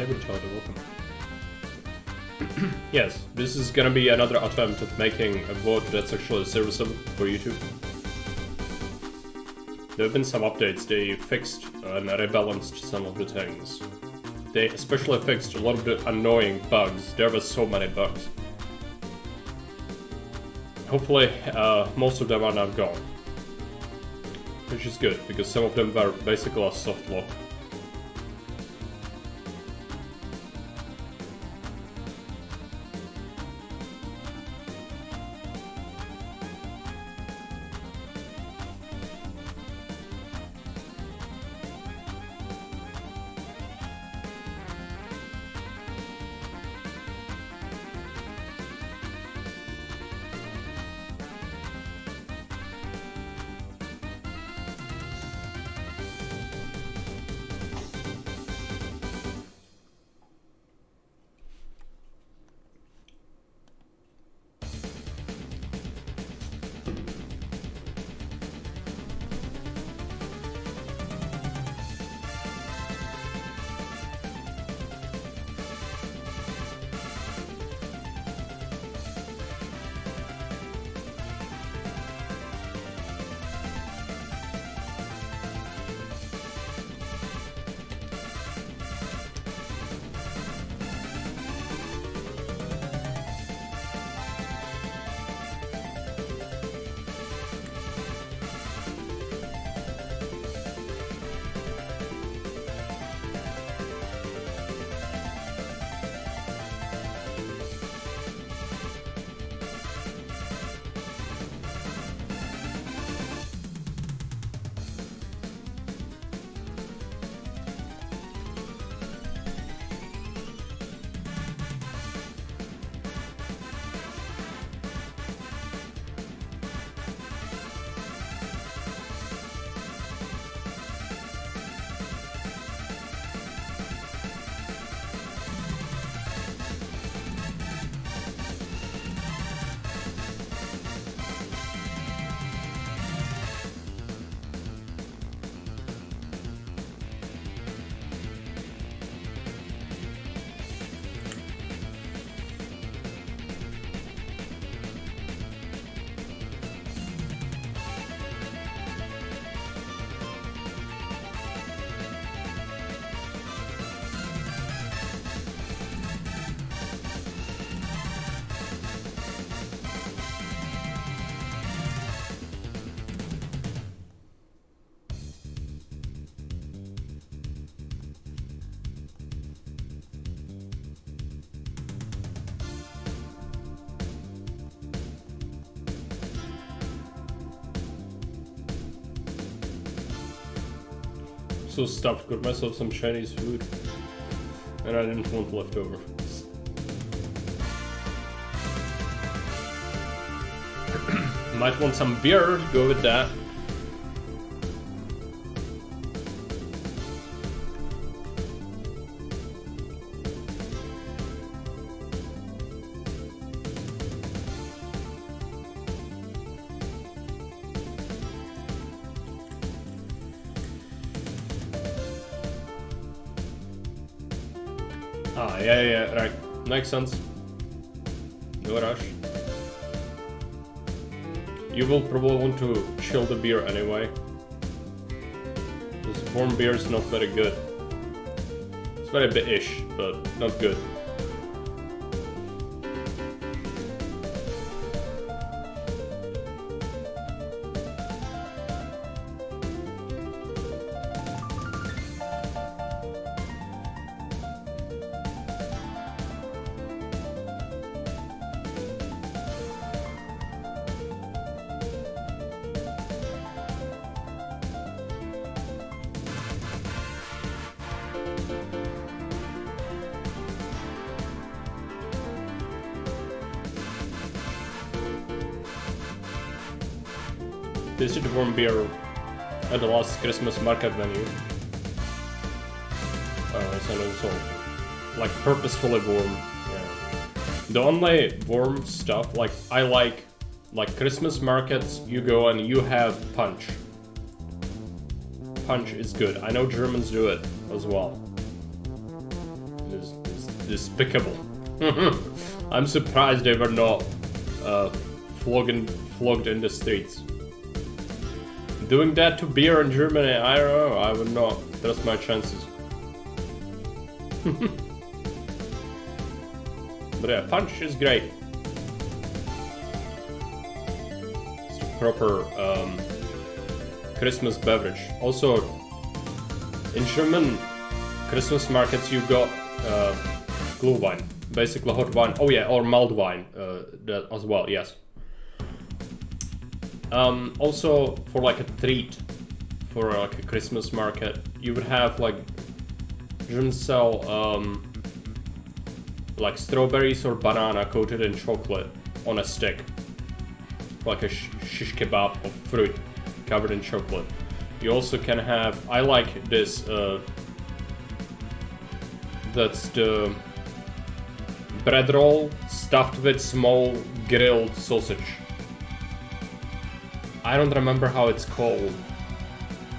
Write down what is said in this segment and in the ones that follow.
Saberchild, welcome. Yes, this is gonna be another attempt at making a VOD that's actually serviceable for YouTube. There have been some updates. They fixed and rebalanced some of the things. They especially fixed a lot of the annoying bugs. There were so many bugs. Hopefully, most of them are now gone. Which is good, because some of them were basically a soft lock. So stuffed, got myself some Chinese food. And I didn't want leftover. Might want some beer, go with that. Ah, yeah, right. Makes sense. No rush. You will probably want to chill the beer anyway. This warm beer is not very good. It's very bit-ish, but not good. Tasted warm beer at the last Christmas market venue. It's also like purposefully warm. Yeah. The only warm stuff I like Christmas markets. You go and you have punch. Punch is good. I know Germans do it as well. despicable. I'm surprised they were not flogged in the streets. Doing that to beer in Germany, I don't know, I would not trust my chances. But yeah, punch is great. It's a proper Christmas beverage. Also, in German Christmas markets you got Glühwein, basically hot wine. Oh yeah, or mulled wine that as well, yes. Also, for like a treat, for like a Christmas market, you would have like Germans sell like strawberries or banana coated in chocolate on a stick, like a shish kebab of fruit covered in chocolate. You also can have, I like this, that's the bread roll stuffed with small grilled sausage. I don't remember how it's called.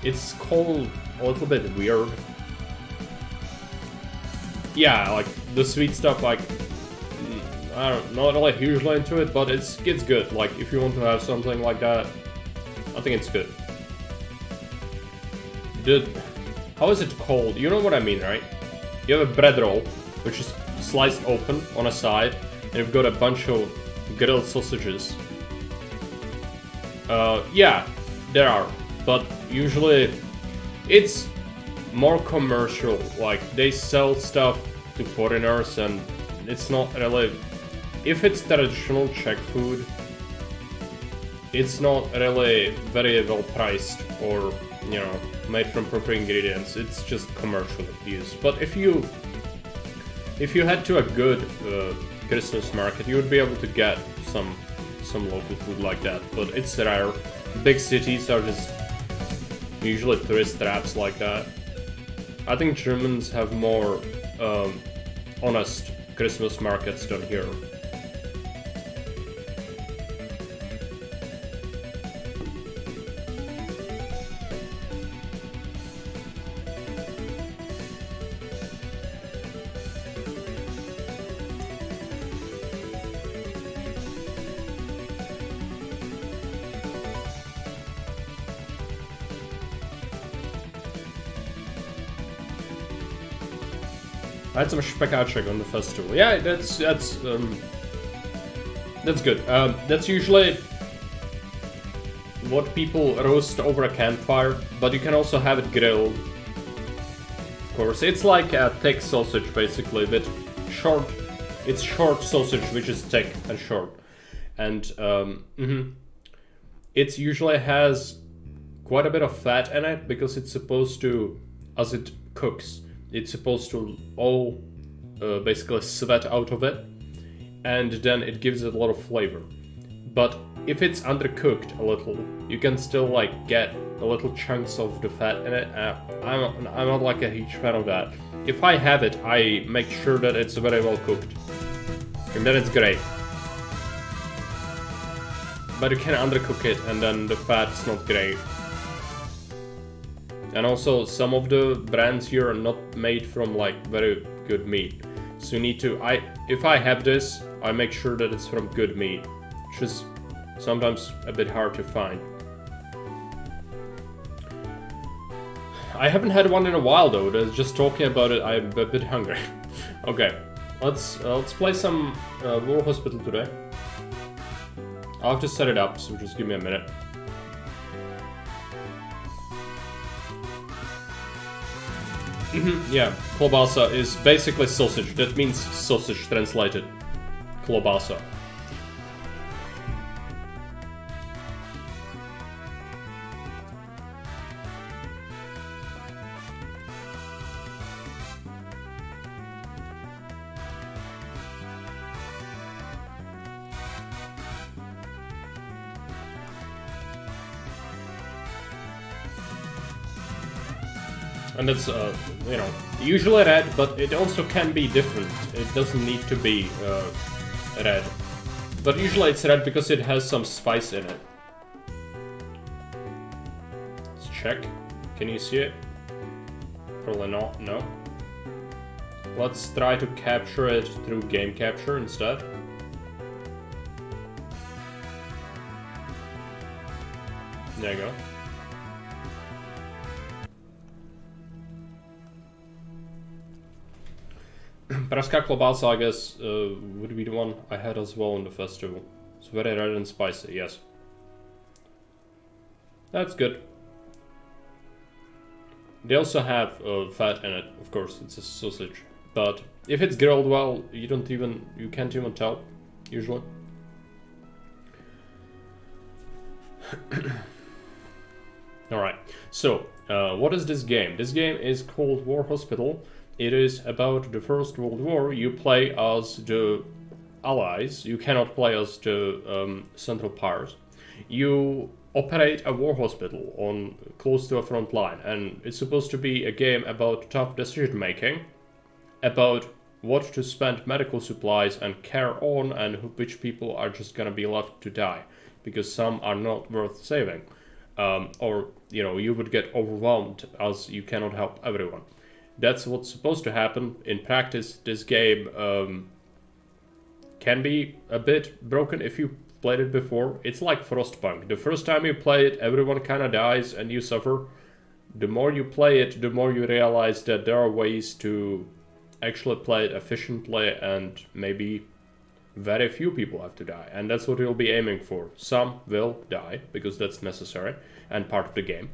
It's called a little bit weird. Yeah, like the sweet stuff, like I don't, not really hugely into it, but it's good. Like if you want to have something like that, I think it's good. How is it called? You know what I mean, right? You have a bread roll, which is sliced open on a side, and you've got a bunch of grilled sausages. Yeah, there are, but usually it's more commercial. Like they sell stuff to foreigners, and it's not really. If it's traditional Czech food, it's not really very well priced or, you know, made from proper ingredients. It's just commercial use. But if you head to a good Christmas market, you would be able to get some local food like that. But it's rare. Big cities are just usually tourist traps like that. I think Germans have more honest Christmas markets than here. I had some Speckaczek on the festival. Yeah, that's good. That's usually what people roast over a campfire, but you can also have it grilled. Of course, it's like a thick sausage basically, but short. It's short sausage which is thick and short, and it usually has quite a bit of fat in it because it's supposed to, as it cooks, it's supposed to all basically sweat out of it, and then it gives it a lot of flavor. But if it's undercooked a little, you can still like get a little chunks of the fat in it. I'm not like a huge fan of that. If I have it, I make sure that it's very well cooked, and then it's great. But you can undercook it, and then the fat's not great. And also, some of the brands here are not made from like very good meat. So you need to, if I have this, I make sure that it's from good meat, which is sometimes a bit hard to find. I haven't had one in a while though. Just talking about it, I'm a bit hungry. Okay, let's play some War Hospital today. I'll have to set it up, so just give me a minute. Yeah, klobasa is basically sausage. That means sausage translated. Klobasa. And it's, you know, usually red, but it also can be different. It doesn't need to be red. But usually it's red because it has some spice in it. Let's check. Can you see it? Probably not, no. Let's try to capture it through game capture instead. There you go. Pražská klobása, I guess, would be the one I had as well in the festival. It's very red and spicy, yes. That's good. They also have fat in it, of course, it's a sausage. But if it's grilled well, you can't even tell, usually. Alright, so, what is this game? This game is called War Hospital. It is about the First World War. You play as the Allies. You cannot play as the Central Powers. You operate a war hospital on close to a front line, and it's supposed to be a game about tough decision making, about what to spend medical supplies and care on, and which people are just gonna be left to die, because some are not worth saving, or you would get overwhelmed as you cannot help everyone. That's what's supposed to happen. In practice, this game can be a bit broken if you played it before. It's like Frostpunk. The first time you play it, everyone kind of dies and you suffer. The more you play it, the more you realize that there are ways to actually play it efficiently, and maybe very few people have to die. And that's what you'll be aiming for. Some will die, because that's necessary and part of the game.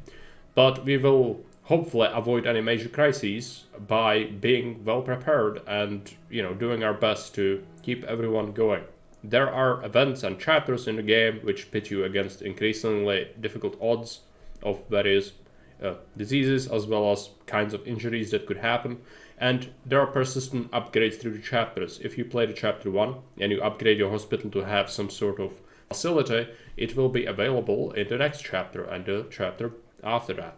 But we will hopefully avoid any major crises by being well prepared and, doing our best to keep everyone going. There are events and chapters in the game which pit you against increasingly difficult odds of various diseases, as well as kinds of injuries that could happen. And there are persistent upgrades through the chapters. If you play the chapter 1 and you upgrade your hospital to have some sort of facility, it will be available in the next chapter and the chapter after that.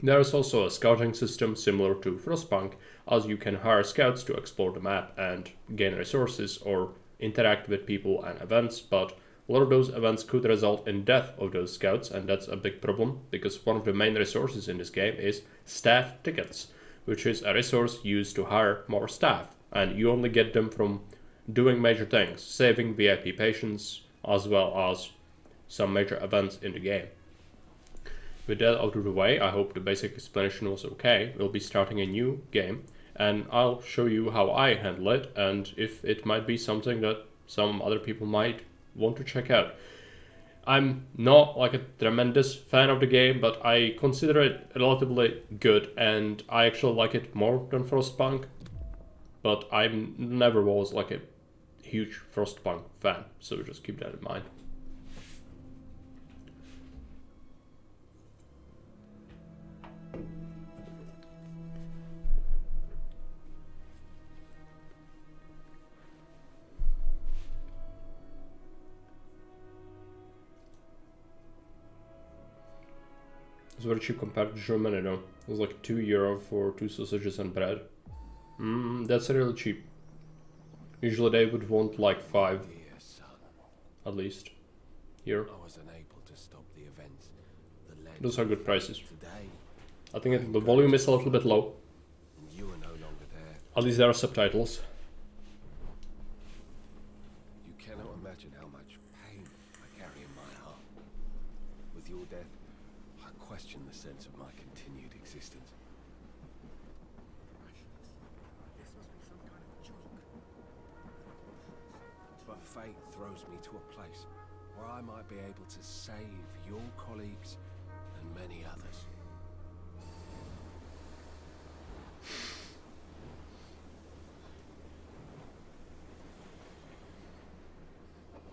There is also a scouting system similar to Frostpunk, as you can hire scouts to explore the map and gain resources or interact with people and events, but a lot of those events could result in death of those scouts, and that's a big problem, because one of the main resources in this game is staff tickets, which is a resource used to hire more staff, and you only get them from doing major things, saving VIP patients, as well as some major events in the game. With that out of the way, I hope the basic explanation was okay. We'll be starting a new game, and I'll show you how I handle it, and if it might be something that some other people might want to check out. I'm not like a tremendous fan of the game, but I consider it relatively good, and I actually like it more than Frostpunk, but I never was like a huge Frostpunk fan, so just keep that in mind. It's very cheap compared to Germany, though. It was like €2 for 2 sausages and bread. That's really cheap. Usually they would want like 5, at least, here. Those are good prices. I think the volume is a little bit low. At least there are subtitles. You cannot imagine how much pain I carry in my heart. With your death, I question the sense of my continued existence. This must be some kind of joke. But fate throws me to a place where I might be able to save your colleagues and many others.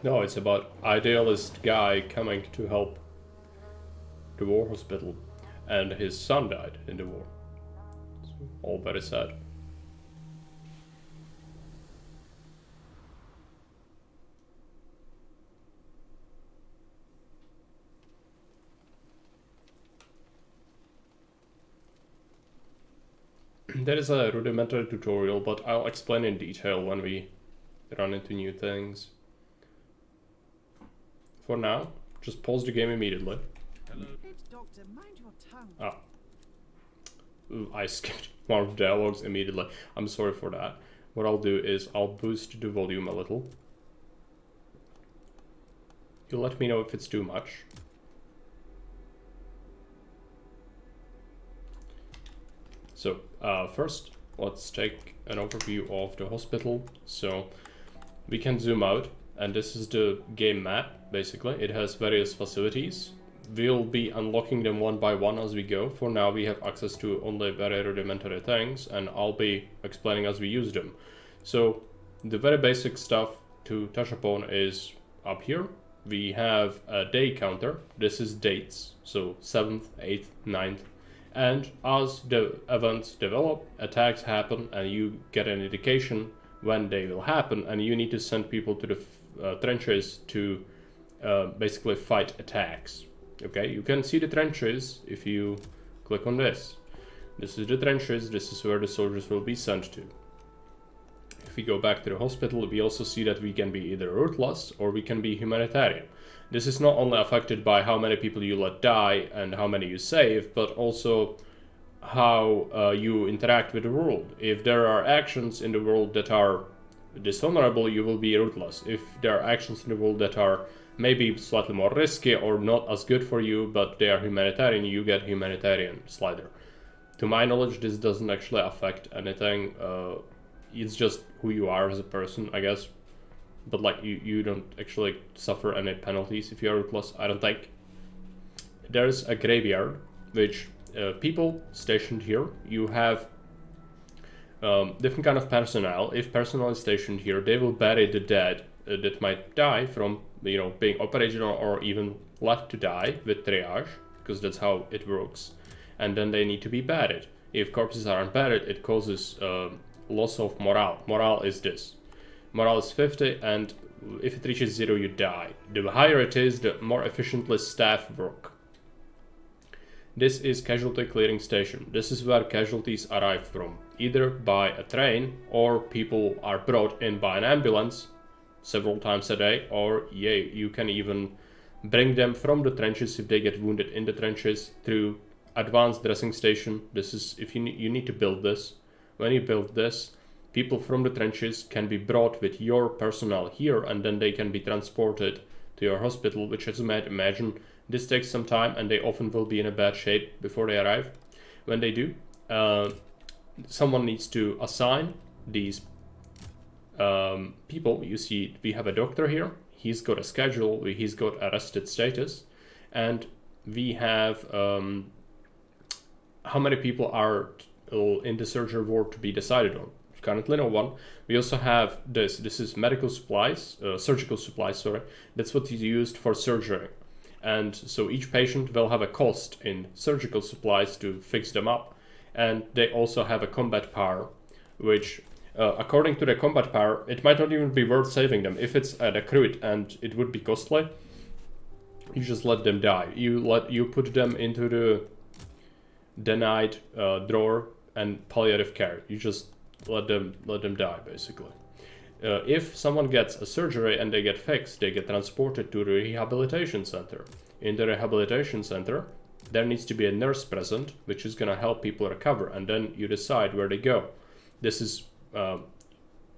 No, it's about idealist guy coming to help the war hospital, and his son died in the war. It's all very sad. There is a rudimentary tutorial, but I'll explain in detail when we run into new things. For now, just pause the game immediately. Doctor, mind your tongue. Ah. I skipped one of the dialogues immediately. I'm sorry for that. What I'll do is I'll boost the volume a little. You let me know if it's too much. So first, let's take an overview of the hospital. So we can zoom out, and this is the game map, basically. It has various facilities. We'll be unlocking them one by one as we go. For now, we have access to only very rudimentary things, and I'll be explaining as we use them. So the very basic stuff to touch upon is up here. We have a day counter. This is dates, so 7th, 8th, 9th. And as the events develop, attacks happen, and you get an indication when they will happen, and you need to send people to the trenches to basically fight attacks. Okay, you can see the trenches if you click on this. This is the trenches, this is where the soldiers will be sent to. If we go back to the hospital, we also see that we can be either ruthless or we can be humanitarian. This is not only affected by how many people you let die and how many you save, but also how you interact with the world. If there are actions in the world that are dishonorable, you will be ruthless. If there are actions in the world that are maybe slightly more risky or not as good for you, but they are humanitarian, you get humanitarian slider. To my knowledge, this doesn't actually affect anything. It's just who you are as a person, I guess. But like you don't actually suffer any penalties if you're ruthless, I don't think. There's a graveyard, which people stationed here, you have different kind of personnel. If personnel is stationed here, they will bury the dead that might die from being operated on or even left to die with triage, because that's how it works. And then they need to be buried. If corpses aren't buried, it causes loss of morale. Morale is this. Morale is 50, and if it reaches 0, you die. The higher it is, the more efficiently staff work. This is casualty clearing station. This is where casualties arrive from, either by a train or people are brought in by an ambulance several times a day, or you can even bring them from the trenches if they get wounded in the trenches through advanced dressing station. This is if you need to build this. When you build this, people from the trenches can be brought with your personnel here, and then they can be transported to your hospital, which, as you might imagine, this takes some time, and they often will be in a bad shape before they arrive. When they do, someone needs to assign these people. You see, we have a doctor here. He's got a schedule. He's got arrested status, and we have how many people are in the surgery ward to be decided on. Currently no one. We also have this. This is medical supplies, surgical supplies, sorry. That's what is used for surgery. And so each patient will have a cost in surgical supplies to fix them up. And they also have a combat power, which according to the combat power, it might not even be worth saving them. If it's an accrued and it would be costly, you just let them die. You put them into the denied drawer and palliative care. You just let them die, basically. If someone gets a surgery and they get fixed, they get transported to the rehabilitation center. In the rehabilitation center, there needs to be a nurse present, which is going to help people recover, and then you decide where they go. This is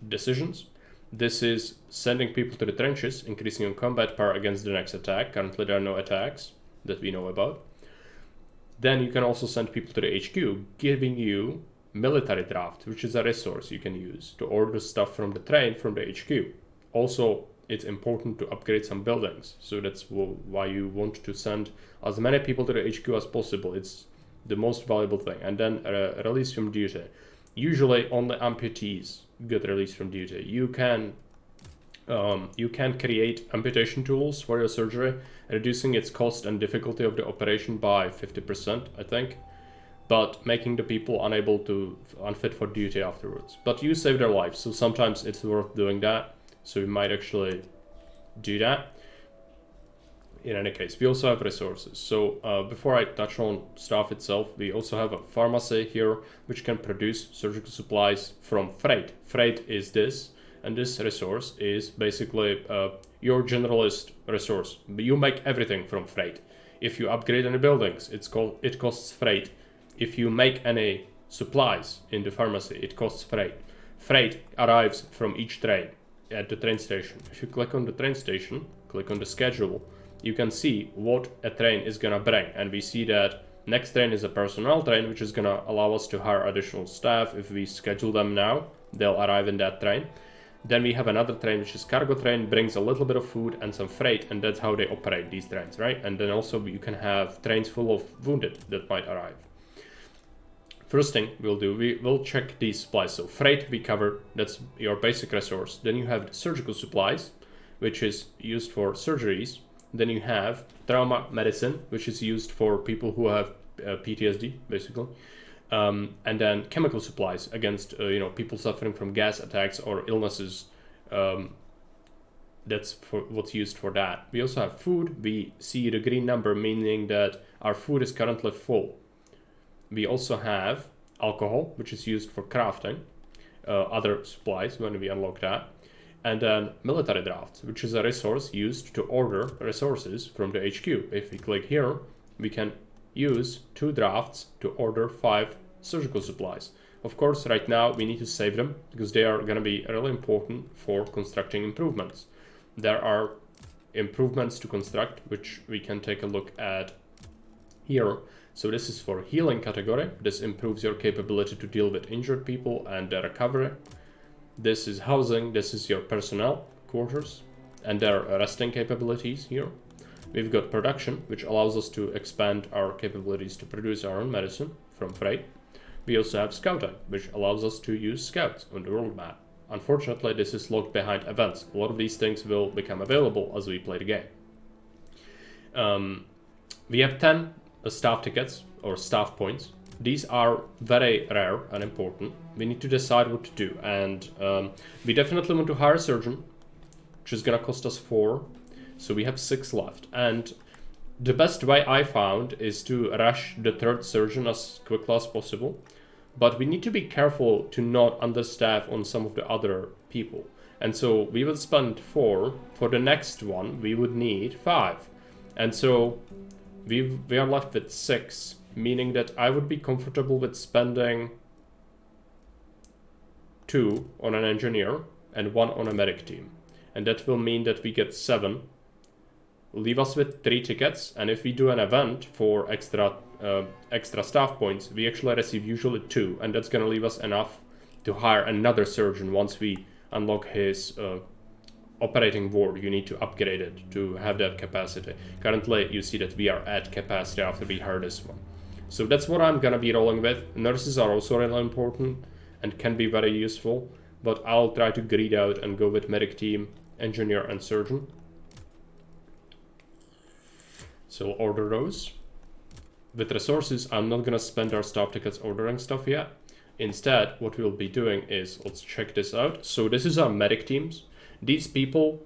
decisions. This is sending people to the trenches, increasing your combat power against the next attack. Currently there are no attacks that we know about. Then you can also send people to the HQ, giving you military draft, which is a resource you can use to order stuff from the train from the HQ. Also, it's important to upgrade some buildings, so that's why you want to send as many people to the HQ as possible. It's the most valuable thing. And then release from duty. Usually only amputees get released from duty. You can create amputation tools for your surgery, reducing its cost and difficulty of the operation by 50%, I think, but making the people unfit for duty afterwards. But you save their lives, so sometimes it's worth doing that. So we might actually do that. In any case, we also have resources. So before I touch on stuff itself, we also have a pharmacy here, which can produce surgical supplies from freight. Freight is this, and this resource is basically your generalist resource. You make everything from freight. If you upgrade any buildings, it costs freight. if you make any supplies in the pharmacy, it costs freight. Freight arrives from each train at the train station. If you click on the train station, click on the schedule, you can see what a train is gonna bring, and we see that next train is a personnel train, which is gonna allow us to hire additional staff. If we schedule them now, they'll arrive in that train. Then we have another train, which is cargo train, brings a little bit of food and some freight, and that's how they operate these trains, right? And then also you can have trains full of wounded that might arrive. First thing we'll do, we will check these supplies. So freight we covered, that's your basic resource. Then you have surgical supplies, which is used for surgeries. Then you have trauma medicine, which is used for people who have PTSD, basically. And then chemical supplies against people suffering from gas attacks or illnesses. That's for what's used for that. We also have food. We see the green number, meaning that our food is currently full. We also have alcohol, which is used for crafting, other supplies when we unlock that. And then military drafts, which is a resource used to order resources from the HQ. If we click here, we can use 2 drafts to order 5 surgical supplies. Of course, right now we need to save them because they are going to be really important for constructing improvements. There are improvements to construct, which we can take a look at here. So this is for healing category. This improves your capability to deal with injured people and their recovery. This is housing. This is your personnel quarters and their resting capabilities here. We've got production, which allows us to expand our capabilities to produce our own medicine from freight. We also have scouting, which allows us to use scouts on the world map. Unfortunately, this is locked behind events. A lot of these things will become available as we play the game. We have 10 staff tickets or staff points. These are very rare and important. We need to decide what to do, and we definitely want to hire a surgeon, which is gonna cost us 4. So we have 6 left, and the best way I found is to rush the 3rd surgeon as quickly as possible. But we need to be careful to not understaff on some of the other people. And so we will spend 4. For the next one, we would need 5. And so we are left with 6, meaning that I would be comfortable with spending 2 on an engineer and 1 on a medic team. And that will mean that we get 7. Leave us with 3 tickets, and if we do an event for extra staff points, we actually receive usually 2, and that's going to leave us enough to hire another surgeon once we unlock his operating ward. You need to upgrade it to have that capacity. Currently, you see that we are at capacity after we hire this one. So that's what I'm going to be rolling with. Nurses are also really important and can be very useful, but I'll try to greed out and go with medic team, engineer, and surgeon. So we'll order those. With resources, I'm not gonna spend our staff tickets ordering stuff yet. Instead, what we'll be doing is, let's check this out. So this is our medic teams. These people,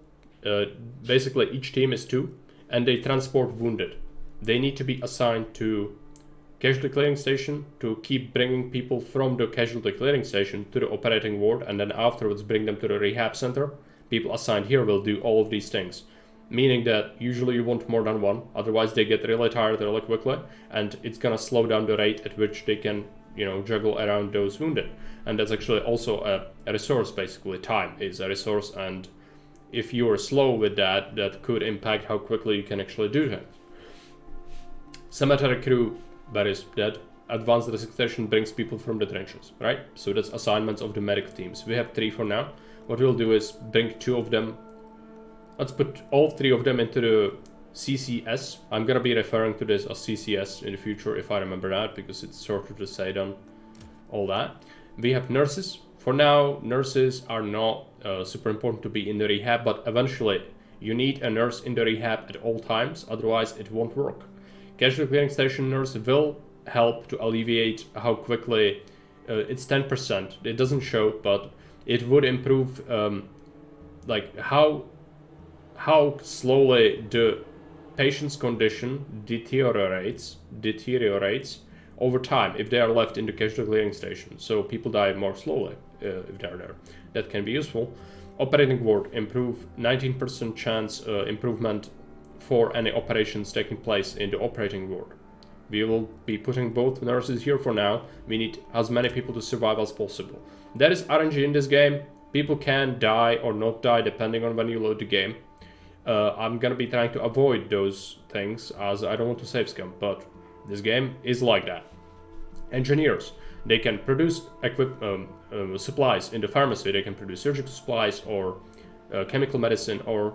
basically each team is 2, and they transport wounded. They need to be assigned to casualty clearing station to keep bringing people from the casualty clearing station to the operating ward, and then afterwards bring them to the rehab center. People assigned here will do all of these things. Meaning that usually you want more than 1, otherwise they get really tired really quickly, and it's gonna slow down the rate at which they can, juggle around those wounded. And that's actually also a resource, basically. Time is a resource, and if you are slow with that, that could impact how quickly you can actually do things. Cemetery crew, that is dead. Advanced resuscitation brings people from the trenches, right? So that's assignments of the medic teams. We have 3 for now. What we'll do is bring 2 of them. Let's put all 3 of them into the CCS. I'm gonna be referring to this as CCS in the future if I remember that, because it's shorter to say than all that. We have nurses. For now, nurses are not super important to be in the rehab, but eventually you need a nurse in the rehab at all times, otherwise it won't work. Casualty clearing station nurse will help to alleviate how quickly, it's 10%, it doesn't show, but it would improve how slowly the patient's condition deteriorates over time if they are left in the casualty clearing station. So people die more slowly if they're there. That can be useful. Operating ward, improve 19% chance improvement for any operations taking place in the operating ward. We will be putting both nurses here for now. We need as many people to survive as possible. There is RNG in this game. People can die or not die depending on when you load the game. I'm gonna be trying to avoid those things as I don't want to save scum, but this game is like that. Engineers, they can produce supplies in the pharmacy. They can produce surgical supplies or chemical medicine or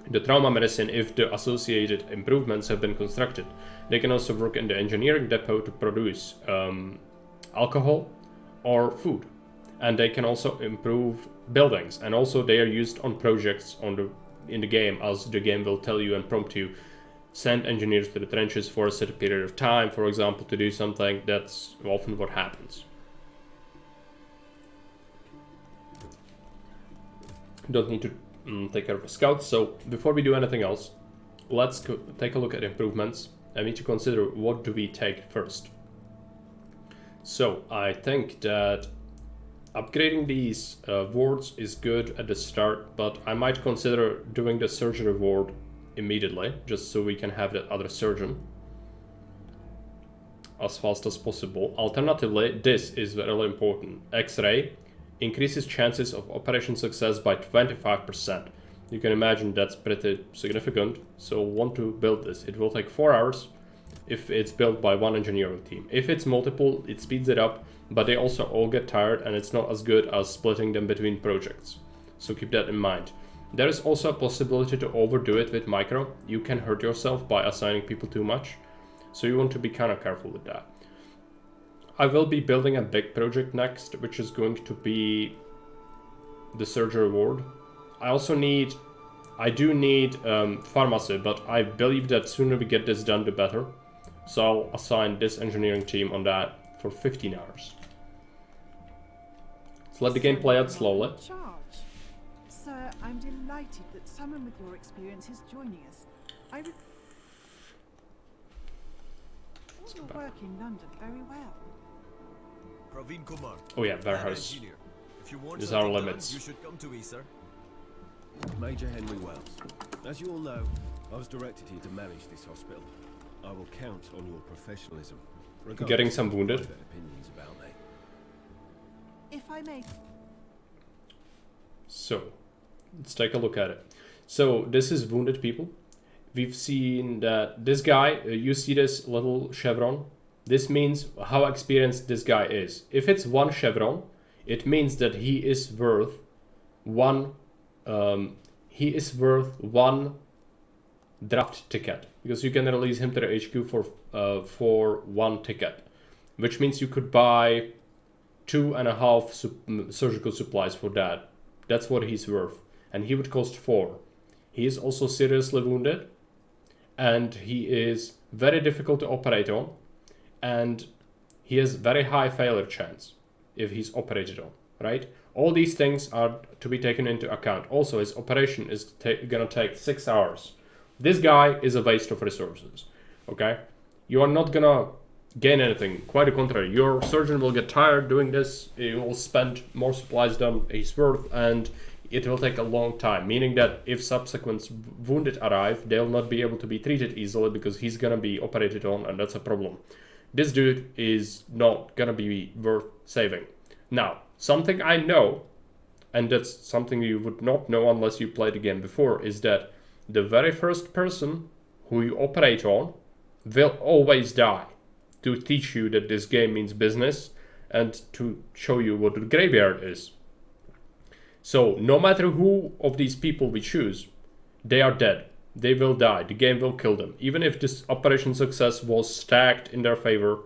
the trauma medicine if the associated improvements have been constructed. They can also work in the engineering depot to produce alcohol or food. And they can also improve buildings. And also they are used on projects in the game, as the game will tell you and prompt you. Send engineers to the trenches for a set period of time, for example, to do something. That's often what happens. Don't need to take care of the scouts. So before we do anything else, let's take a look at improvements. I need to consider what do we take first. So I think that upgrading these wards is good at the start, but I might consider doing the surgery ward immediately, just so we can have that other surgeon as fast as possible. Alternatively, this is really important. X-ray increases chances of operation success by 25%. You can imagine that's pretty significant, so want to build this. It will take 4 hours if it's built by one engineering team. If it's multiple, it speeds it up, but they also all get tired and it's not as good as splitting them between projects. So keep that in mind. There is also a possibility to overdo it with micro. You can hurt yourself by assigning people too much, so you want to be kind of careful with that. I will be building a big project next, which is going to be the surgery ward. I do need pharmacy, but I believe that sooner we get this done, the better. So I'll assign this engineering team on that for 15 hours. So let the game play out slowly. Sir, I'm delighted that someone with your experience is joining us. All your work in London very well. Praveen Kumar. Oh yeah, warehouse. These are limits. You should come to me, sir. Major Henry Wells. As you all know, I was directed here to manage this hospital. I will count on your professionalism. Getting some wounded. Opinions about me. If I may. So, let's take a look at it. So, this is wounded people. We've seen that this guy, you see this little chevron. This means how experienced this guy is. If it's one chevron, it means that he is worth one draft ticket, because you can release him to the HQ for one ticket, which means you could buy 2.5 surgical supplies for that. That's what he's worth, and he would cost 4. He is also seriously wounded, and he is very difficult to operate on, and he has very high failure chance if he's operated on, right? All these things are to be taken into account. Also, his operation is gonna take 6 hours. This guy is a waste of resources, okay? You are not gonna gain anything. Quite the contrary, your surgeon will get tired doing this. He will spend more supplies than he's worth, and it will take a long time, meaning that if subsequent wounded arrive, they'll not be able to be treated easily because he's gonna be operated on, and that's a problem. This dude is not gonna be worth saving. Now, something I know, and that's something you would not know unless you played the game before, is that the very first person who you operate on will always die, to teach you that this game means business and to show you what the graveyard is. So no matter who of these people we choose, they are dead. They will die. The game will kill them. Even if this operation success was stacked in their favor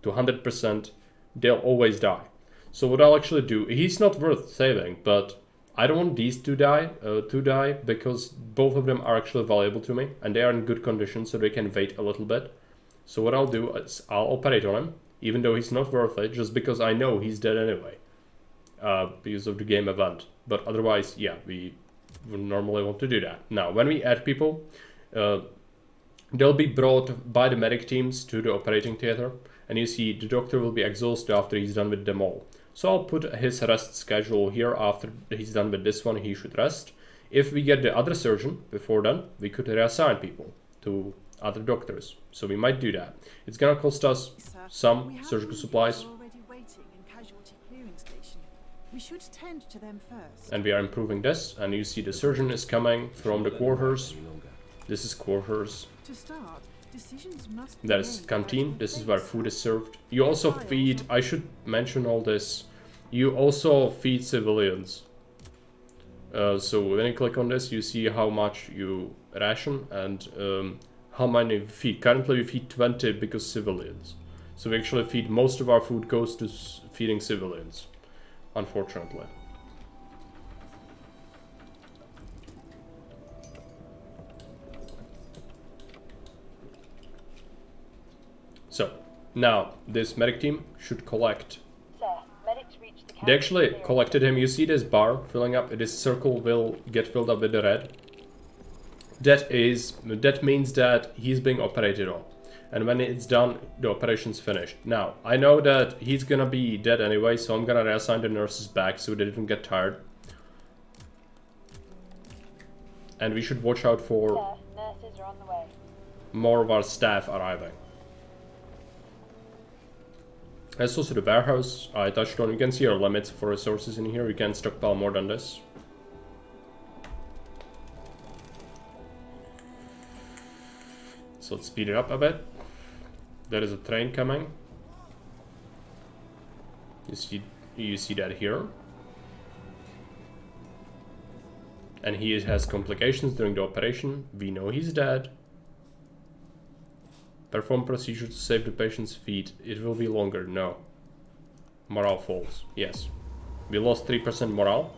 to 100%, they'll always die. So what I'll actually do, he's not worth saving, but I don't want these to die because both of them are actually valuable to me and they are in good condition, so they can wait a little bit. So what I'll do is I'll operate on him, even though he's not worth it, just because I know he's dead anyway, because of the game event. But otherwise, yeah, we would normally want to do that. Now, when we add people, they'll be brought by the medic teams to the operating theater, and you see the doctor will be exhausted after he's done with them all. So I'll put his rest schedule here. After he's done with this one, he should rest. If we get the other surgeon before then, we could reassign people to other doctors. So we might do that. It's gonna cost us Sir, we some have surgical wounded supplies, who are already waiting in casualty clearing station. We should tend to them first. and we are improving this. And you see the surgeon is coming from the quarters. Any longer. This is quarters. To start, decisions must be That is made canteen. about This is who where takes food them. is served. You also feed, I should mention all this, you also feed civilians. So when you click on this, you see how much you ration and how many we feed. Currently we feed 20 because civilians. So we actually feed, most of our food goes to feeding civilians, unfortunately. So now this medic team should collect. Sir, medics reached the They actually collected him. You see this bar filling up. This circle will get filled up with the red. That means that he's being operated on. And when it's done, the operation's finished. Now, I know that he's gonna be dead anyway, so I'm gonna reassign the nurses back so they don't get tired. And we should watch out for Sir, nurses are on the way. more of our staff arriving. There's also the warehouse I touched on. You can see our limits for resources in here. We can stockpile more than this. So let's speed it up a bit. There is a train coming. You see that here. And he has complications during the operation. We know he's dead. Perform procedure to save the patient's feet. It will be longer. No. Morale falls. Yes. We lost 3% morale.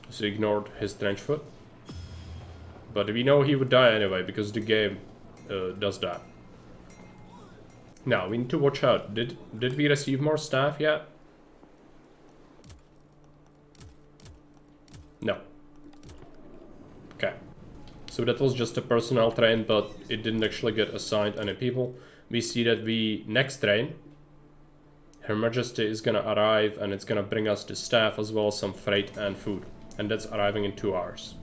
So ignored his trench foot. But we know he would die anyway because the game does that. Now we need to watch out. Did we receive more staff yet? No. Okay. So that was just a personnel train, but it didn't actually get assigned any people. We see that next train, Her Majesty is gonna arrive and it's gonna bring us the staff as well as some freight and food. And that's arriving in 2 hours.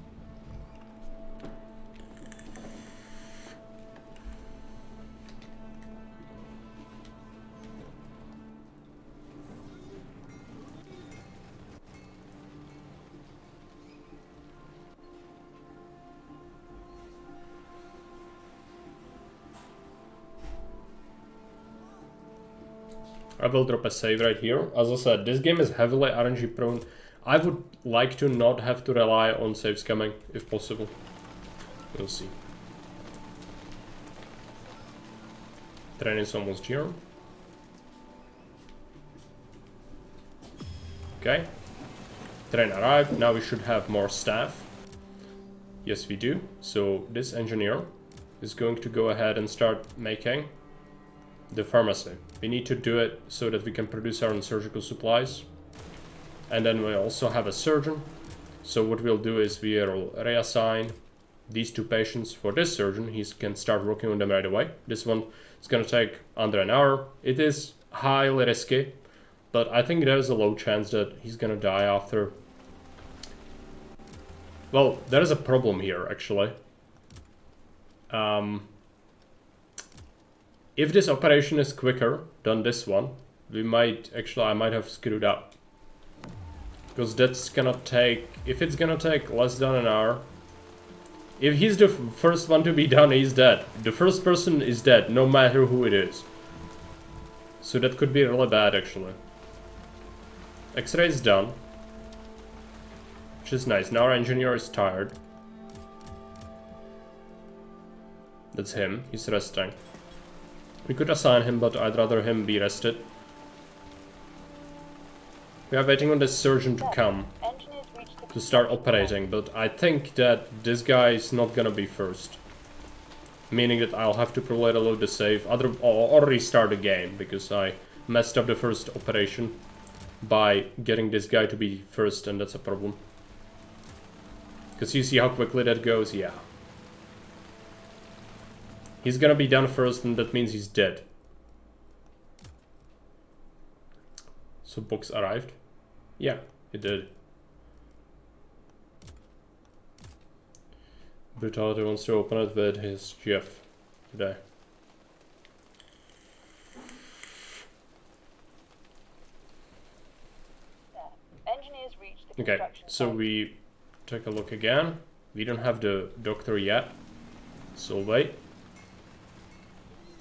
I will drop a save right here. As I said, this game is heavily RNG prone. I would like to not have to rely on saves coming, if possible. We'll see. Train is almost here. Okay. Train arrived. Now we should have more staff. Yes, we do. So this engineer is going to go ahead and start making the pharmacy. We need to do it so that we can produce our own surgical supplies. And then we also have a surgeon. So what we'll do is we'll reassign these 2 patients for this surgeon. He can start working on them right away. This one is going to take under an hour. It is highly risky, but I think there's a low chance that he's going to die after. Well, there is a problem here, actually. If this operation is quicker than this one, I might have screwed up. Because that's gonna take, if it's gonna take less than an hour, if he's the first one to be done, he's dead. The first person is dead, no matter who it is. So that could be really bad, actually. X-ray is done. Which is nice. Now our engineer is tired. That's him, he's resting. We could assign him, but I'd rather him be rested. We are waiting on the surgeon to come Engineers reached the to start operating, but I think that this guy is not gonna be first. Meaning that I'll have to probably reload the save or restart the game, because I messed up the first operation by getting this guy to be first, and that's a problem. Because you see how quickly that goes? Yeah. He's gonna be done first, and that means he's dead. So box arrived? Yeah, it did. Brutality wants to open it with his GF. today. Engineers reached the Okay, construction so site. we take a look again. We don't have the doctor yet, so wait.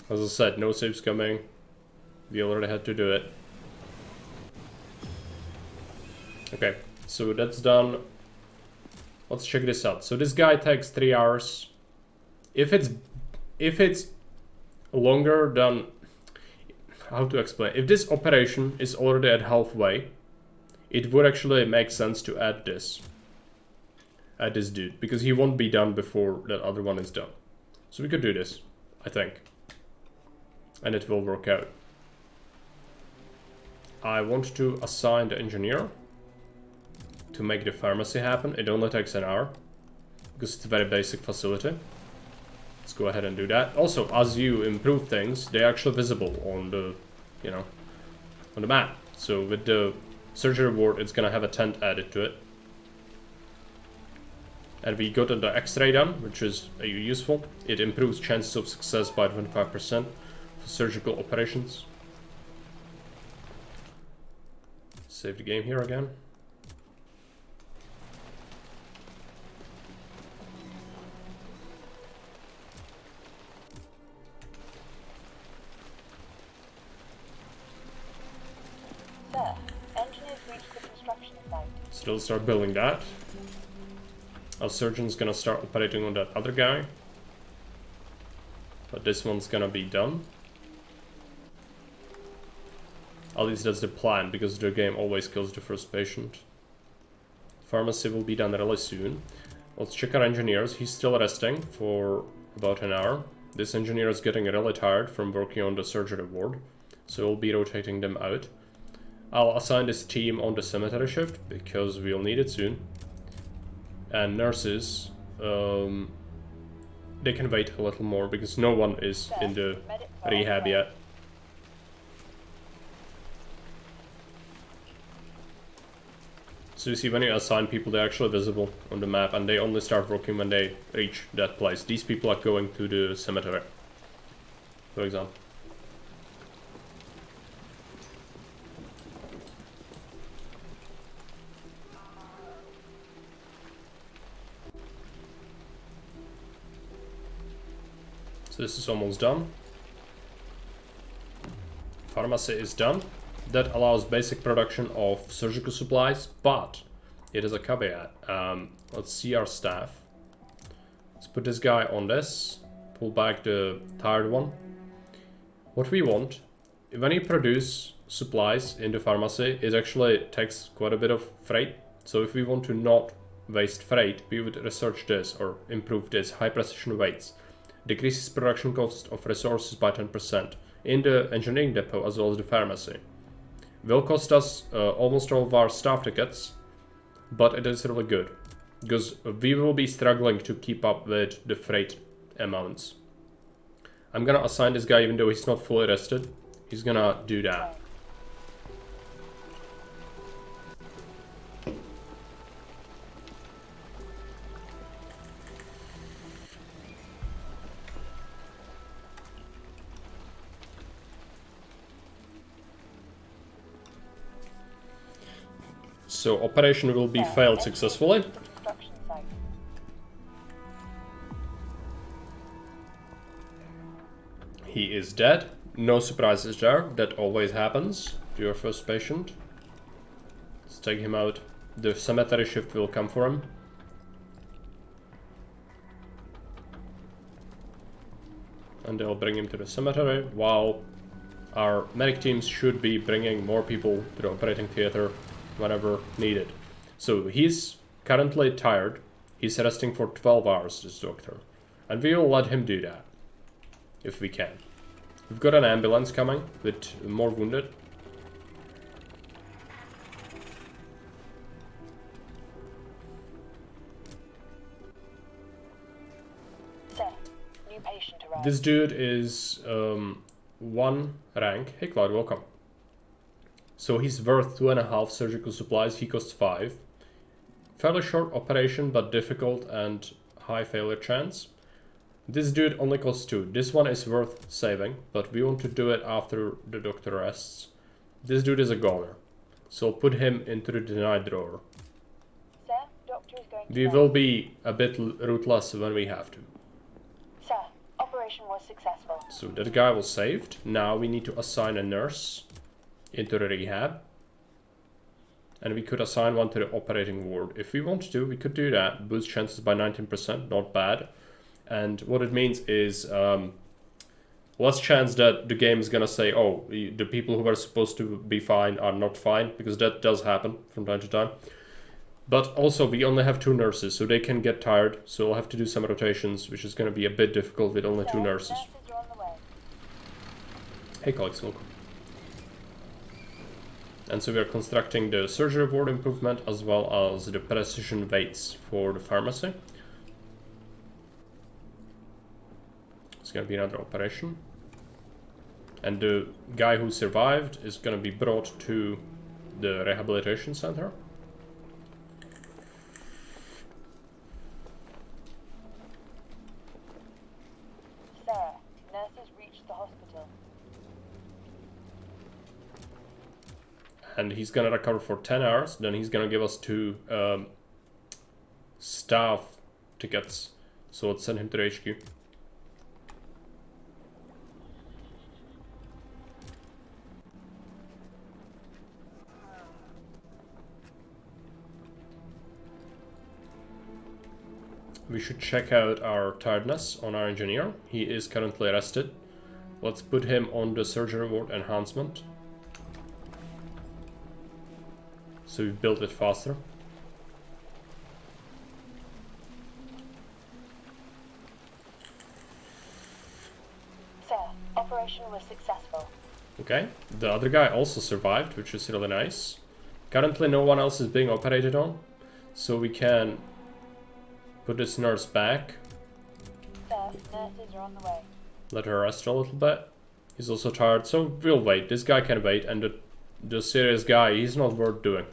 As I said, no saves coming. We already had to do it. Okay, so that's done. Let's check this out. So this guy takes 3 hours. If it's longer than, how to explain? If this operation is already at halfway, it would actually make sense to add this dude, because he won't be done before that other one is done. So we could do this, I think, and it will work out. I want to assign the engineer to make the pharmacy happen. It only takes an hour because it's a very basic facility. Let's go ahead and do that. Also, as you improve things, they're actually visible on the, you know, on the map. So with the surgery ward, it's gonna have a tent added to it. And we got the X-ray done, which is useful. It improves chances of success by 25% for surgical operations. Save the game here again. Sir, engineers reached the construction site. Still start building that. Our surgeon's gonna start operating on that other guy. But this one's gonna be done. At least that's the plan, because the game always kills the first patient. Pharmacy will be done really soon. Let's check our engineers. He's still resting for about an hour. This engineer is getting really tired from working on the surgery ward, so we'll be rotating them out. I'll assign this team on the cemetery shift, because we'll need it soon. And nurses, they can wait a little more, because no one is in the Medics are on rehab the way. yet. So you see, when you assign people, they're actually visible on the map, and they only start working when they reach that place. These people are going to the cemetery, for example. So this is almost done. Pharmacy is done. That allows basic production of surgical supplies, but it is a caveat. Let's see our staff. Let's put this guy on this. Pull back the tired one. What we want, when you produce supplies in the pharmacy, it actually takes quite a bit of freight. So if we want to not waste freight, we would research this or improve this. High precision weights. Decreases production cost of resources by 10% in the engineering depot as well as the pharmacy. Will cost us almost all of our staff tickets, but it is really good because we will be struggling to keep up with the freight amounts. I'm gonna assign this guy even though he's not fully rested. He's gonna do that. So operation will be failed successfully. The construction site. He is dead. No surprises there. That always happens to your first patient. Let's take him out. The cemetery shift will come for him. And they'll bring him to the cemetery, while our medic teams should be bringing more people to the operating theater whenever needed. So he's currently tired. He's resting for 12 hours, this doctor. And we will let him do that, if we can. We've got an ambulance coming with more wounded. Sir, new patient arrived. This dude is 1 rank. Hey Cloud, welcome. So he's worth 2.5 surgical supplies. He costs 5. Fairly short operation, but difficult and high failure chance. This dude only costs 2. This one is worth saving, but we want to do it after the doctor rests. This dude is a goner, so I'll put him into the denied drawer. Sir, Doctor is going to We bed. will be a bit ruthless when we have to. Sir, operation was successful. So that guy was saved. Now we need to assign a nurse into the rehab. And we could assign one to the operating ward. If we want to, we could do that. Boost chances by 19%, not bad. And what it means is less chance that the game is gonna say, oh, the people who are supposed to be fine are not fine, because that does happen from time to time. But also we only have 2 nurses, so they can get tired, so we'll have to do some rotations, which is gonna be a bit difficult with only 2 Sir, nurses. nurses are on the way. Hey colleagues, welcome. And so we are constructing the surgery ward improvement as well as the precision weights for the pharmacy. It's gonna be another operation. And the guy who survived is gonna be brought to the rehabilitation center. Sir, nurses reached the hospital. And he's gonna recover for 10 hours. Then he's gonna give us 2 staff tickets. So let's send him to the HQ. We should check out our tiredness on our engineer. He is currently rested. Let's put him on the surgery ward enhancement. So we build it faster. Sir, operation was successful. Okay, the other guy also survived, which is really nice. Currently no one else is being operated on, so we can put this nurse back, Sir, nurses are on the way. let her rest a little bit. He's also tired, so we'll wait. This guy can wait, and the serious guy, he's not worth doing.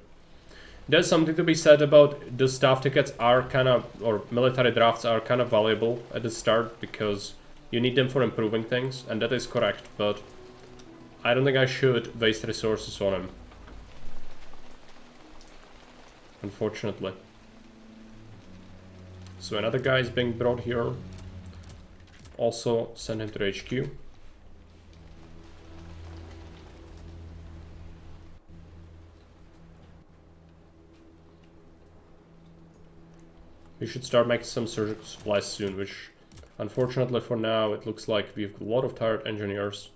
There's something to be said about the staff tickets are kind of, or military drafts are kind of valuable at the start, because you need them for improving things, and that is correct, but I don't think I should waste resources on him. Unfortunately. So another guy is being brought here. Also send him to the HQ. We should start making some surgical supplies soon, which unfortunately for now it looks like we have a lot of tired engineers.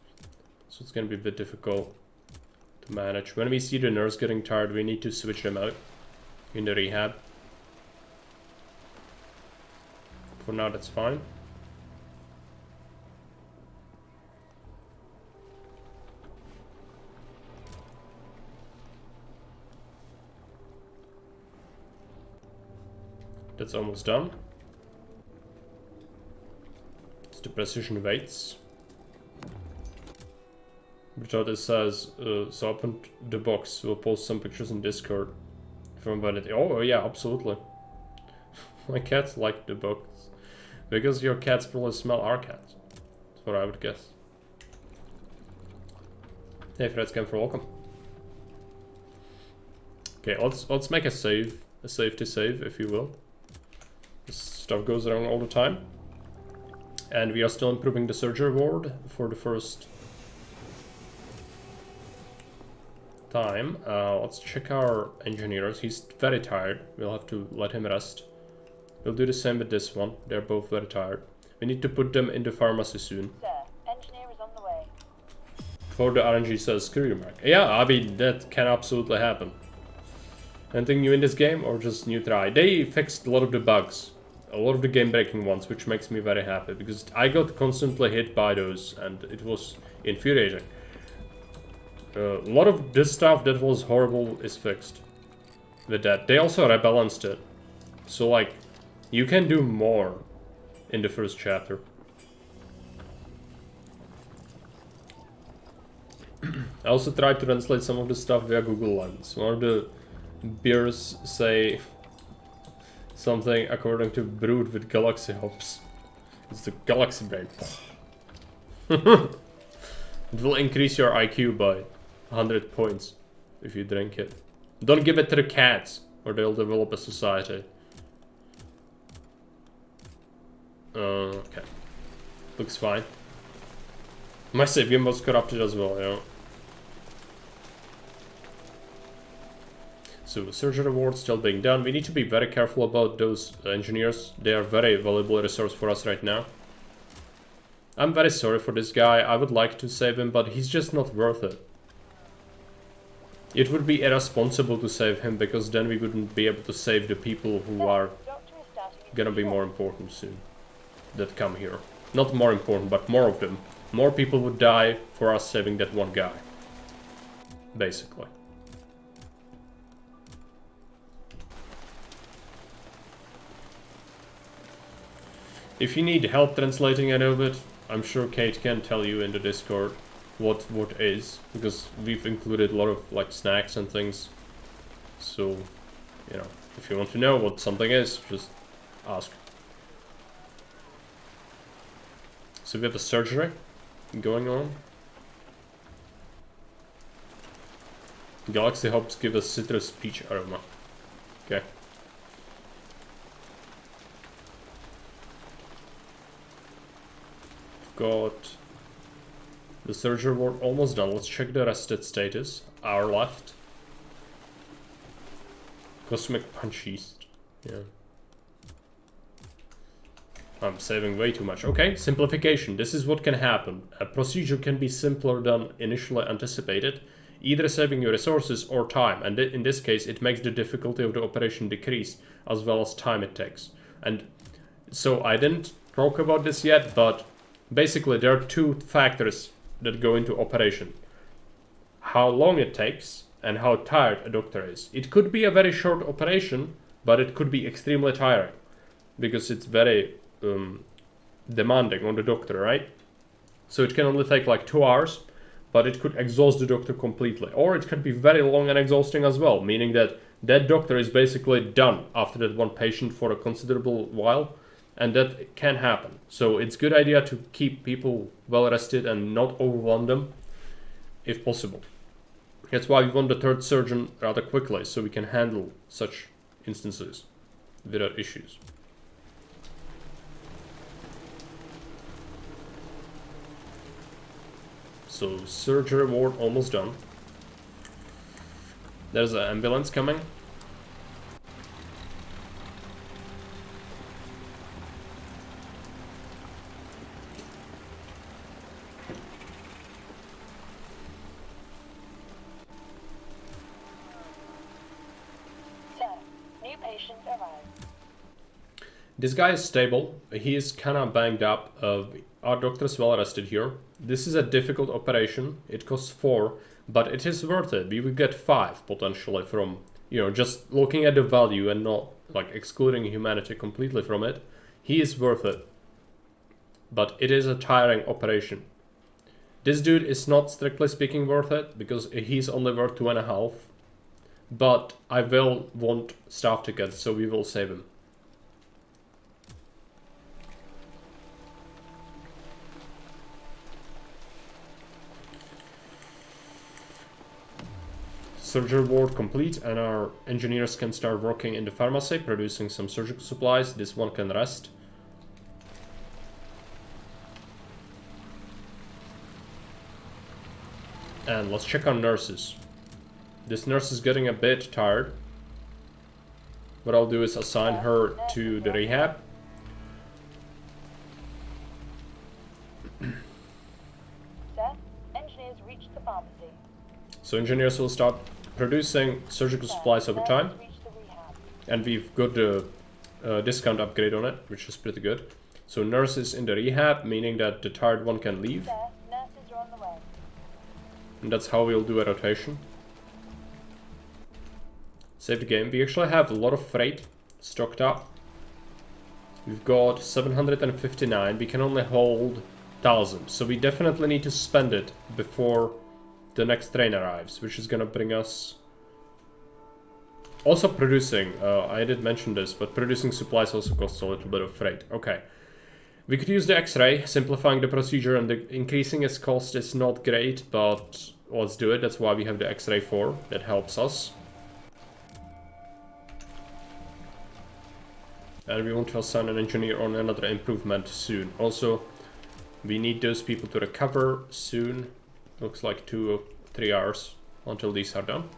So it's gonna be a bit difficult to manage. When we see the nurse getting tired, we need to switch them out in the rehab. For now, that's fine. That's almost done. It's the precision weights. Richard says, so open the box. We'll post some pictures in Discord from when it. Oh yeah, absolutely. My cats like the box. Because your cats probably smell our cats. That's what I would guess. Hey Fredscamper, welcome. Okay, let's make a save. A safety save, if you will. This stuff goes around all the time. And we are still improving the surgery ward for the first time. Let's check our engineers. He's very tired. We'll have to let him rest. We'll do the same with this one. They're both very tired. We need to put them in the pharmacy soon. Sir, engineer is on the way. Before the RNG says screw you, Mark. Yeah, I mean, that can absolutely happen. Anything new in this game or just new try? They fixed a lot of the bugs. A lot of the game breaking ones, which makes me very happy. Because I got constantly hit by those and it was infuriating. A lot of this stuff that was horrible is fixed. With that. They also rebalanced it. So like, you can do more in the first chapter. I also tried to translate some of the stuff via Google Lens. One of the beers say something according to brewed with galaxy hops. It's the galaxy brain. It will increase your IQ by 100 points if you drink it. Don't give it to the cats, or they'll develop a society. Okay. Looks fine. My save game was corrupted as well, yeah. So, surgery ward still being done. We need to be very careful about those engineers. They are very valuable resource for us right now. I'm very sorry for this guy. I would like to save him, but he's just not worth it. It would be irresponsible to save him, because then we wouldn't be able to save the people who are gonna be more important soon. That come here. Not more important, but more of them. More people would die for us saving that one guy. Basically. If you need help translating any of it, I'm sure Kate can tell you in the Discord what is, because we've included a lot of like snacks and things. So, you know, if you want to know what something is, just ask. So we have a surgery going on. Galaxy Hops give us citrus peach aroma. Okay. Got the surgery ward almost done. Let's check the rested status. Hour left. Cosmic Punch East. Yeah. I'm saving way too much. Okay, simplification. This is what can happen. A procedure can be simpler than initially anticipated, either saving your resources or time. And in this case, it makes the difficulty of the operation decrease, as well as time it takes. And so I didn't talk about this yet, but basically there are two factors that go into operation. How long it takes and how tired a doctor is. It could be a very short operation, but it could be extremely tiring, because it's very demanding on the doctor, right? So it can only take like 2 hours, but it could exhaust the doctor completely. Or it could be very long and exhausting as well, meaning that that doctor is basically done after that one patient for a considerable while, and that can happen. So it's a good idea to keep people well rested and not overwhelm them if possible. That's why we want the third surgeon rather quickly, so we can handle such instances without issues. So, surgery ward almost done. There's an ambulance coming. Sir, new patient arrived. This guy is stable. He is kind of banged up. Our doctor is well rested here. This is a difficult operation. It costs 4, but it is worth it. We will get 5 potentially from, you know, just looking at the value and not like excluding humanity completely from it. He is worth it. But it is a tiring operation. This dude is not strictly speaking worth it, because he's only worth 2.5. But I will want staff tickets, so we will save him. Surgery ward complete, and our engineers can start working in the pharmacy, producing some surgical supplies. This one can rest. And let's check on nurses. This nurse is getting a bit tired. What I'll do is assign her to the rehab. Sir, engineers reached the pharmacy. So engineers will start producing surgical supplies over time. Reached the rehab. And we've got the discount upgrade on it, which is pretty good. So nurses in the rehab, meaning that the tired one can leave. Sir, nurses are on the way. And that's how we'll do a rotation. Save the game. We actually have a lot of freight stocked up. We've got 759. We can only hold 1,000. So we definitely need to spend it before the next train arrives, which is gonna bring us... Also producing, I did mention this, but producing supplies also costs a little bit of freight. Okay. We could use the X-ray, simplifying the procedure, and increasing its cost is not great, but let's do it. That's why we have the X-ray 4. That helps us. And we want to assign an engineer on another improvement soon. Also, we need those people to recover soon. Looks like 2 or 3 hours until these are done.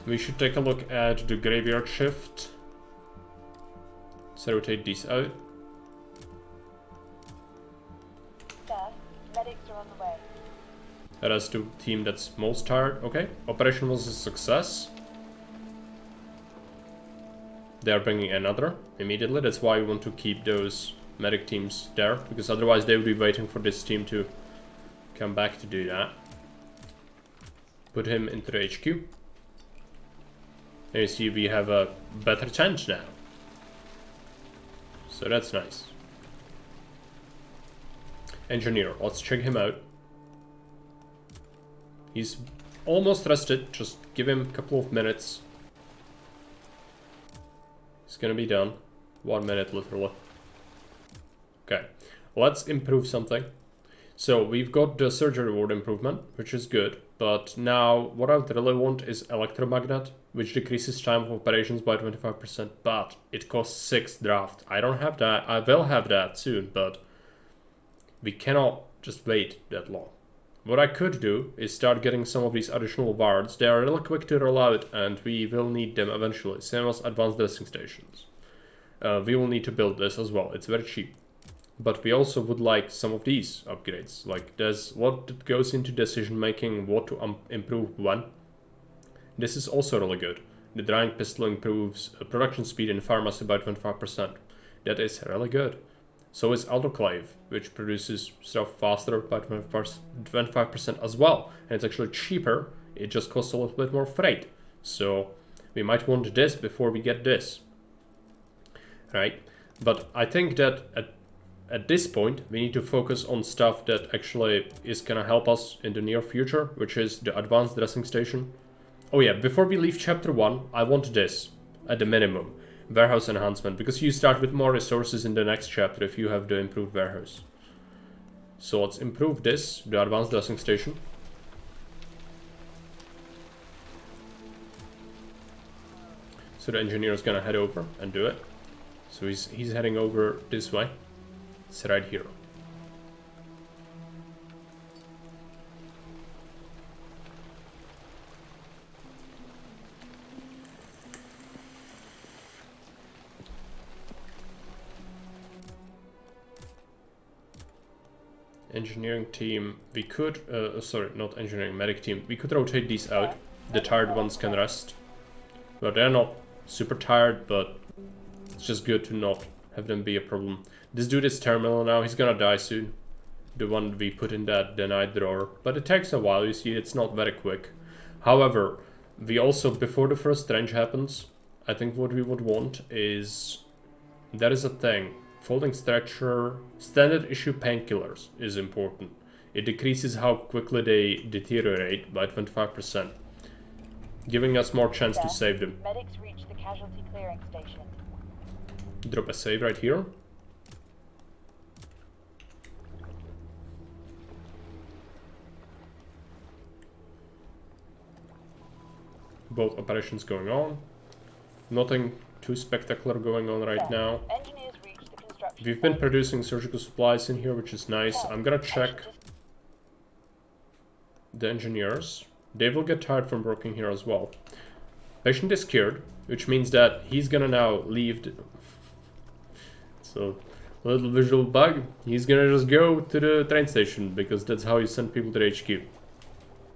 We should take a look at the graveyard shift. So rotate these out. Sir, medics are on the way. That is the team that's most tired. Okay, operation was a success. They are bringing another immediately. That's why we want to keep those medic teams there, because otherwise they would be waiting for this team to come back to do that. Put him into the HQ. And you see we have a better chance now. So that's nice. Engineer, let's check him out. He's almost rested, just give him a couple of minutes. It's gonna be done. 1 minute literally. Okay, let's improve something. So we've got the surgery ward improvement, which is good. But now what I really want is electromagnet, which decreases time of operations by 25%, but it costs 6 draft. I don't have that. I will have that soon, but we cannot just wait that long. What I could do is start getting some of these additional wards. They are really quick to roll out, and we will need them eventually. Same as advanced dressing stations. We will need to build this as well. It's very cheap. But we also would like some of these upgrades. Like there's what goes into decision making, what to improve when. This is also really good. The drying pistol improves production speed in pharmacy by 25%. That is really good. So is autoclave, which produces stuff faster by 25% as well. And it's actually cheaper. It just costs a little bit more freight. So we might want this before we get this. Right? But I think that at this point, we need to focus on stuff that actually is gonna help us in the near future, which is the advanced dressing station. Oh yeah, before we leave chapter 1, I want this, at the minimum. Warehouse enhancement, because you start with more resources in the next chapter if you have the improved warehouse. So let's improve this, the advanced dressing station. So the engineer is gonna head over and do it. So he's heading over this way. It's right here. Engineering team, we could, sorry, not engineering, medic team, we could rotate these out. The tired ones can rest. But they're not super tired, but it's just good to not have them be a problem. This dude is terminal now, he's gonna die soon. The one we put in that denied drawer. But it takes a while, you see, it's not very quick. However, we also, before the first trench happens, I think what we would want is... There is a thing. Folding stretcher, standard issue painkillers is important. It decreases how quickly they deteriorate by 25%. Giving us more chance to save them. Medics reach the casualty clearing station. Drop a save right here. Both operations going on. Nothing too spectacular going on right now. Engineers reach the construction We've been site. producing surgical supplies in here, which is nice. I'm gonna check the engineers. They will get tired from working here as well. Patient is cured, which means that he's gonna now leave. So, a little visual bug. He's gonna just go to the train station, because that's how you send people to the HQ.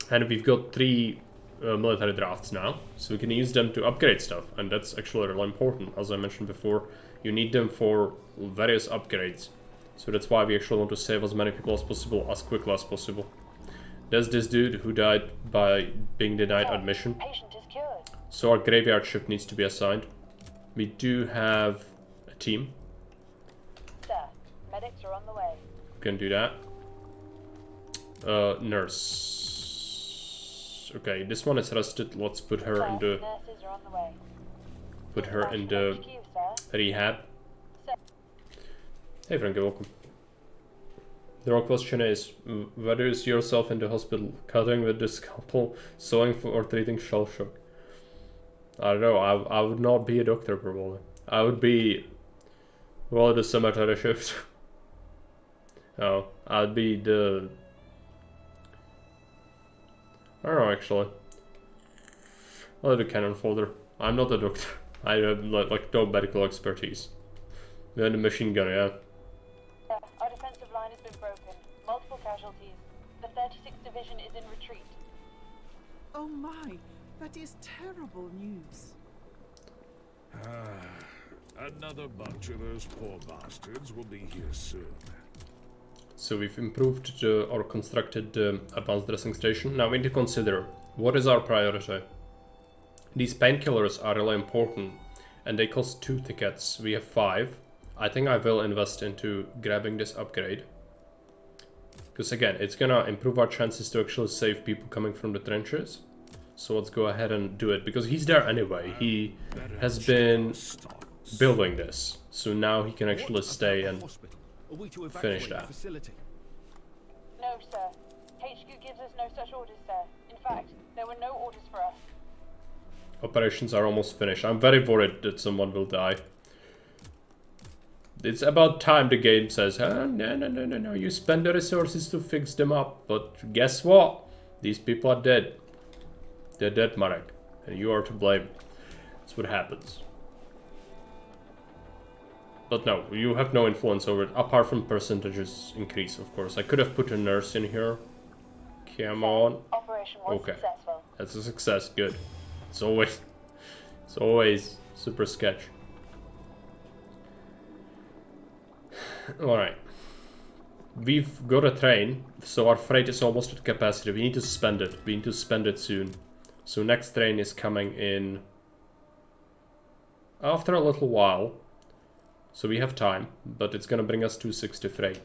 And we've got 3 military drafts now, so we can use them to upgrade stuff, and that's actually really important. As I mentioned before, you need them for various upgrades. So that's why we actually want to save as many people as possible, as quickly as possible. There's this dude who died by being denied admission. Patient is cured. So our graveyard shift needs to be assigned. We do have a team. Sir, medics are on the way. We can do that. Nurse. Okay, this one is rested. Let's put her Sir, in the... nurses are on the way. put her in the HQ, sir. rehab. Sir. Hey Frankie, welcome. The real question is, whether you see yourself in the hospital, cutting with the scalpel, sewing for, or treating shell shock? I don't know, I would not be a doctor probably. I would be, well, the cemetery shift. Oh, I'd be the... I don't know actually. I'll do the cannon folder. I'm not a doctor. I have like no medical expertise. Then the machine gun, yeah. Our defensive line has been broken. Multiple casualties. The 36th Division is in retreat. Oh my, that is terrible news. Another bunch of those poor bastards will be here soon. So we've improved or constructed the advanced dressing station. Now we need to consider, what is our priority? These painkillers are really important and they cost 2 tickets. We have 5. I think I will invest into grabbing this upgrade. Because again, it's gonna improve our chances to actually save people coming from the trenches. So let's go ahead and do it, because he's there anyway. He has been building this. So now he can actually stay and finish that. No, sir. HQ gives us no such orders, sir. In fact, there were no orders for us. Operations are almost finished. I'm very worried that someone will die. It's about time the game says, no, you spend the resources to fix them up. But guess what? These people are dead. They're dead, Marek. And you are to blame. That's what happens. But no, you have no influence over it, apart from percentages increase, of course. I could have put a nurse in here. Come on. Operation was Okay. successful. That's a success, good. It's always super sketch. Alright. We've got a train, so our freight is almost at capacity. We need to spend it. We need to spend it soon. So next train is coming in after a little while. So we have time, but it's gonna bring us 260 freight.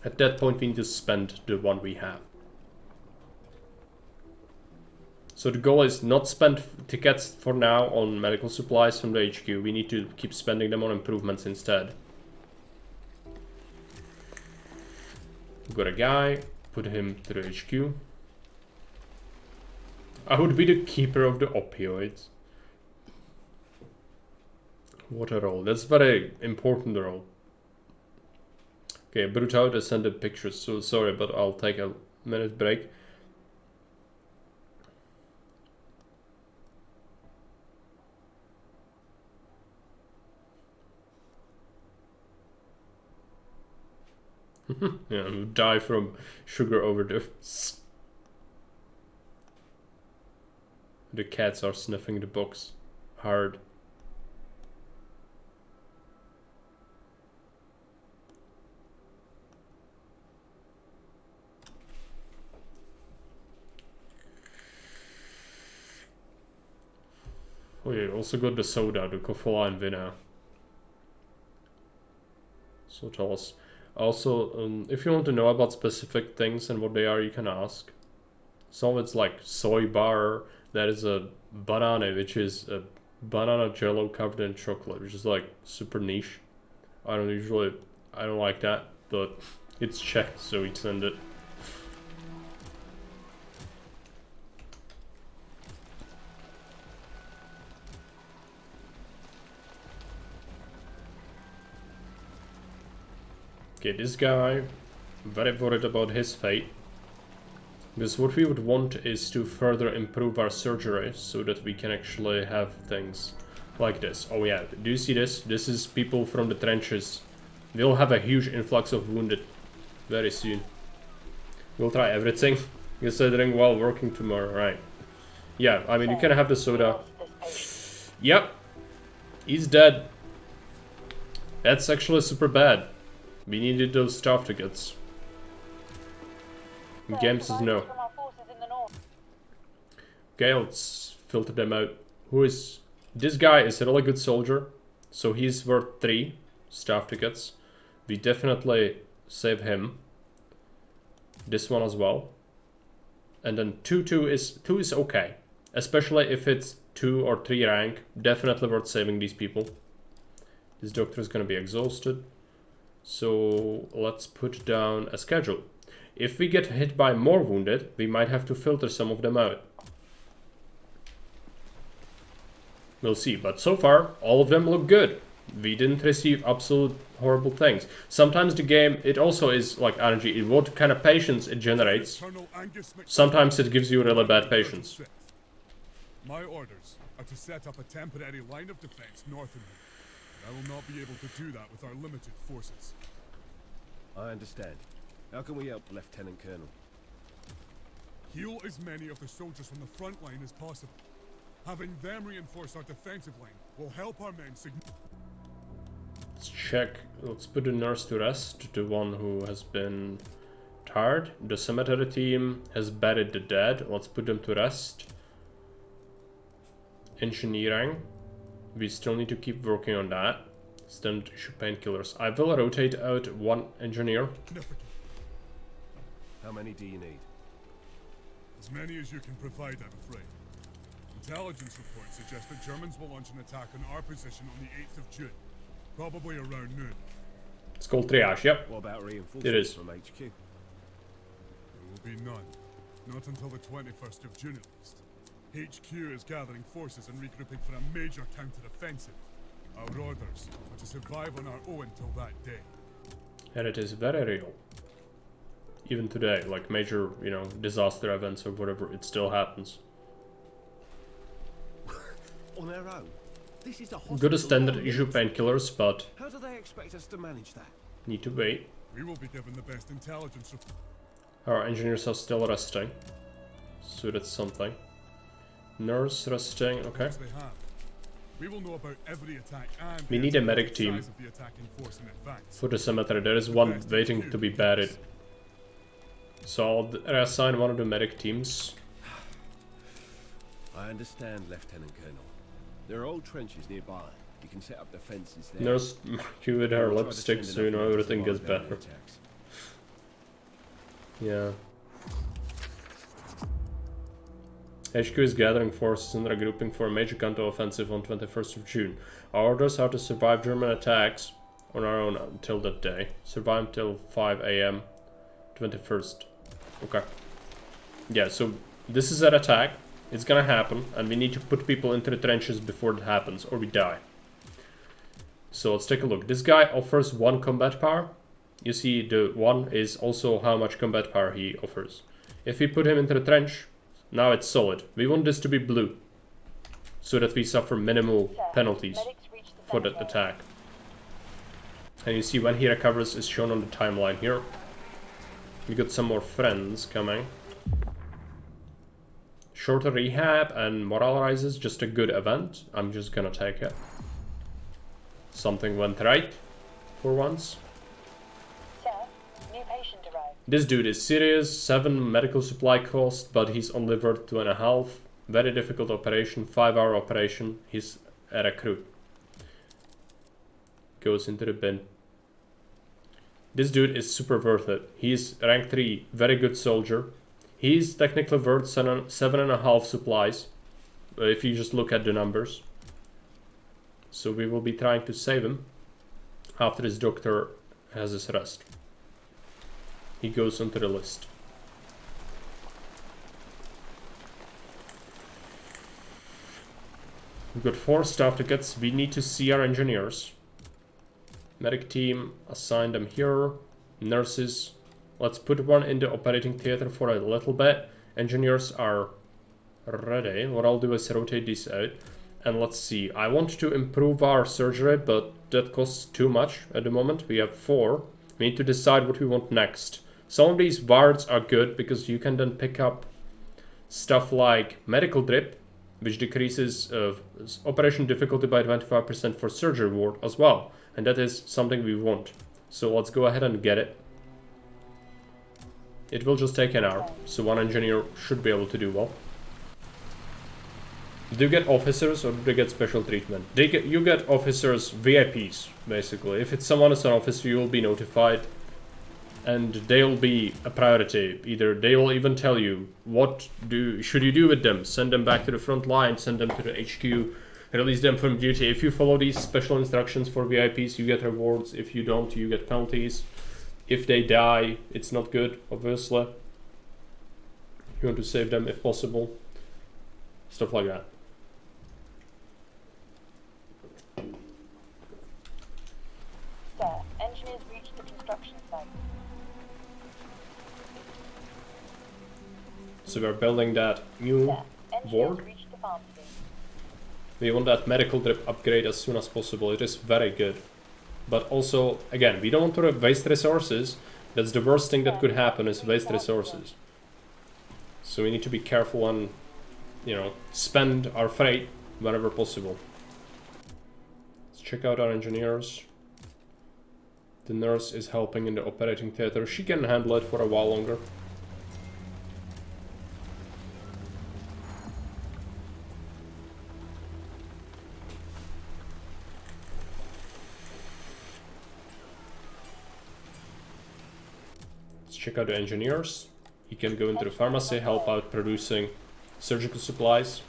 At that point we need to spend the one we have. So the goal is not spend tickets for now on medical supplies from the HQ. We need to keep spending them on improvements instead. We've got a guy, put him to the HQ. I would be the keeper of the opioids. What a role. That's very important role. Okay, Brutality sent the pictures, so sorry, but I'll take a minute break. Yeah, die from sugar overdose. The cats are sniffing the box hard. Oh yeah, also got the soda, the Kofola and Vina. So tell us. Also, if you want to know about specific things and what they are, you can ask. Some of it's like soy bar, that is a banana, which is a banana jello covered in chocolate, which is like super niche. I don't like that, but it's checked, so we send it. Okay, this guy, I'm very worried about his fate. Because what we would want is to further improve our surgery so that we can actually have things like this. Oh yeah, do you see this? This is people from the trenches. We'll have a huge influx of wounded very soon. We'll try everything, considering while working tomorrow, right? Yeah, I mean, you can have the soda. Yep, he's dead. That's actually super bad. We needed those staff tickets. Game says no. Okay, let's filter them out. Who is... This guy is a really good soldier. So he's worth 3 staff tickets. We definitely save him. This one as well. And then 2 is okay. Especially if it's 2 or 3 rank. Definitely worth saving these people. This doctor is gonna be exhausted. So let's put down a schedule. If we get hit by more wounded, we might have to filter some of them out. We'll see, but so far, all of them look good. We didn't receive absolute horrible things. Sometimes the game, it also is like energy, what kind of patience it generates. Colonel Angus Mc- Sometimes it gives you really bad patience. My orders are to set up a temporary line of defense north of me. I will not be able to do that with our limited forces. I understand. How can we help, Lieutenant Colonel? Heal as many of the soldiers from the front line as possible. Having them reinforce our defensive line will help our men Let's check. Let's put the nurse to rest, the one who has been tired. The cemetery team has buried the dead. Let's put them to rest. Engineering. We still need to keep working on that. Stand issue painkillers. I will rotate out one engineer. significant. How many do you need? As many as you can provide, I'm afraid. Intelligence reports suggest that Germans will launch an attack on our position on the 8th of June. Probably around noon. It's called triage, yep. What about reinforcements It is. from HQ? There will be none. Not until the 21st of June at least. HQ is gathering forces and regrouping for a major counter-offensive. Our orders are to survive on our own until that day. And it is very real. Even today, like major, disaster events or whatever, it still happens. On our own? This is a hospital. Good standard only. issue painkillers, but How do they expect us to manage that? need to wait. We will be given the best intelligence report. Our engineers are still resting. So that's something. Nurse resting, okay. They have. We will know about every attack and We the need a attack medic size team. of the attacking force in advance. For the cemetery, there is one waiting to be buried. So I'll reassign one of the medic teams. I understand, Lieutenant Colonel. There are old trenches nearby. You can set up defenses there. Nurse you with her We'll try to lipstick send so you enough know men to everything gets survive any better. attacks. Yeah. HQ is gathering forces and regrouping for a major counter-offensive on 21st of June. Our orders are to survive German attacks on our own until that day. Survive until 5 AM 21st. Okay. Yeah, so this is an attack. It's gonna happen, and we need to put people into the trenches before it happens, or we die. So let's take a look. This guy offers 1 combat power. You see, the 1 is also how much combat power he offers. If we put him into the trench, now it's solid. We want this to be blue, so that we suffer minimal Sir, penalties medics reached the for that cemetery. attack. And you see when he recovers is shown on the timeline here. We got some more friends coming. Shorter rehab and morale rises, just a good event. I'm just gonna take it. Something went right for once. Sir, new patient arrived. This dude is serious, 7 medical supply cost, but he's only worth 2.5. Very difficult operation, 5-hour operation. He's a recruit. Goes into the bin. This dude is super worth it. He's rank 3, very good soldier. He's technically worth 7.5 supplies, if you just look at the numbers. So we will be trying to save him after his doctor has his rest. He goes onto the list. We've got 4 staff tickets. We need to see our engineers. Medic team, assign them here. Nurses. Let's put one in the operating theater for a little bit. Engineers are ready. What I'll do is rotate these out. And let's see. I want to improve our surgery, but that costs too much at the moment. We have 4. We need to decide what we want next. Some of these wards are good because you can then pick up stuff like medical drip, which decreases operation difficulty by 25% for surgery ward as well. And that is something we want. So let's go ahead and get it. It will just take an hour, so one engineer should be able to do well. Do you get officers or do they get special treatment? You get officers, VIPs, basically. If it's someone is an officer, you will be notified. and they'll be a priority. Either they will even tell you what should you do with them. Send them back to the front line, send them to the HQ, release them from duty. If you follow these special instructions for VIPs, you get rewards. If you don't, you get penalties. If they die, it's not good, obviously. You want to save them if possible. Stuff like that. Sir, engineers reached the construction site. So we're building that new Sir, engineers board. reached the pharmacy. We want that medical drip upgrade as soon as possible. It is very good. But also, again, we don't want to waste resources. That's the worst thing that could happen, is waste resources. So we need to be careful and, you know, spend our freight whenever possible. Let's check out our engineers. The nurse is helping in the operating theater. She can handle it for a while longer. Let's check out the engineers. He can go into the pharmacy, help out producing surgical supplies.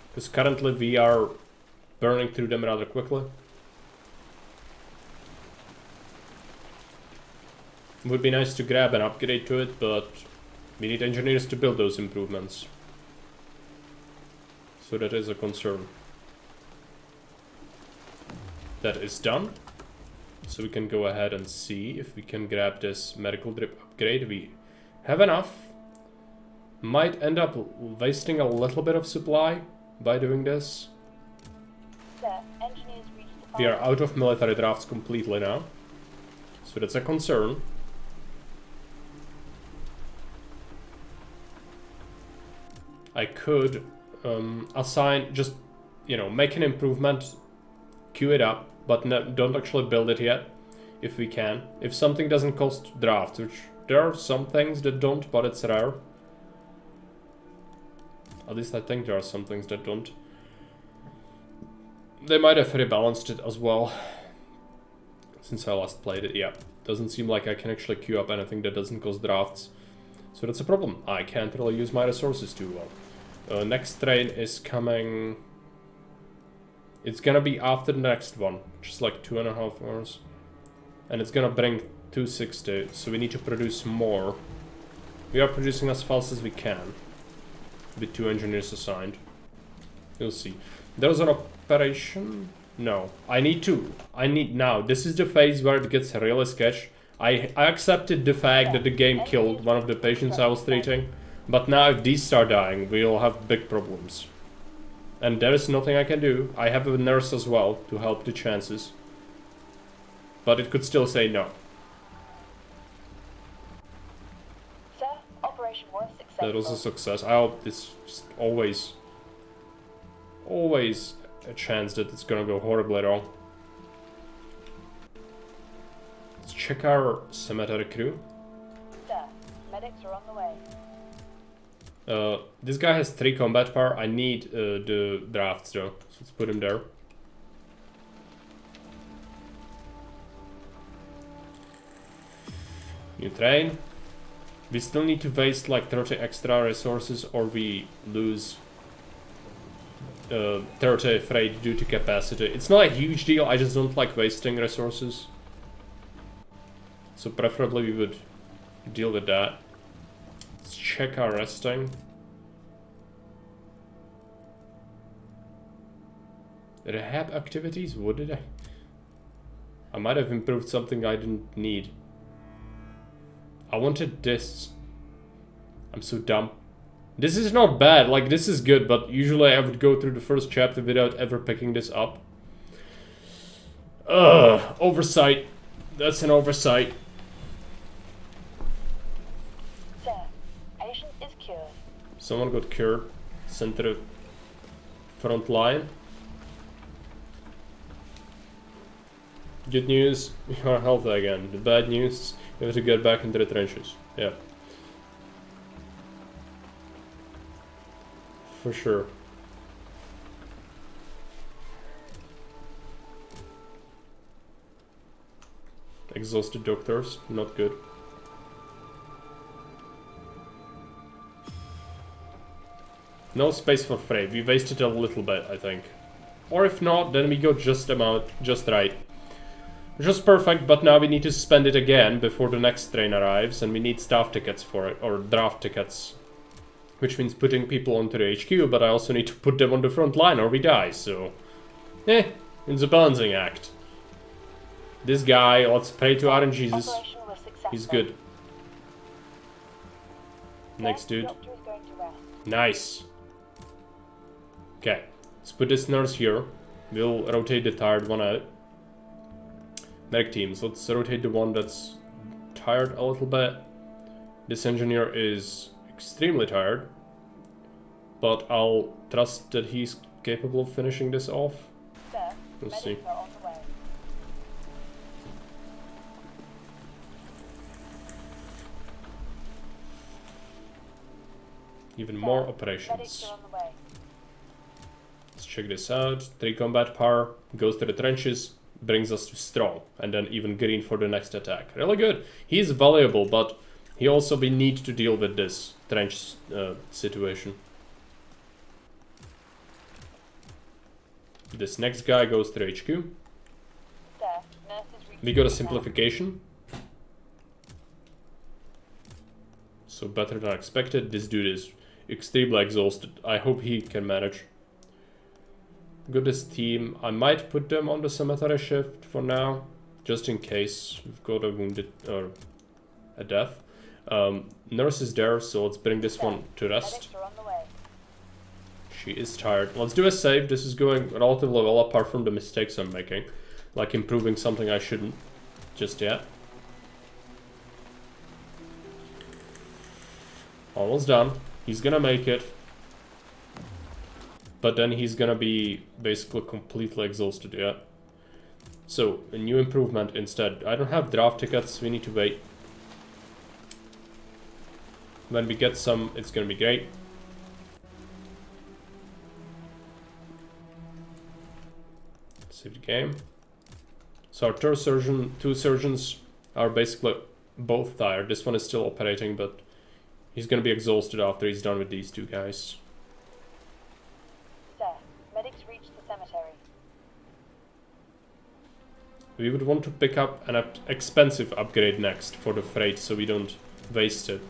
Because currently we are burning through them rather quickly. It would be nice to grab an upgrade to it, but we need engineers to build those improvements. So that is a concern. That is done. So we can go ahead and see if we can grab this medical drip upgrade. We have enough. Might end up wasting a little bit of supply by doing this. Sir, engineers reached the We are pharmacy. out of military drafts completely now. So that's a concern. I could assign, just, you know, make an improvement, queue it up, but don't actually build it yet, if we can. If something doesn't cost draft, which there are some things that don't, but it's rare. At least I think there are some things that don't. They might have rebalanced it as well, since I last played it. Yeah, doesn't seem like I can actually queue up anything that doesn't cost drafts. So that's a problem. I can't really use my resources too well. Next train is coming. It's gonna be after the next one, just like 2.5 hours. And it's gonna bring 260, so we need to produce more. We are producing as fast as we can, with 2 engineers assigned. You'll see. There's an operation? No. I need now. This is the phase where it gets really sketch. I accepted the fact that the game killed one of the patients I was treating. But now if these start dying, we'll have big problems. And there is nothing I can do. I have a nurse as well to help the chances. But it could still say no. Sir, operation was successful. That was a success. I hope it's just always a chance that it's gonna go horribly wrong. Let's check our cemetery crew. Sir, medics are on the way. This guy has 3 combat power. I need the drafts though, so let's put him there. New train. We still need to waste like 30 extra resources or we lose 30 freight due to capacity. It's not a huge deal, I just don't like wasting resources. So preferably we would deal with that. Let's check our resting. Rehab activities? What did I might have improved something I didn't need. I wanted this. I'm so dumb. This is not bad, like this is good, but usually I would go through the first chapter without ever picking this up. Oversight. That's an oversight. Sir, patient is cured. Someone got cured. Sent to the front line. Good news, you are healthy again. The bad news, you have to get back into the trenches. Yeah. For sure. Exhausted doctors, not good. No space for Frey. We wasted a little bit, I think. Or if not, then we go just right. Just perfect, but now we need to spend it again before the next train arrives, and we need staff tickets for it, or draft tickets. Which means putting people onto the HQ, but I also need to put them on the front line or we die, so... it's a balancing act. This guy, let's pray to RNGesus. Operation was successful. He's good. Sir, Next the dude. doctor is going to rest. Nice. Okay, let's put this nurse here. We'll rotate the tired one out. Medic teams, let's rotate the one that's tired a little bit. This engineer is extremely tired, but I'll trust that he's capable of finishing this off. Sir, We'll medics see. are on the way. Even more Medics operations. are on the way. Let's check this out. 3 combat power, goes to the trenches, brings us to strong, and then even green for the next attack. Really good. He's valuable, but he also we need to deal with this trench situation. This next guy goes to the HQ. Sir, nurses reach We got a the simplification. So better than expected. This dude is extremely exhausted. I hope he can manage. Got this team. I might put them on the cemetery shift for now, just in case we've got a wounded or a death. Nurse is there, so let's bring this one to rest. Medics are on the way. She is tired. Let's do a save. This is going relatively well apart from the mistakes I'm making. Like improving something I shouldn't just yet. Almost done. He's gonna make it. But then he's gonna be basically completely exhausted, yeah. So, a new improvement instead. I don't have draft tickets, we need to wait. When we get some, it's gonna be great. Save the game. So our two surgeons are basically both tired. This one is still operating, but he's gonna be exhausted after he's done with these two guys. Sir, medics reach the cemetery. We would want to pick up an expensive upgrade next for the freight, so we don't waste it.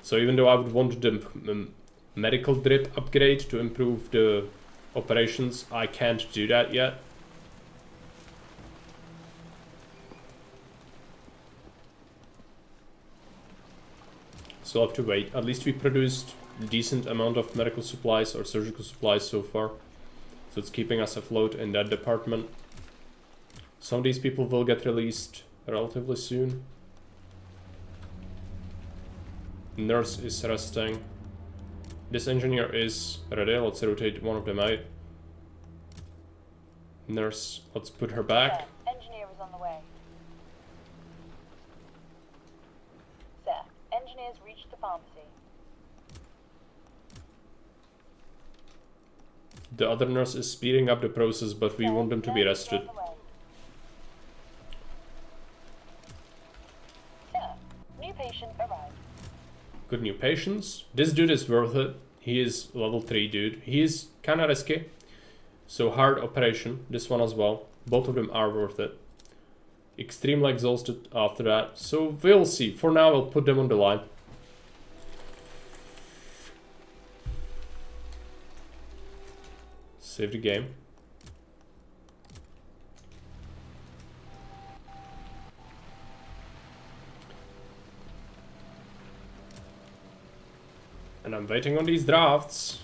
So even though I would want the medical drip upgrade to improve the operations, I can't do that yet. So I'll have to wait. At least we produced a decent amount of medical supplies or surgical supplies so far. So it's keeping us afloat in that department. Some of these people will get released relatively soon. Nurse is resting. This engineer is ready. Let's rotate one of them out. Nurse, let's put her back. Sir, engineer is on the way. Sir, engineers reached the pharmacy. The other nurse is speeding up the process, but we Sir, want them to be nurses are rested. on the way. Sir, new patient arrived. Good new patients. This dude is worth it. He is level 3 dude. He is kinda risky. So hard operation. This one as well. Both of them are worth it. Extremely exhausted after that. So we'll see. For now I'll put them on the line. Save the game. And I'm waiting on these drafts.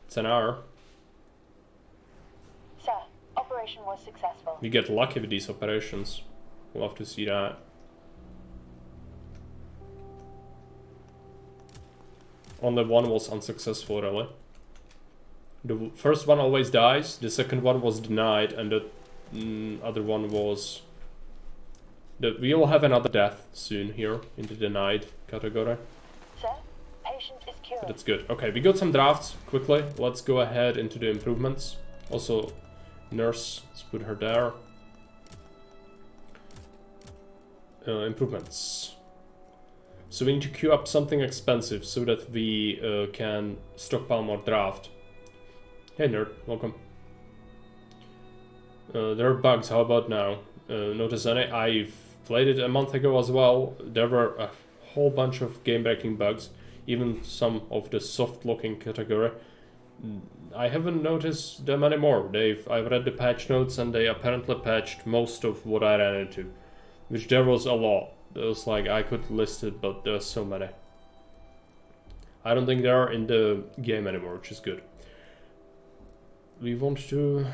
It's an hour. Sir, operation was successful. We get lucky with these operations. We'll have to see that. Only one was unsuccessful, really. The first one always dies, the second one was denied, and the other one was... We will have another death soon here in the denied category. Sir, patient is cured. That's good. Okay, we got some drafts quickly. Let's go ahead into the improvements. Also, nurse, let's put her there. Improvements. So we need to queue up something expensive so that we can stockpile more draft. Hey nerd, welcome. There are bugs, how about now? Notice any? I've played it a month ago as well. There were a whole bunch of game-breaking bugs, even some of the soft-looking category. I haven't noticed them anymore. I've read the patch notes and they apparently patched most of what I ran into, which there was a lot. There was like, I could list it, but there's so many. I don't think they are in the game anymore, which is good. We want to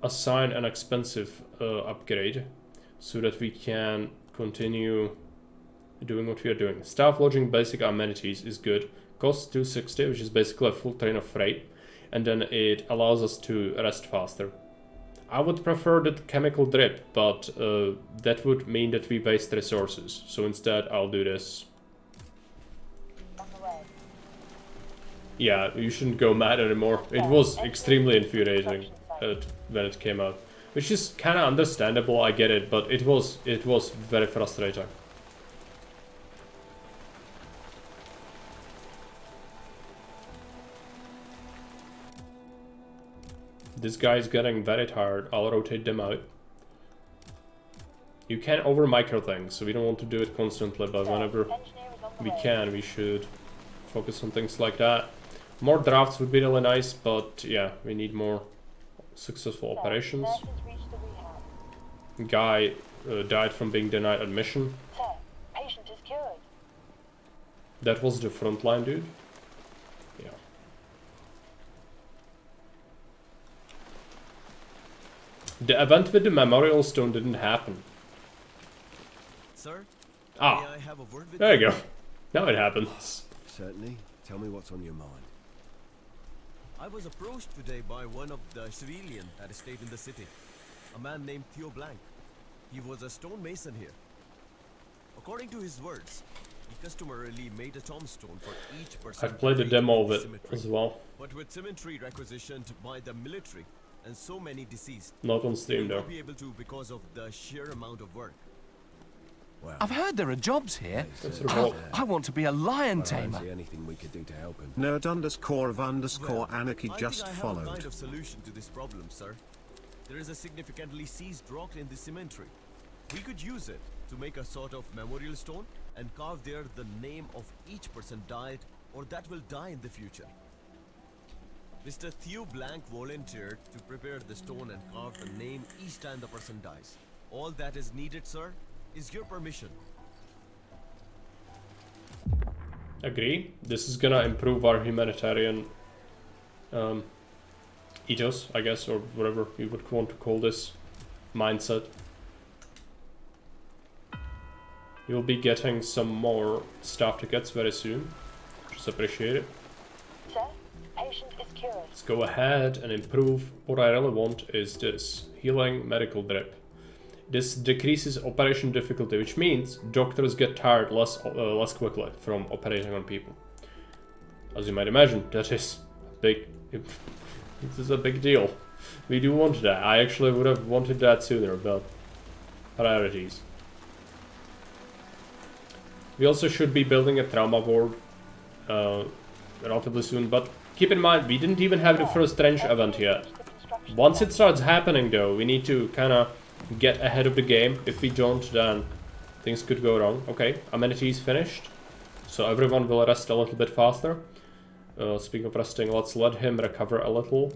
assign an expensive upgrade so that we can continue doing what we are doing. Staff lodging basic amenities is good. Costs 260, which is basically a full train of freight, and then it allows us to rest faster. I would prefer the chemical drip, but that would mean that we waste resources. So instead, I'll do this. On the way. Yeah, you shouldn't go mad anymore. It was extremely infuriating when it came out, which is kind of understandable. I get it, but it was very frustrating. This guy is getting very tired. I'll rotate them out. You can over micro things, so we don't want to do it constantly, but whenever we can, we should focus on things like that. More drafts would be really nice, but yeah, we need more successful operations. Guy died from being denied admission. Sir, patient is cured. That was the frontline dude. Yeah. The event with the memorial stone didn't happen. Sir? Ah, May I have a word with there you go. Now it happens. Certainly. Tell me what's on your mind. I was approached today by one of the civilians that stayed in the city. A man named Theo Blank. He was a stonemason here. According to his words, he customarily made a tombstone for each person. I've played the demo of it as well. But with cemetery requisitioned by the military and so many deceased, Not on we Steam will though. not be able to because of the sheer amount of work. Well, I've heard there are jobs here. That's revolt. I want to be a lion I don't tamer. see anything we could do to help him. I Nerd_of_anarchy just think I have a followed. kind of solution to this problem, sir. There is a significantly seized rock in the cemetery. We could use it to make a sort of memorial stone and carve there the name of each person died or that will die in the future. Mr. Theo Blank volunteered to prepare the stone and carve the name each time the person dies. All that is needed, sir, is your permission. Agree. This is gonna improve our humanitarian ethos, I guess, or whatever you would want to call this mindset. You'll be getting some more staff tickets very soon, which is appreciated. Sir, patient is cured. Let's go ahead and improve. What I really want is this healing medical drip. This decreases operation difficulty, which means doctors get tired less quickly from operating on people. As you might imagine, that is big. This is a big deal. We do want that. I actually would have wanted that sooner, but priorities. We also should be building a trauma ward relatively soon, but keep in mind we didn't even have the first trench event yet. Once it starts happening though, we need to kind of get ahead of the game. If we don't, then things could go wrong. Okay, amenities finished, so everyone will rest a little bit faster. Speaking of resting, let's let him recover a little.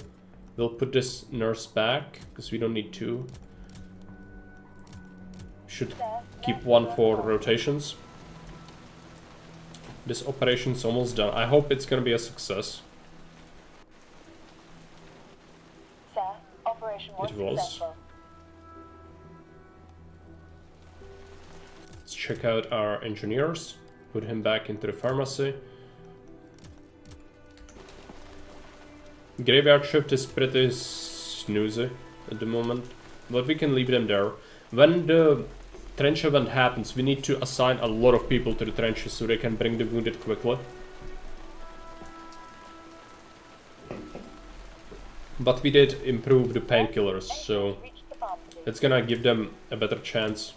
We'll put this nurse back because we don't need two. Should keep one for rotations. This operation's almost done. I hope it's gonna be a success. Sir, operation was It was. successful. Let's check out our engineers. Put him back into the pharmacy. Graveyard shift is pretty snoozy at the moment, but we can leave them there. When the trench event happens, we need to assign a lot of people to the trenches so they can bring the wounded quickly. But we did improve the painkillers, so Reached the pharmacy. it's gonna give them a better chance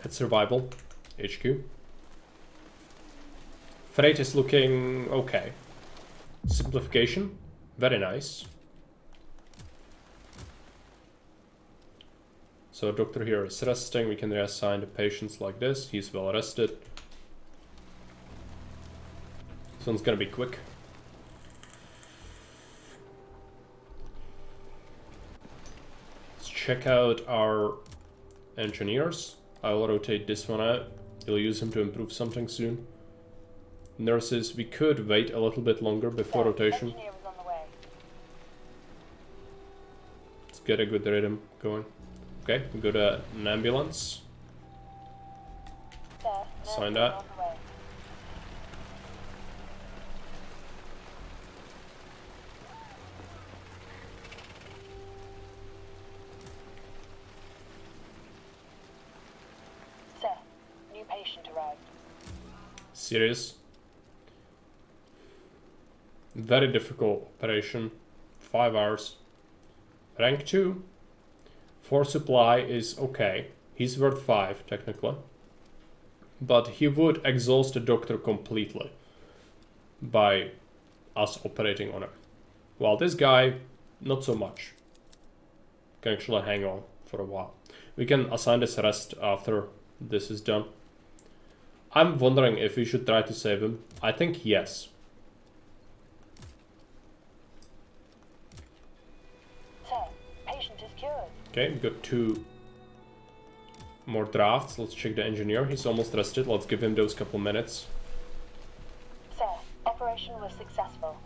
at survival. HQ. Freight is looking okay. Simplification, very nice. So doctor here is resting, we can reassign the patients like this, he's well rested. This one's gonna be quick. Let's check out our engineers. I'll rotate this one out. You'll use him to improve something soon. Nurses, we could wait a little bit longer before rotation. Engineer is on the way. Let's get a good rhythm going. Okay, we go to an ambulance. Sir, Sign nurses that. are on the way. Sir, new patient arrived. Serious. Very difficult operation. 5 hours. Rank 2. For supply is okay. He's worth 5 technically. But he would exhaust the doctor completely by us operating on him. While this guy, not so much. Can actually hang on for a while. We can assign this rest after this is done. I'm wondering if we should try to save him. I think yes. Sir, patient is cured. Okay, we got 2 more drafts. Let's check the engineer. He's almost rested. Let's give him those couple minutes. Sir, operation was successful.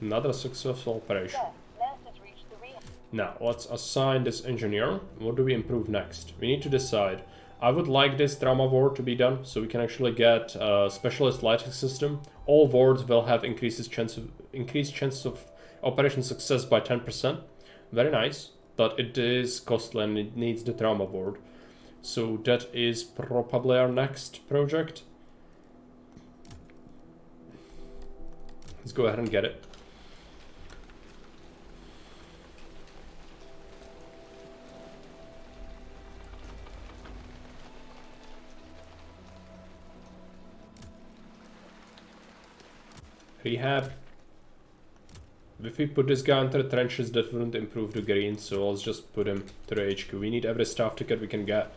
Another successful operation. Sir, nurses reached the rehab. Now, let's assign this engineer. What do we improve next? We need to decide. I would like this trauma ward to be done, so we can actually get a specialist lighting system. All wards will have increased chances of operation success by 10%. Very nice, but it is costly and it needs the trauma ward. So that is probably our next project. Let's go ahead and get it. Rehab. If we put this guy into the trenches, that wouldn't improve the green, so let's just put him to the HQ. We need every staff ticket we can get.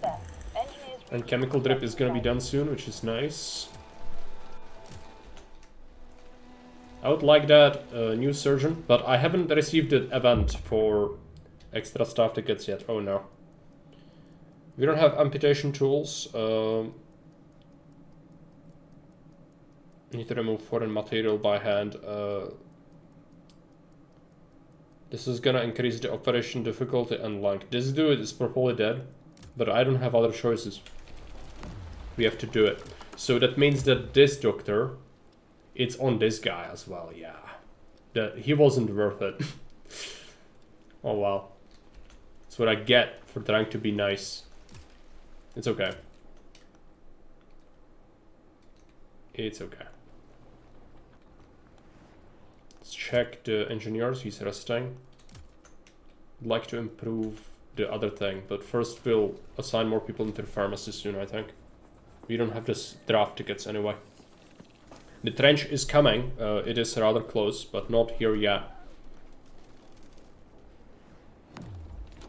Sir, engineers And chemical drip is gonna be done soon, which is nice. I would like that new surgeon, but I haven't received the event for extra staff tickets yet. Oh no. We don't have amputation tools. Need to remove foreign material by hand. This is gonna increase the operation difficulty and length. This dude is probably dead, but I don't have other choices. We have to do it. So that means that this doctor, it's on this guy as well, yeah. He wasn't worth it. Oh wow. That's what I get for trying to be nice. It's okay. It's okay. Let's check the engineers, he's resting. I'd like to improve the other thing, but first we'll assign more people into the pharmacy soon, I think. We don't have this draft tickets anyway. The trench is coming, it is rather close, but not here yet.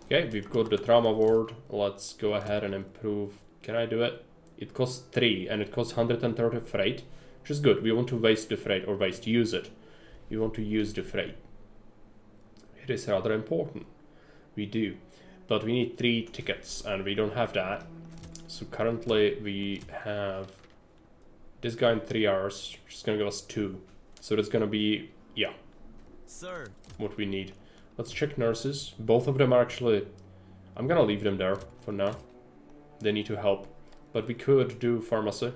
Okay, we've got the trauma ward. Let's go ahead and improve. Can I do it? It costs 3 and it costs 130 freight, which is good. We want to waste the freight, or use it. We want to use the freight. It is rather important. We do. But we need 3 tickets and we don't have that. So currently we have this guy in 3 hours, which is gonna give us 2. So that's gonna be, yeah, Sir, what we need. Let's check nurses. Both of them are actually, I'm gonna leave them there for now. They need to help. But we could do pharmacy.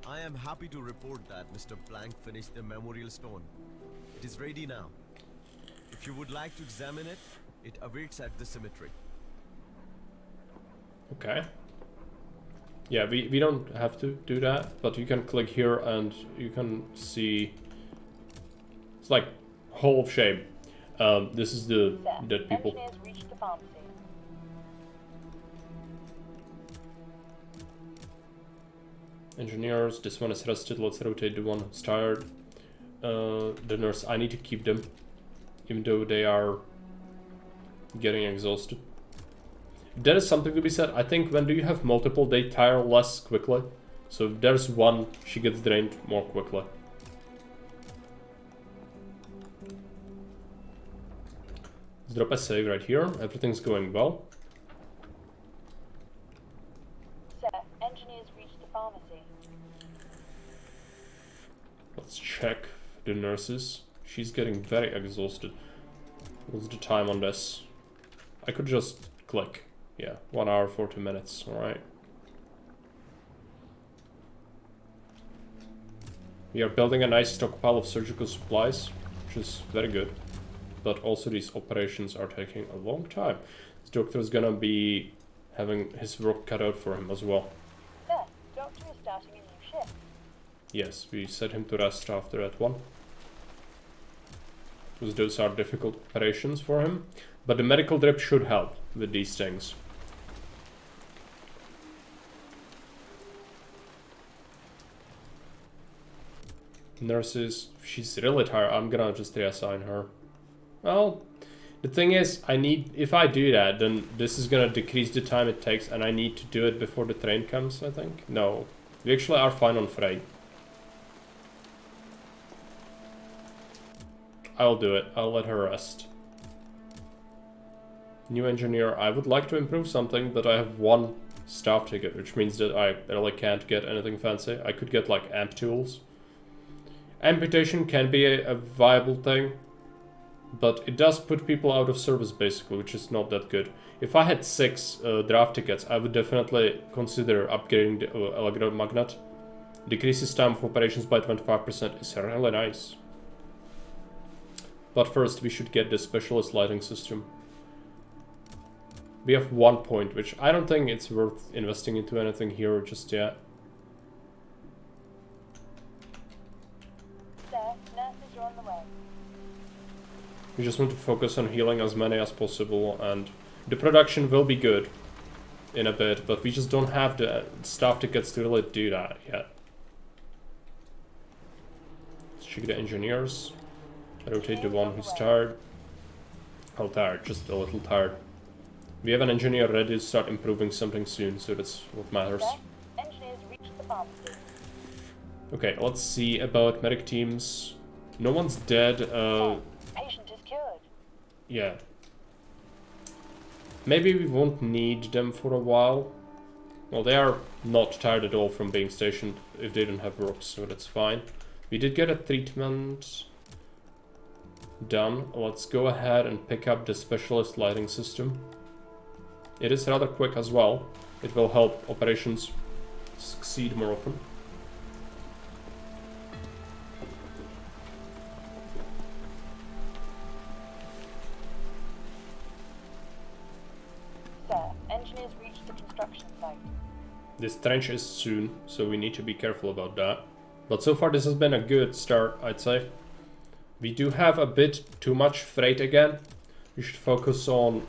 I am happy to report that Mr. Blank finished the memorial stone. It is ready now. If you would like to examine it, it awaits at the cemetery. Okay. Yeah, we don't have to do that, but you can click here and you can see. It's like Hall of Shame. This is the Sir, dead people. engineers reached the pharmacy. Engineers, this one is rested. Let's rotate the one who's tired. The nurse, I need to keep them, even though they are getting exhausted. There is something to be said. I think when you have multiple, they tire less quickly. So if there's one, she gets drained more quickly. Let's drop a save right here. Everything's going well. Sir, engineers reached the pharmacy. Let's check the nurses. She's getting very exhausted. What's the time on this? I could just click. Yeah, 1 hour 40 minutes. Alright. We are building a nice stockpile of surgical supplies, which is very good. But also these operations are taking a long time. This doctor is gonna be having his work cut out for him as well. Sir, doctor is starting a new shift. Yes, we set him to rest after that one. Because those are difficult operations for him. But the medical drip should help with these things. Nurses, she's really tired. I'm gonna just reassign her. Well, the thing is, if I do that, then this is gonna decrease the time it takes, and I need to do it before the train comes, I think. No, we actually are fine on freight. I'll do it. I'll let her rest. New engineer. I would like to improve something, but I have one staff ticket, which means that I really can't get anything fancy. I could get like amp tools. Amputation can be a viable thing, but it does put people out of service basically, which is not that good. If I had 6 draft tickets, I would definitely consider upgrading the electromagnet. Decreases time of operations by 25% is really nice. But first we should get the specialist lighting system. We have 1 point, which I don't think it's worth investing into anything here just yet. Sir, nurses are on the way. We just want to focus on healing as many as possible, and the production will be good in a bit, but we just don't have the staff tickets to really do that yet. Let's check the engineers. Rotate the one who's tired. How tired? Just a little tired. We have an engineer ready to start improving something soon, so that's what matters. Sir, engineers reached the pharmacy. Okay, let's see about medic teams. No one's dead. Patient is cured. Yeah. Maybe we won't need them for a while. Well, they are not tired at all from being stationed if they don't have ropes, so that's fine. We did get a treatment done. Let's go ahead and pick up the specialist lighting system. It is rather quick as well. It will help operations succeed more often. Sir, engineers reached the construction site. This trench is soon, so we need to be careful about that. But so far this has been a good start, I'd say. We do have a bit too much freight again. We should focus on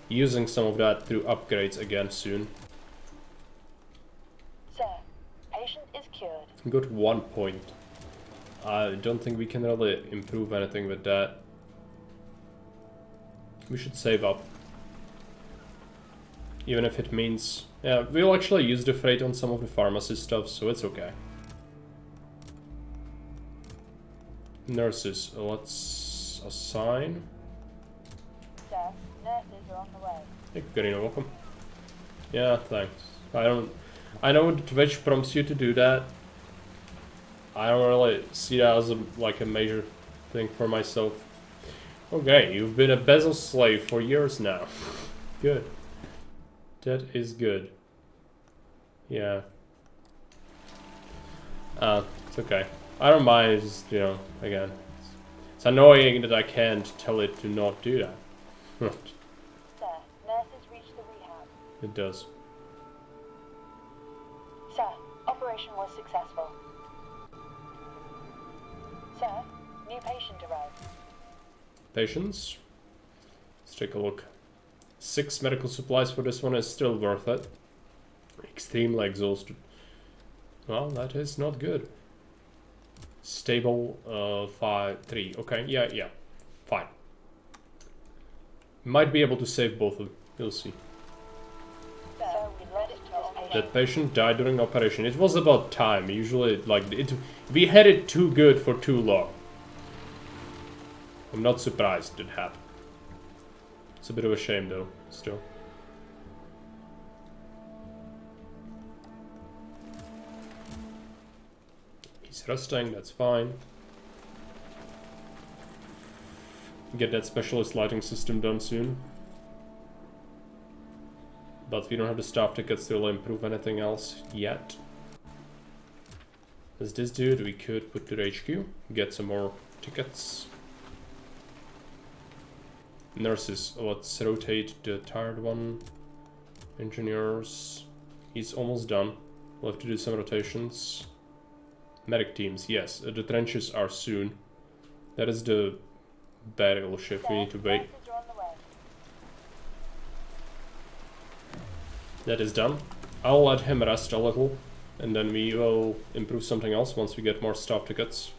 using some of that through upgrades again soon. Sir, patient is cured. We got 1 point. I don't think we can really improve anything with that. We should save up. Even if it means... yeah, we'll actually use the freight on some of the pharmacy stuff, so it's okay. Nurses, let's assign. Sir, nurses are on the way. Hey, Karina, welcome. Yeah, thanks. I know Twitch prompts you to do that. I don't really see that as like a major thing for myself. Okay, you've been a Bezos slave for years now. Good. That is good. Yeah. It's okay. I don't mind, it's just, you know, again. It's annoying that I can't tell it to not do that. Sir, nurses reached the rehab. It does. Sir, operation was successful. Sir, new patient arrived. Patients. Let's take a look. 6 medical supplies for this one is still worth it. Extremely exhausted. Well, that is not good. Stable 5-3. Okay, yeah. Fine. Might be able to save both of them. We'll see. Sir, we lost this patient. That patient died during operation. It was about time. Usually, like, we had it too good for too long. I'm not surprised it happened. It's a bit of a shame, though, still. He's resting, that's fine. Get that specialist lighting system done soon. But we don't have the staff tickets to really improve anything else yet. As this dude, we could put to the HQ, get some more tickets. Nurses, let's rotate the tired one. Engineers, he's almost done. We'll have to do some rotations. Medic teams, yes, the trenches are soon. That is the burial shift, we need to wait. Nurses are on the way. That is done. I'll let him rest a little, and then we will improve something else once we get more staff tickets.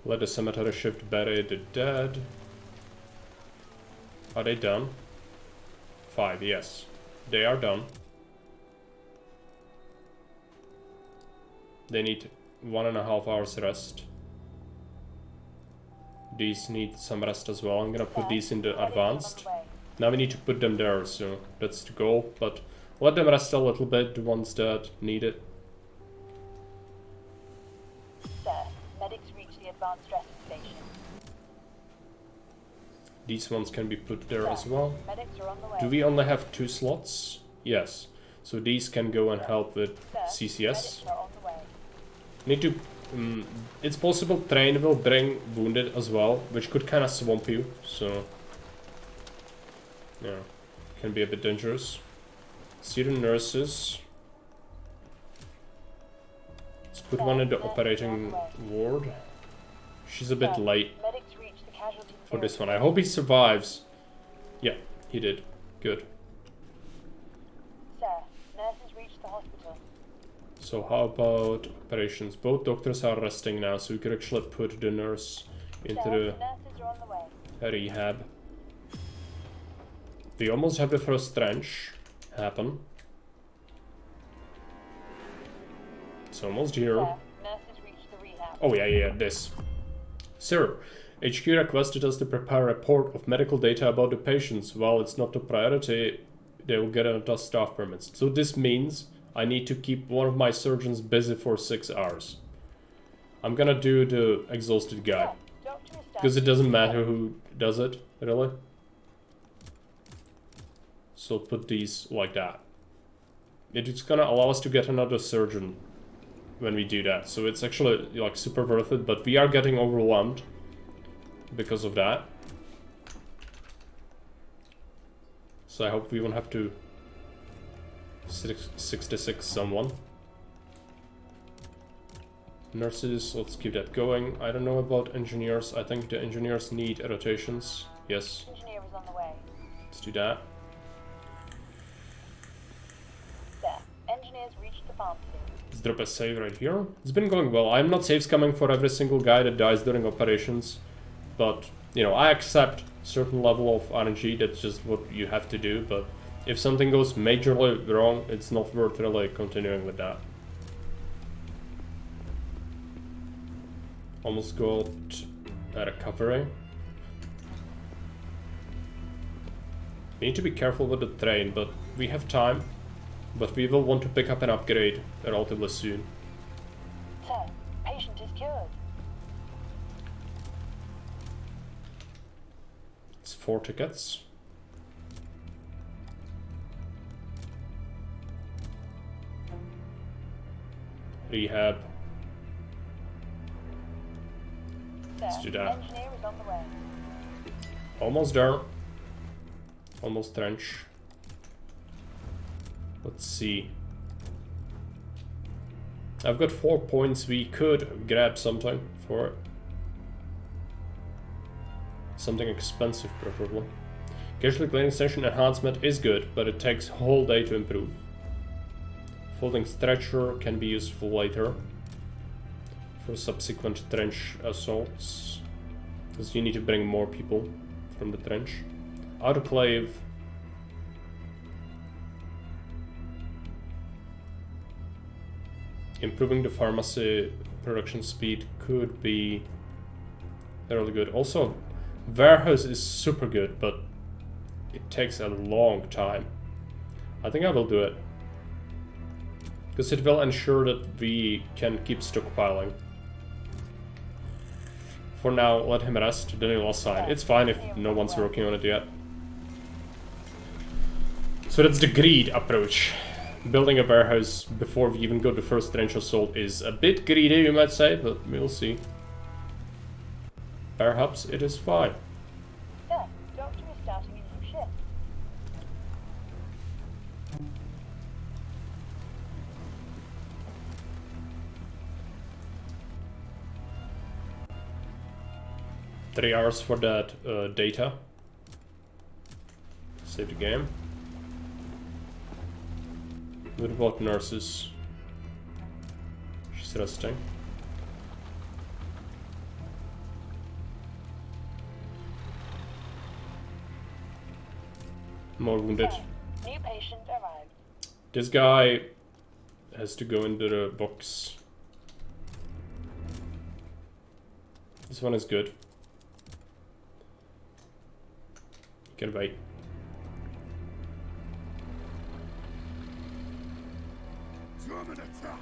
Let the cemetery shift bury the dead. Are they done? 5, yes. They are done. They need 1.5 hours rest. These need some rest as well. I'm gonna put these in the advanced. Now we need to put them there, so that's the goal. But let them rest a little bit, the ones that need it. Sir, medics reach the advanced dressing station. These ones can be put there as well. Medics are on the way. Do we only have 2 slots? Yes. So these can go and help with CCS. Medics are on the way. Need to... it's possible train will bring wounded as well, which could kind of swamp you, so... yeah, can be a bit dangerous. See the nurses. Let's put one in the operating ward. She's a bit late Medics reach the casualty for this one. I hope he survives. Yeah, he did. Good. Sir, nurses reach the hospital. So how about operations? Both doctors are resting now, so we could actually put the nurse into Sir, the nurses are on the way. rehab. We almost have the first trench happen. It's almost here. Sir, nurses reach the rehab. Oh yeah, this. Sir, HQ requested us to prepare a report of medical data about the patients. While it's not a priority, they will get another staff permits. So this means I need to keep one of my surgeons busy for 6 hours. I'm gonna do the exhausted guy. Because it doesn't matter who does it, really. So put these like that. It's gonna allow us to get another surgeon when we do that. So it's actually like super worth it, but we are getting overwhelmed because of that. So I hope we won't have to 66 someone. Nurses, let's keep that going. I don't know about engineers. I think the engineers need rotations. Yes. Engineer is on the way. Let's do that. Sir, engineers reach the pharmacy. Let's drop a save right here. It's been going well. I'm not saves coming for every single guy that dies during operations. But, you know, I accept certain level of RNG. That's just what you have to do. But if something goes majorly wrong, it's not worth really continuing with that. Almost got a recovery. We need to be careful with the train, but we have time. But we will want to pick up an upgrade relatively soon. Sir, patient is cured. It's 4 tickets. Rehab. Let's do that. Engineer is on the way. Almost there. Almost trench. Let's see. I've got 4 points. We could grab something for it. Something expensive, preferably. Casualty cleaning station enhancement is good, but it takes a whole day to improve. Folding stretcher can be useful later for subsequent trench assaults, because you need to bring more people from the trench. Autoclave. Improving the pharmacy production speed could be really good. Also, warehouse is super good, but it takes a long time. I think I will do it, because it will ensure that we can keep stockpiling. For now, let him rest, then he'll assign. It's fine if no one's working on it yet. So that's the greed approach. Building a warehouse before we even go to first trench assault is a bit greedy, you might say, but we'll see. Perhaps it is fine. Sir, Doctor is starting a new shift. Three hours for that data. Save the game. What about nurses? She's resting. More wounded. New patient arrived. This guy has to go into the box. This one is good. You can wait. German attack!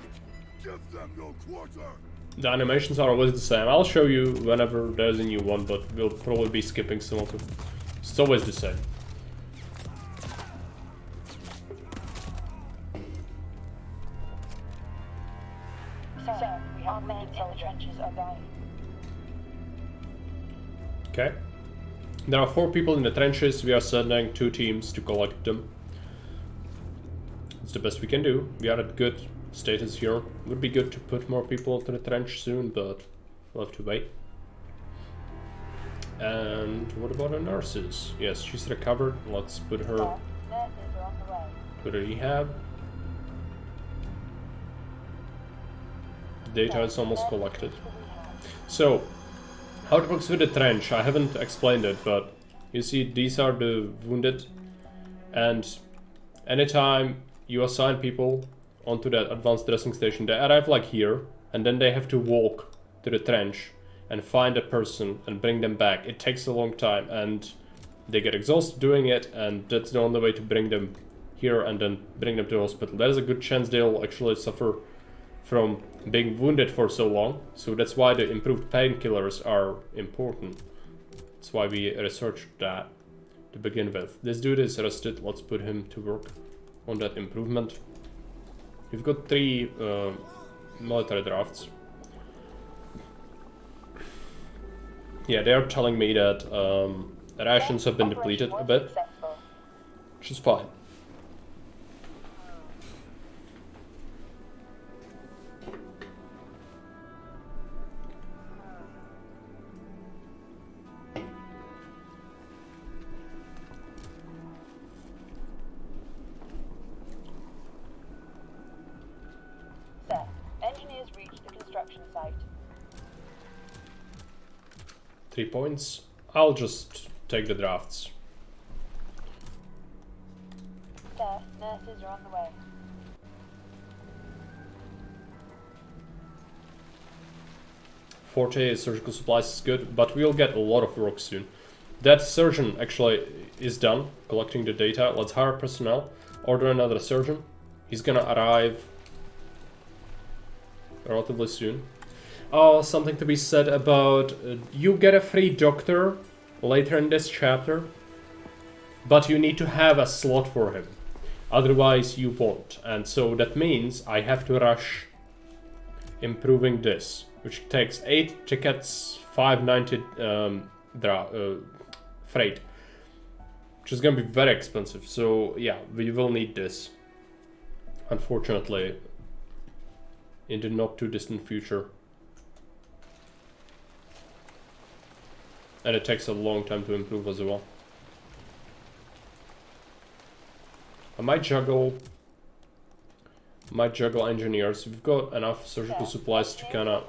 Give them no quarter! The animations are always the same. I'll show you whenever there's a new one, but we'll probably be skipping some of them. It's always the same. Sir, we have men in the trenches are dying. Okay. There are 4 people in the trenches. We are sending 2 teams to collect them. It's the best we can do. We are at good status here. Would be good to put more people into the trench soon, but we'll have to wait. And what about the nurses? Yes, she's recovered. Let's put her Nurses are on the way. to the rehab. Data is almost collected. So, how it works with the trench, I haven't explained it, but you see these are the wounded, and anytime you assign people onto that advanced dressing station, they arrive like here, and then they have to walk to the trench and find a person and bring them back. It takes a long time, and they get exhausted doing it, and that's the only way to bring them here and then bring them to hospital. There's a good chance they'll actually suffer from being wounded for so long, so that's why the improved painkillers are important. That's why we researched that to begin with. This dude is arrested. Let's put him to work on that improvement. We've got 3 military drafts. Yeah, they are telling me that rations have been depleted a bit, which is fine. Sir, engineers reached the construction site. 3 points. I'll just take the drafts. Sir, nurses are on the way. Forte surgical supplies is good, but we'll get a lot of work soon. That surgeon actually is done collecting the data. Let's hire personnel, order another surgeon. He's gonna arrive relatively soon. Oh, something to be said about you get a free doctor later in this chapter, but you need to have a slot for him. Otherwise you won't. And so that means I have to rush improving this, which takes 8 tickets, 590 freight, which is gonna be very expensive. So yeah, we will need this, unfortunately, in the not too distant future. And it takes a long time to improve as well. might juggle engineers. We've got enough surgical supplies to kind of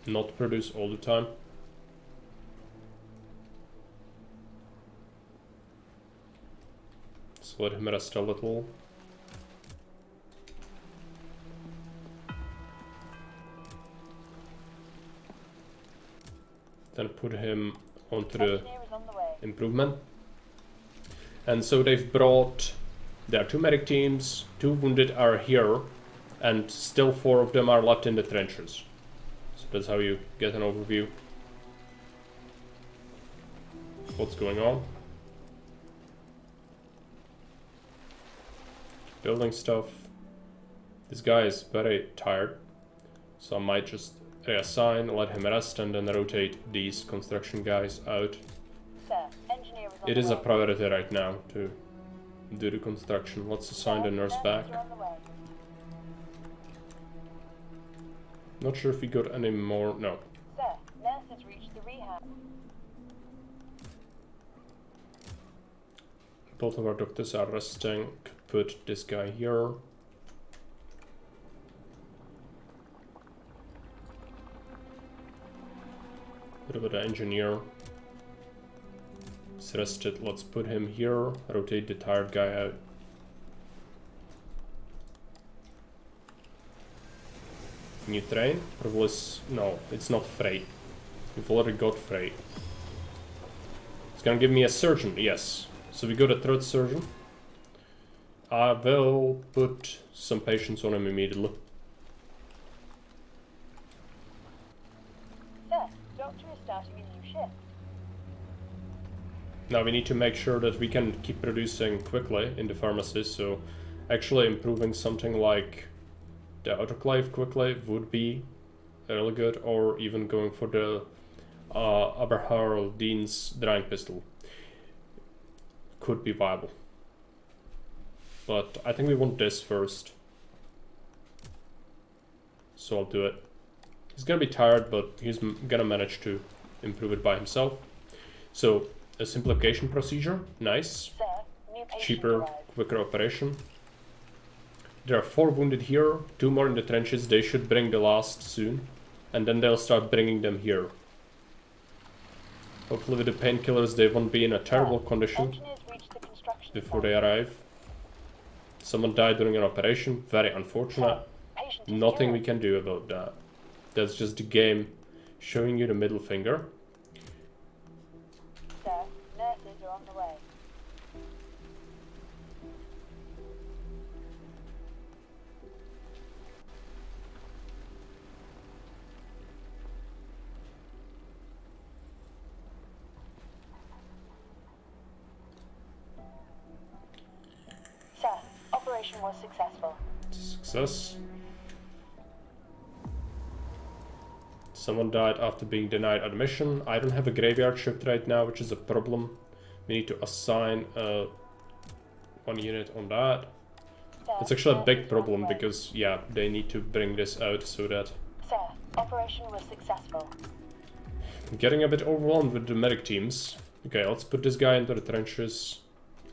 not produce all the time. So let him rest a little. Then put him onto the improvement. And so they've brought, there are 2 medic teams, 2 wounded are here, and still 4 of them are left in the trenches. So that's how you get an overview of what's going on. Building stuff. This guy is very tired, so I might just reassign, let him rest, and then rotate these construction guys out. Sir, engineer is on It the is a way. priority right now to do the construction. Let's assign the nurse back. Nurses are on the way. Not sure if we got any more. No. Sir, nurses reached the rehab. Both of our doctors are resting. Could put this guy here. Bit of an engineer. He's rested. Let's put him here. Rotate the tired guy out. Can you train? No, it's not freight. We've already got freight. It's gonna give me a surgeon, yes. So we got a third surgeon. I will put some patients on him immediately. Sir, doctor is starting a new shift. Now we need to make sure that we can keep producing quickly in the pharmacy, so actually improving something like the autoclave quickly would be really good, or even going for the Aberhardin's drying pistol could be viable. But I think we want this first, so I'll do it. He's gonna be tired, but he's gonna manage to improve it by himself. So a simplification procedure, nice. Sir, new patient Cheaper, arrived. quicker operation. There are 4 wounded here, 2 more in the trenches. They should bring the last soon, and then they'll start bringing them here. Hopefully with the painkillers they won't be in a terrible condition Engineers reached the construction before site. they arrive. Someone died during an operation, very unfortunate. Patient is Nothing we cured. can do about that. That's just the game showing you the middle finger. Sir, nurses are on the way. Sir, operation was successful. Success. Someone died after being denied admission. I don't have a graveyard shift right now, which is a problem. We need to assign 1 unit on that. Sir, It's actually a nurses big are on problem the way. because, yeah, they need to bring this out so that... Sir, operation was successful. I'm getting a bit overwhelmed with the medic teams. Okay, let's put this guy into the trenches.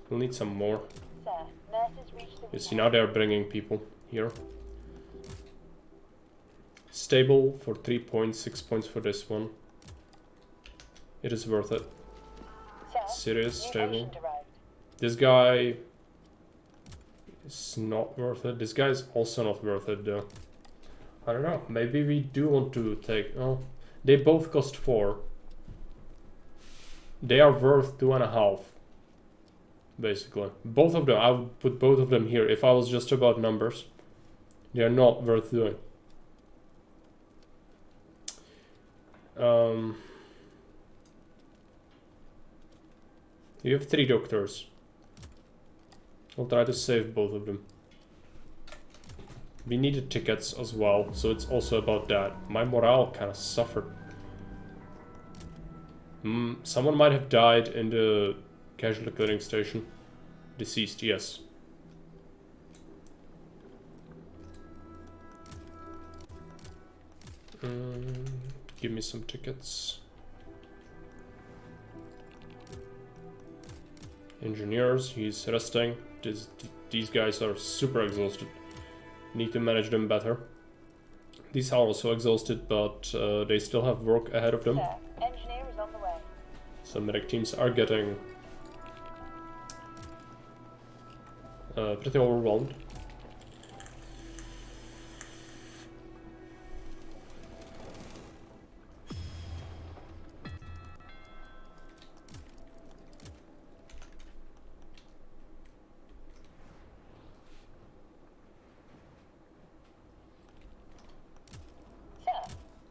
We'll need some more. Sir, nurses reached the You see, rehab. now they're bringing people here. Stable for 3 points, 6 points for this one. It is worth it. Sir, Serious, new stable. patient arrived. This guy is not worth it. This guy is also not worth it though. I don't know. Maybe we do want to take... Oh, they both cost 4. They are worth 2.5. Basically. Both of them. I would put both of them here if I was just about numbers. They are not worth doing. You have 3 doctors. I'll try to save both of them. We needed tickets as well, so it's also about that. My morale kind of suffered. Someone might have died in the casualty clearing station. Deceased, yes. Give me some tickets. Engineers, he's resting. these guys are super exhausted. Need to manage them better. These are also exhausted, but they still have work ahead of them. Sir, engineer is on the way. So medic teams are getting pretty overwhelmed. Sir,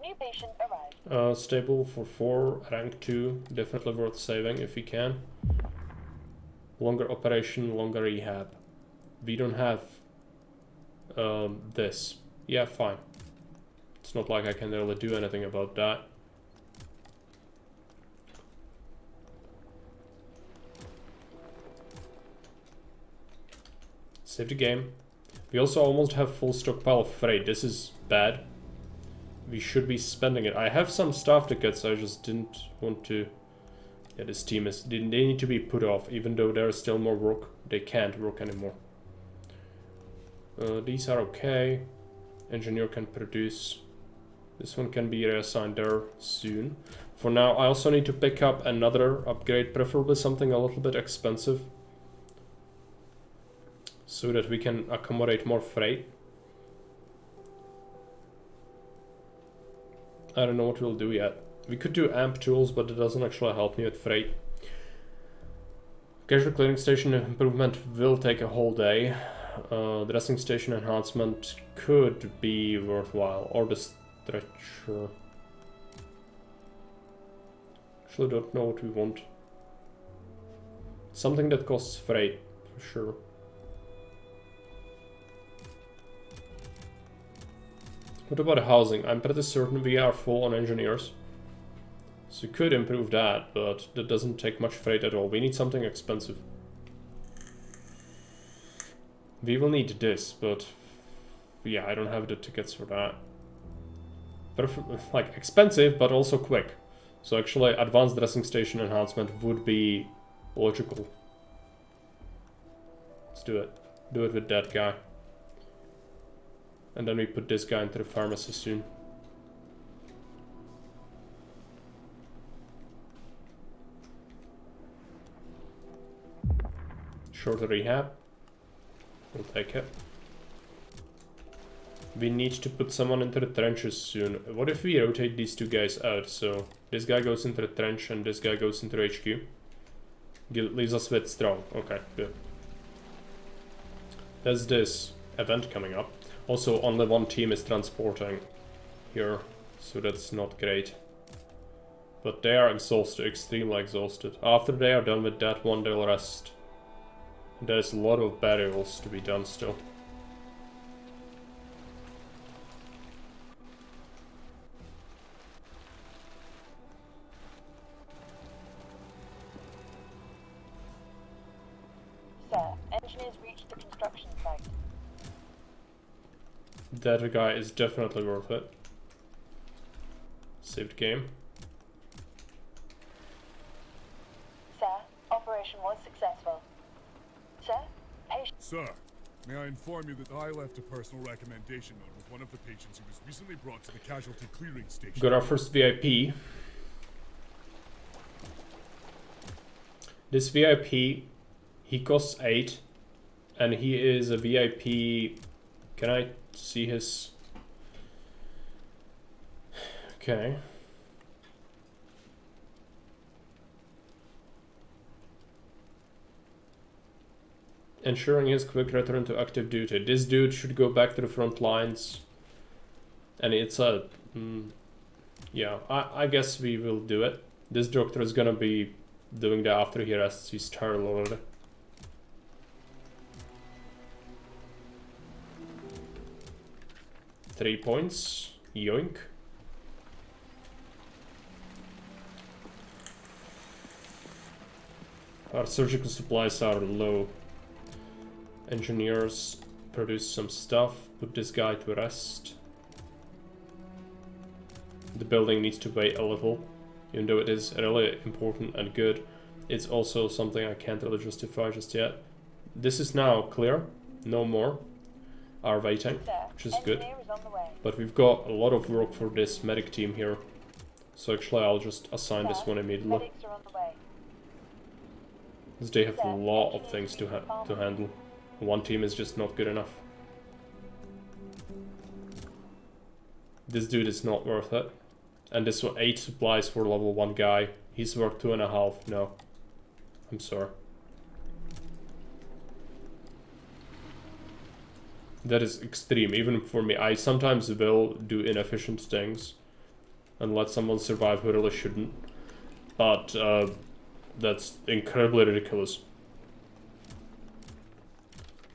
new patient arrived. Stable for 4, rank 2, definitely worth saving if we can. Longer operation, longer rehab. We don't have this. Yeah, fine. It's not like I can really do anything about that. Save the game. We also almost have full stockpile of freight. This is bad. We should be spending it. I have some staff tickets, I just didn't want to... Yeah, this team is... They need to be put off, even though there's still more work. They can't work anymore. These are okay. Engineer can produce. This one can be reassigned there soon. For now, I also need to pick up another upgrade, preferably something a little bit expensive, so that we can accommodate more freight. I don't know what we'll do yet. We could do amp tools, but it doesn't actually help me with freight. Casual cleaning station improvement will take a whole day. Dressing station enhancement could be worthwhile, or the stretcher. Actually don't know what we want. Something that costs freight, for sure. What about housing? I'm pretty certain we are full on engineers. So we could improve that, but that doesn't take much freight at all. We need something expensive. We will need this, but yeah, I don't have the tickets for that. Like expensive, but also quick. So actually, advanced dressing station enhancement would be logical. Let's do it. Do it with that guy. And then we put this guy into the pharmacy soon. Shorter rehab. We'll take it. We need to put someone into the trenches soon. What if we rotate these two guys out? So this guy goes into the trench and this guy goes into HQ. Leaves us with strong. Okay, good. There's this event coming up. Also, only one team is transporting here, so that's not great. But they are exhausted, extremely exhausted. After they are done with that one, they'll rest. There's a lot of burials to be done still. Sir, engineers reached the construction site. That guy is definitely worth it. Saved game. Sir, operation was successful. Sir, patient... Sir, may I inform you that I left a personal recommendation note with one of the patients who was recently brought to the casualty clearing station. Got our first VIP. This VIP, he costs 8, and he is a VIP. Can I see his... Okay. Ensuring his quick return to active duty. This dude should go back to the front lines. And it's a... yeah, I guess we will do it. This doctor is gonna be doing that after he rests. He's tired already. Three points. Yoink. Our surgical supplies are low. Engineers produce some stuff. Put this guy to rest. The building needs to wait a little. Even though it is really important and good, it's also something I can't really justify just yet. this is now clear. No more are waiting, Sir, which is good. engineer is on the way. But we've got a lot of work for this medic team here. So actually I'll just assign this Sir, one immediately. medics are on the way. Because they have a lot of things to handle. One team is just not good enough. This dude is not worth it. And this one, 8 supplies for level 1 guy. He's worth 2.5. No. I'm sorry. That is extreme, even for me. I sometimes will do inefficient things and let someone survive who really shouldn't. But that's incredibly ridiculous.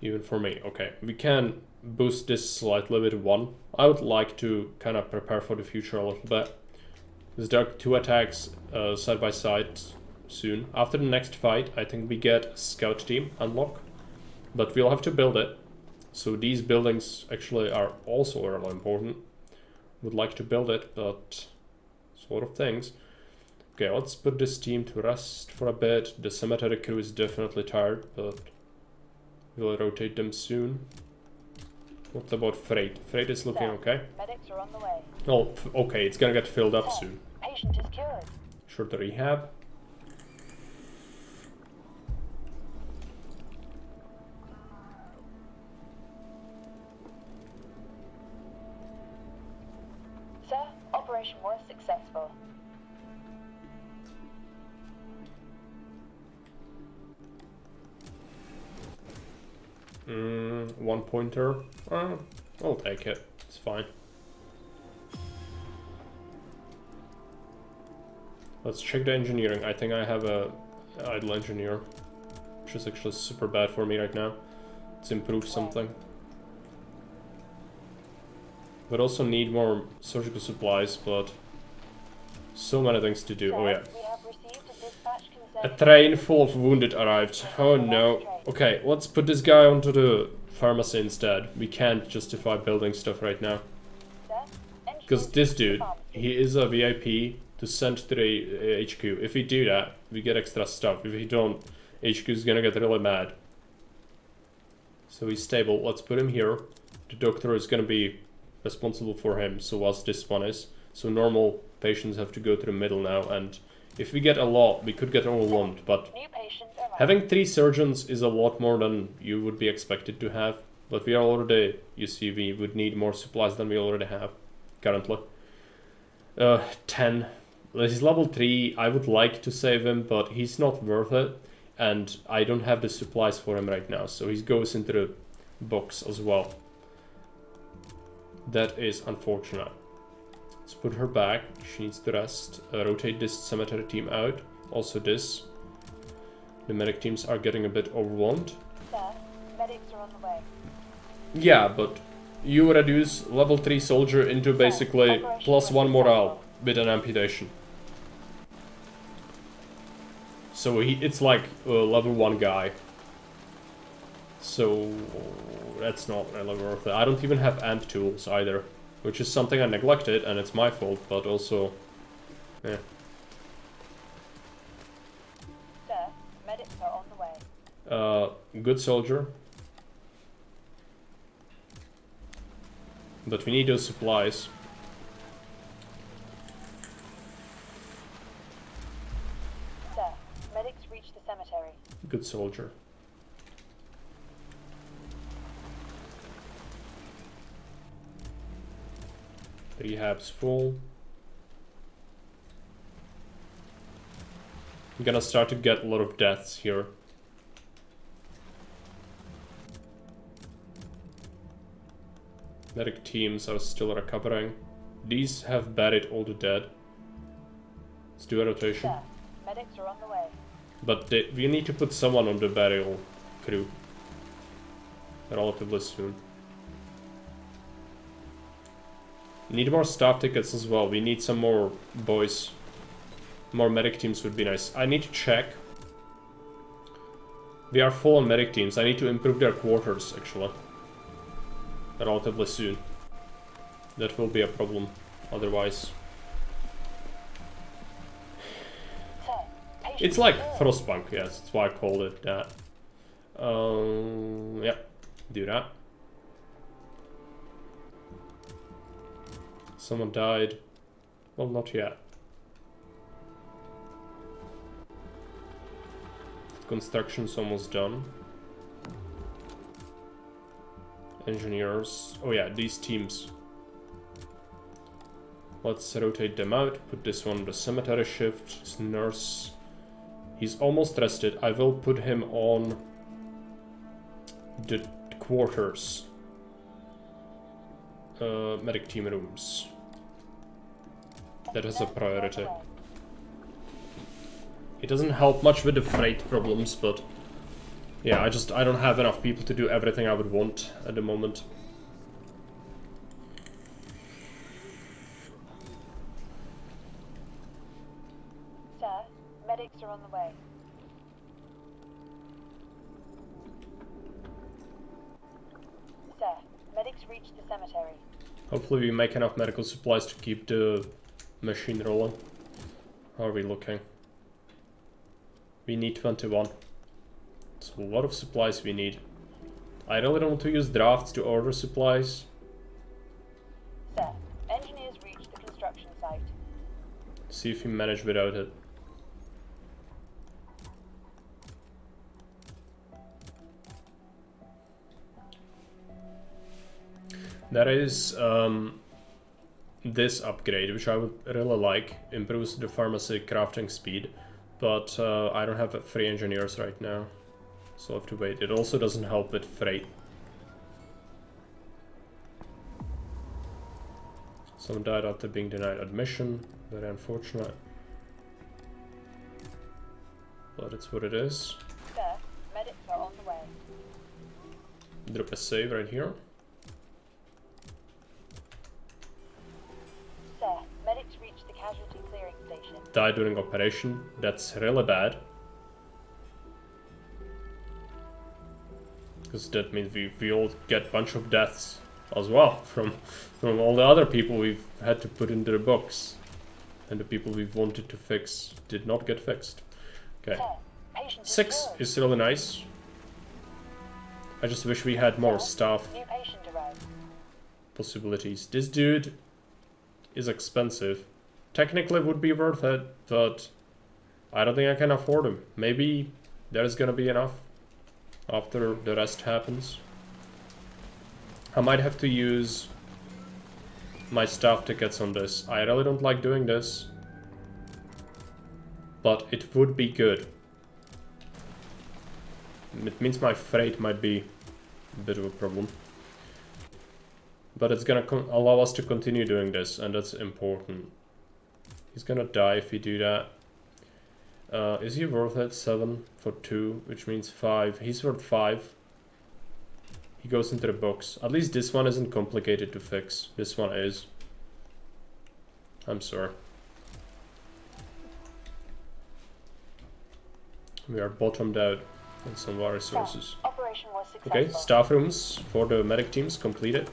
Even for me. Okay, we can boost this slightly with 1. I would like to kind of prepare for the future a little bit. Because there are 2 attacks side by side soon. After the next fight, I think we get a scout team unlock. But we'll have to build it. So these buildings actually are also really important. Would like to build it, but sort of things. Okay, let's put this team to rest for a bit. The cemetery crew is definitely tired, but we'll rotate them soon. What about freight? Freight is looking okay. Medics are on the way. Oh, okay, it's gonna get filled up soon. Patient is cured. Short rehab. Sir, operation was successful. One pointer. I'll take it. It's fine. Let's check the engineering. I think I have a idle engineer, which is actually super bad for me right now. Let's improve something. But also need more surgical supplies, but so many things to do. Oh yeah. We have received a dispatch A concerning train full of wounded arrived. Oh no. Okay, let's put this guy onto the pharmacy instead. We can't justify building stuff right now. Because this dude, he is a VIP to send to the HQ. If we do that, we get extra stuff. If we don't, HQ is gonna get really mad. So he's stable. Let's put him here. The doctor is gonna be responsible for him, so as this one is. So normal patients have to go to the middle now, and if we get a lot, we could get overwhelmed, but new patients arrived. having 3 surgeons is a lot more than you would be expected to have. But we are already, you see, we would need more supplies than we already have currently. 10. He's level 3. I would like to save him, but he's not worth it. And I don't have the supplies for him right now, so he goes into the box as well. That is unfortunate. Let's put her back. She needs to rest. Rotate this cemetery team out. Also this. The medic teams are getting a bit overwhelmed. Sir, medics are on the way. Yeah, but you reduce level 3 soldier into basically +1 morale with an amputation. So it's like a level 1 guy. So that's not really worth it. I don't even have amp tools either, which is something I neglected, and it's my fault, but also, yeah. Sir, medics are on the way. Good soldier. But we need those supplies. Sir, medics reach the cemetery. Good soldier. Rehab's full. I'm gonna start to get a lot of deaths here. Medic teams are still recovering. These have buried all the dead. Let's do a rotation. Sir, medics are on the way. But we need to put someone on the burial crew relatively soon. Need more staff tickets as well. We need some more boys. More medic teams would be nice. I need to check. We are full on medic teams. I need to improve their quarters actually. Relatively soon. That will be a problem otherwise. Sir, patient It's like is cured. Frostpunk, yes, that's why I called it that. Yeah, do that. Someone died. Well, not yet. Construction's almost done. Engineers. Oh yeah, these teams. Let's rotate them out. Put this one on the cemetery shift. His nurse. He's almost rested. I will put him on the quarters. Medic team rooms. That is a priority. It doesn't help much with the freight problems, but yeah, I don't have enough people to do everything I would want at the moment. Sir, medics are on the way. Sir, medics reached the cemetery. Hopefully we make enough medical supplies to keep the machine rolling. How are we looking? We need 21. It's a lot of supplies we need. I really don't want to use drafts to order supplies. Sir, engineers reached the construction site. See if we manage without it. There is this upgrade, which I would really like. Improves the pharmacy crafting speed, but I don't have free engineers right now, so I'll have to wait. It also doesn't help with freight. Someone died after being denied admission. Very unfortunate. But it's what it is. Sir, medics are on the way. Drop a save right here. Sir, medics reached the casualty clearing station. Died during operation. That's really bad. Because that means we all get a bunch of deaths as well from all the other people we've had to put into the box. And the people we've wanted to fix did not get fixed. Okay. Sir, patient 6 is really nice. I just wish we had more staff New patient arrived. possibilities. This dude is expensive. Technically would be worth it, but I don't think I can afford him. Maybe there's gonna be enough after the rest happens. I might have to use my staff tickets on this. I really don't like doing this, but it would be good. It means my freight might be a bit of a problem. But it's gonna allow us to continue doing this, and that's important. He's gonna die if we do that. Is he worth it? 7 for 2, which means 5. He's worth 5. He goes into the box. At least this one isn't complicated to fix. This one is. I'm sorry. We are bottomed out on some of our resources. Operation was successful. Okay, staff rooms for the medic teams completed.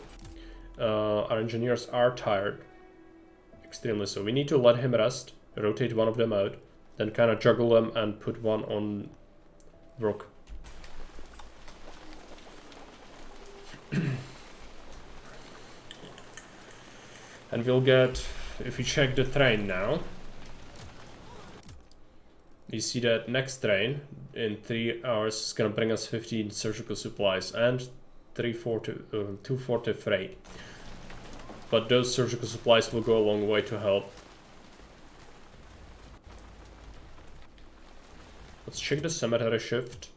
Our engineers are tired. Extremely so. We need to let him rest, rotate one of them out, then kind of juggle them and put one on Rook. And we'll get, if we check the train now, you see that next train in 3 hours is gonna bring us 15 surgical supplies and 240 freight. But those surgical supplies will go a long way to help. Let's check the cemetery shift.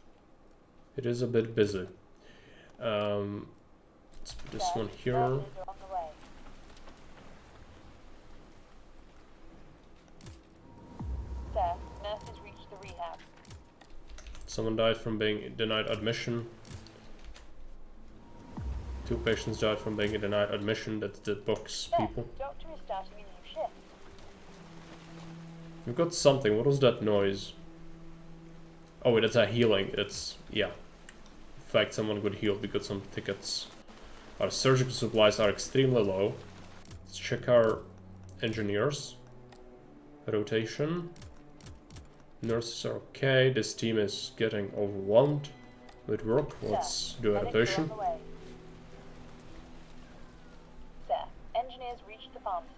It is a bit busy. Let's put this one here. Nurses are on the way. Sir, nurses reached the rehab. Someone died from being denied admission. 2 patients died from being denied admission. That's the box Sir, people. doctor is starting a new shift. We've got something. What was that noise? Oh, that's a healing. It's, yeah. In fact, someone could heal. We got some tickets. Our surgical supplies are extremely low. Let's check our engineers. Rotation. Nurses are okay. This team is getting overwhelmed. Would work. Let's do Medics are adaptation. on the way. Sir, engineers reached the pharmacy.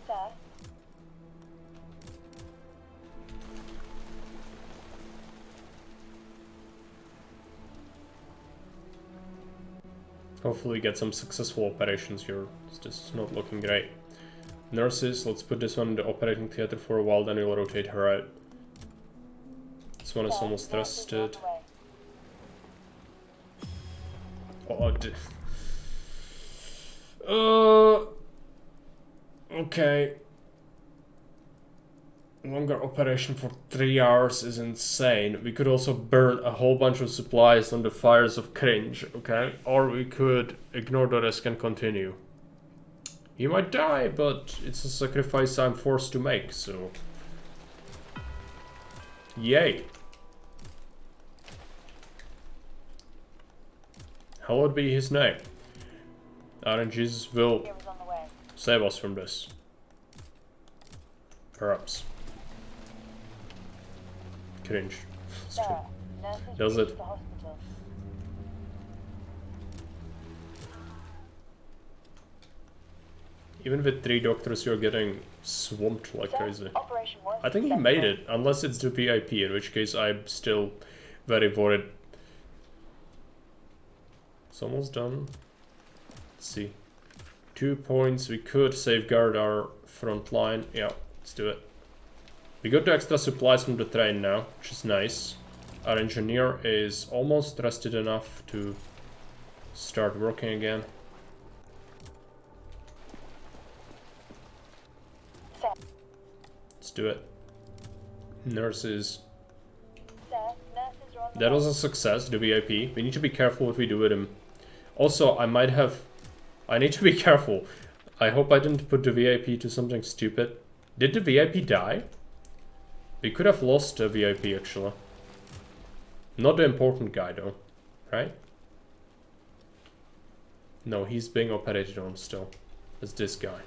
Sir. Hopefully get some successful operations here. This is not looking great. Nurses, let's put this one in the operating theater for a while, then we'll rotate her out. This one is Sir, almost nurses are on rested. the way. Okay. Longer operation for 3 hours is insane. We could also burn a whole bunch of supplies on the fires of cringe, okay? Or we could ignore the risk and continue. He might die, but it's a sacrifice I'm forced to make, so... Yay! Hallowed be his name. RNGs will Here is on the way. save us from this. Perhaps. Cringe. It's Sir, true. nurses Does reached it? the hospital. Even with 3 doctors, you're getting swamped like Sir, crazy. operation was I think he made successful. it, unless it's the VIP, in which case I'm still very worried. It's almost done. Let's see. 2 points. We could safeguard our front line. Yeah, let's do it. We got the extra supplies from the train now, which is nice. Our engineer is almost rested enough to start working again. Sir, Let's do it. Nurses. sir, nurses are on the That way. was a success, the VIP. We need to be careful what we do with him. Also, I need to be careful. I hope I didn't put the VIP to something stupid. Did the VIP die? We could have lost the VIP, actually. Not the important guy, though. Right? No, he's being operated on still. It's this guy.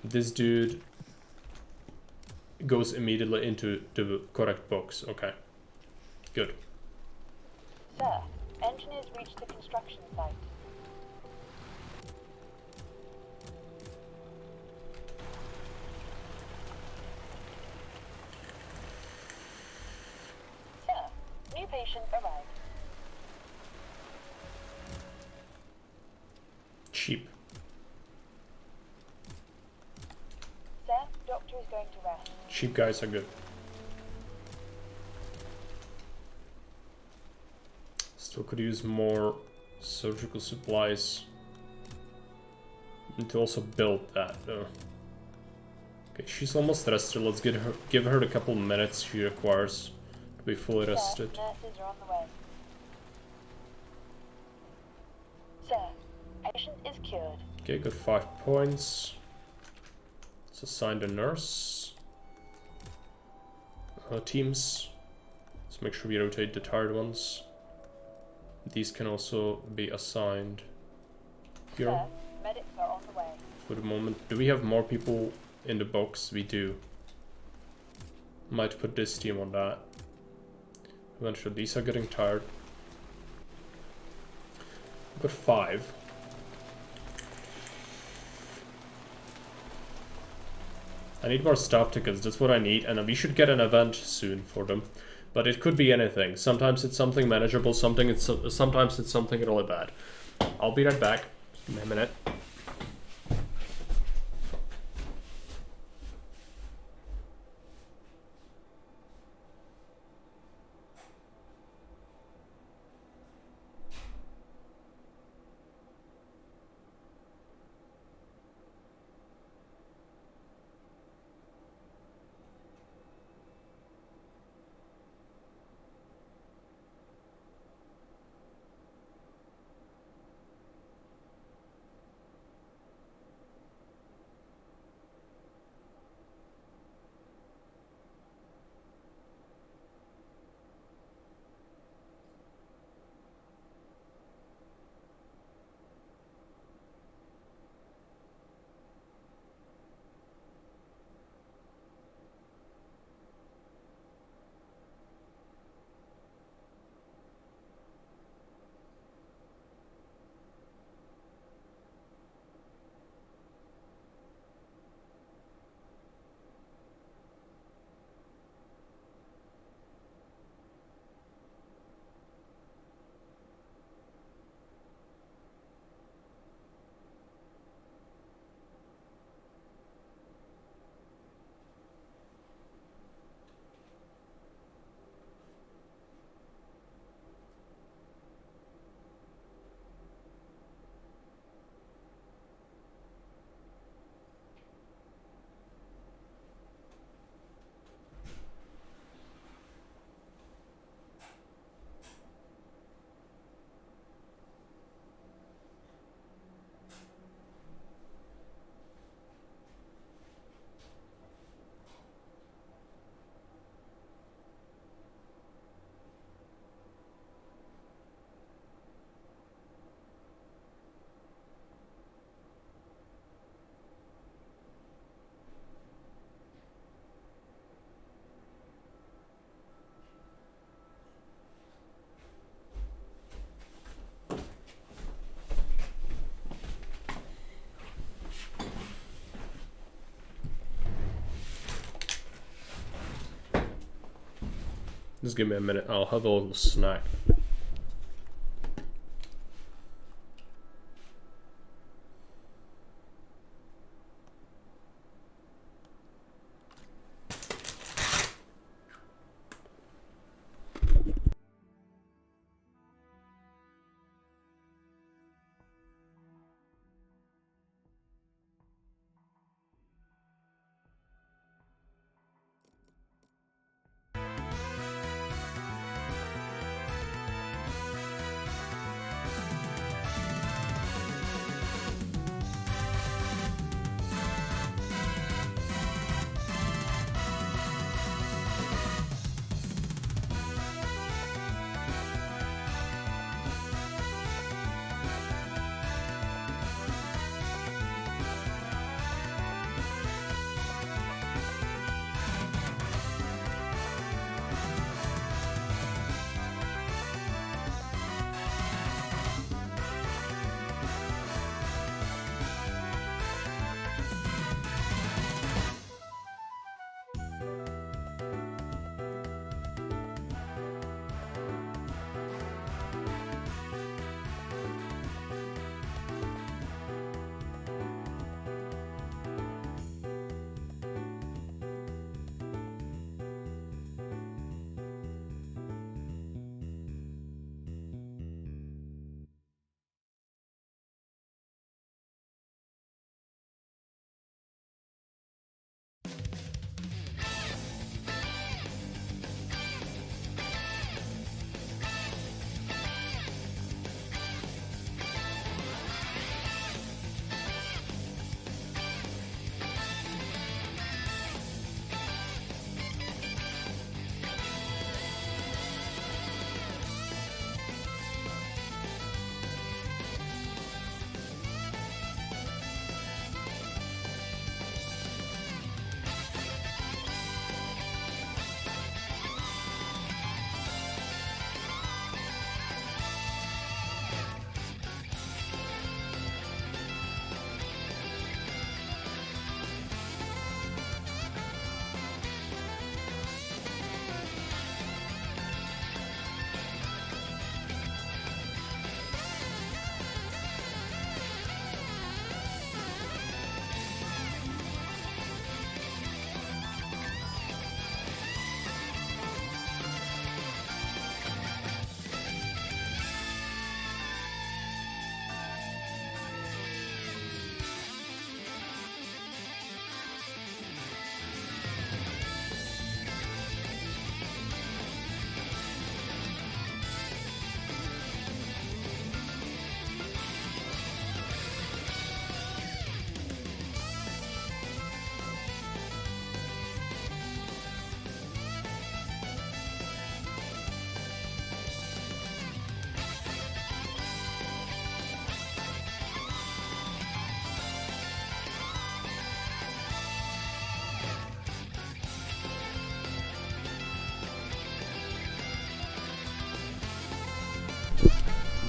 This dude goes immediately into the correct box. Okay. Good. Sir, engineers reached the construction site. Sir, new patient arrived. Cheap. Sir, doctor is going to rest. Cheap guys are good. Still could use more surgical supplies. Need to also build that though. Okay, she's almost rested. Let's give her the couple minutes she requires to be fully Sir, rested. nurses are on the way. Sir, patient is cured. Okay, got 5 points. Let's assign the nurse. Teams. Let's make sure we rotate the tired ones. These can also be assigned here Sir, medics are on the way. for the moment. Do we have more people in the box? We do. Might put this team on that. Eventually, these are getting tired. We've got 5. I need more staff tickets, that's what I need, and we should get an event soon for them. But it could be anything. Sometimes it's something manageable, sometimes it's something really bad. I'll be right back in a minute. Just give me a minute, I'll have a little snack.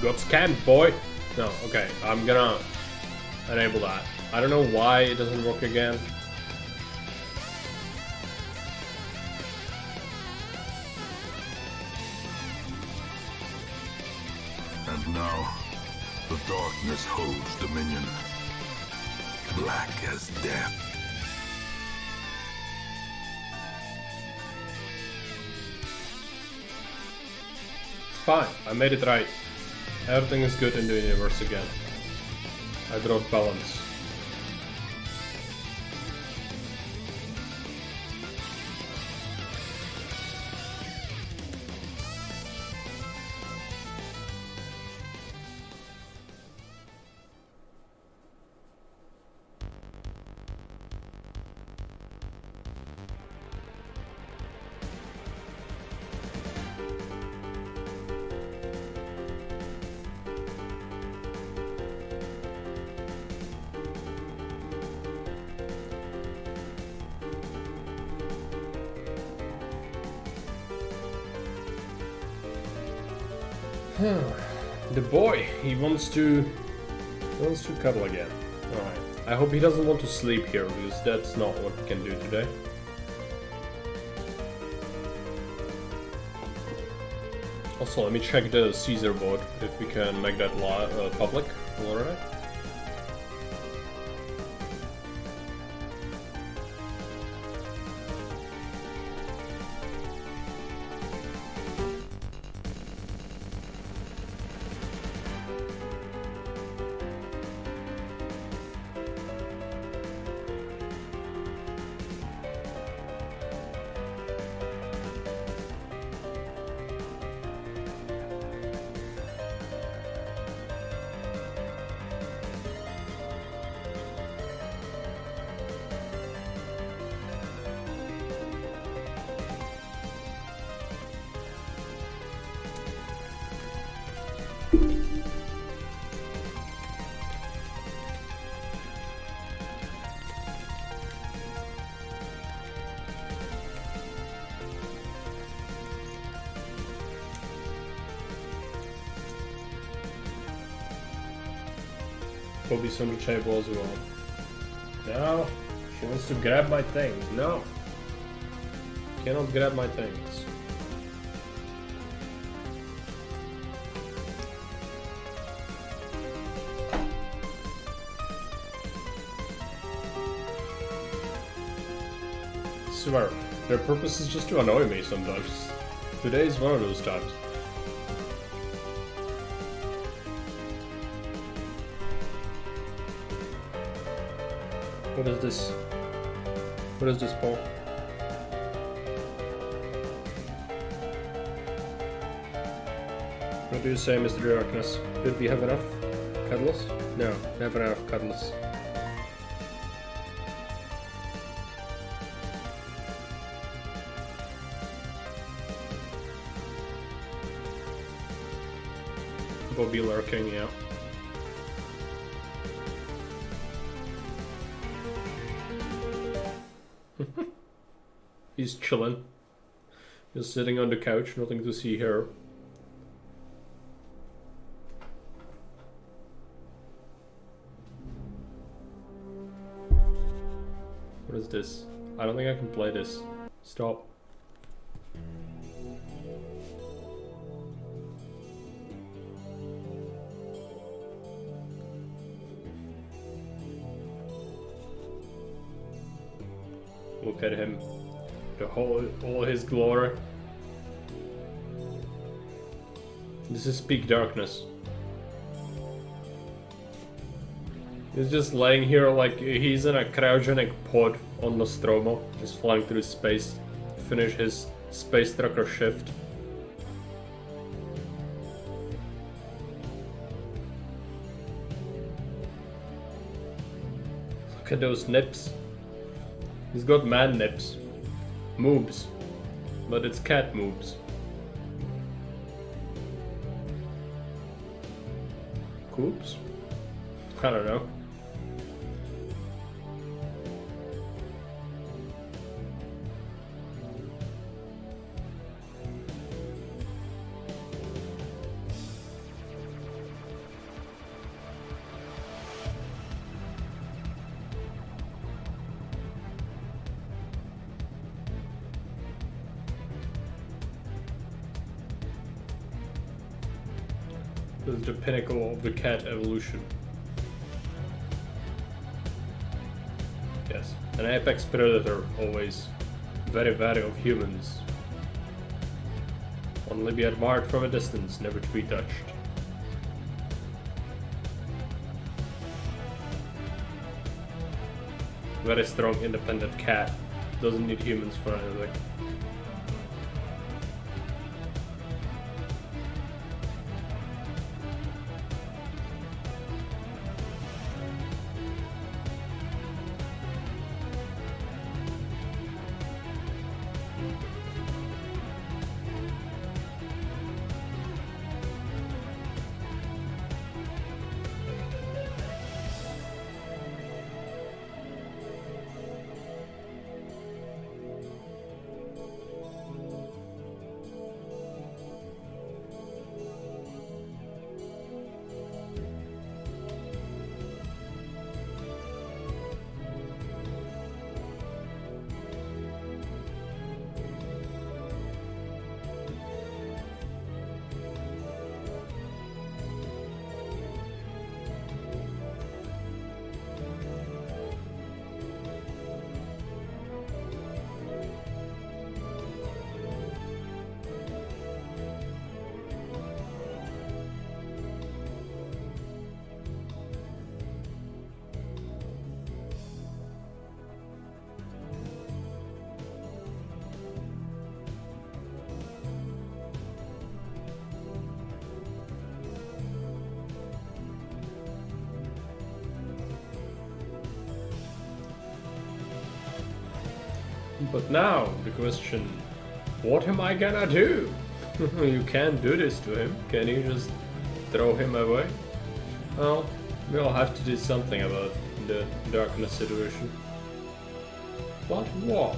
Got scammed, boy! No, okay, I'm gonna enable that. I don't know why it doesn't work again. And now, the darkness holds dominion. Black as death. It's fine, I made it right. Everything is good in the universe again. I brought balance. The boy, he wants to cuddle again. Alright. I hope he doesn't want to sleep here, because that's not what we can do today. Also, let me check the Caesar board if we can make that public already. Bobby's on the table as well. No, she wants to grab my things. No, cannot grab my things. Swear, their purpose is just to annoy me sometimes. Today is one of those times. What is this? What is this, Paul? What do you say, Mr. Darkness? Did we have enough cuddles? No, never enough cuddles. Bobby lurking, yeah. He's chilling. Just sitting on the couch, nothing to see here. What is this? I don't think I can play this. Stop. Look at him. All his glory. This is peak darkness. He's just laying here like he's in a cryogenic pod on Nostromo, just flying through space, finish his space trucker shift. Look at those nips. He's got man nips. Moobs. But it's cat moobs. Coops? I don't know. This is the pinnacle of the cat evolution. Yes, an apex predator, always very wary of humans. Only be admired from a distance, never to be touched. Very strong, independent cat. Doesn't need humans for anything. But now, the question, what am I gonna do? You can't do this to him. Can you just throw him away? Well, we'll have to do something about the darkness situation. But what?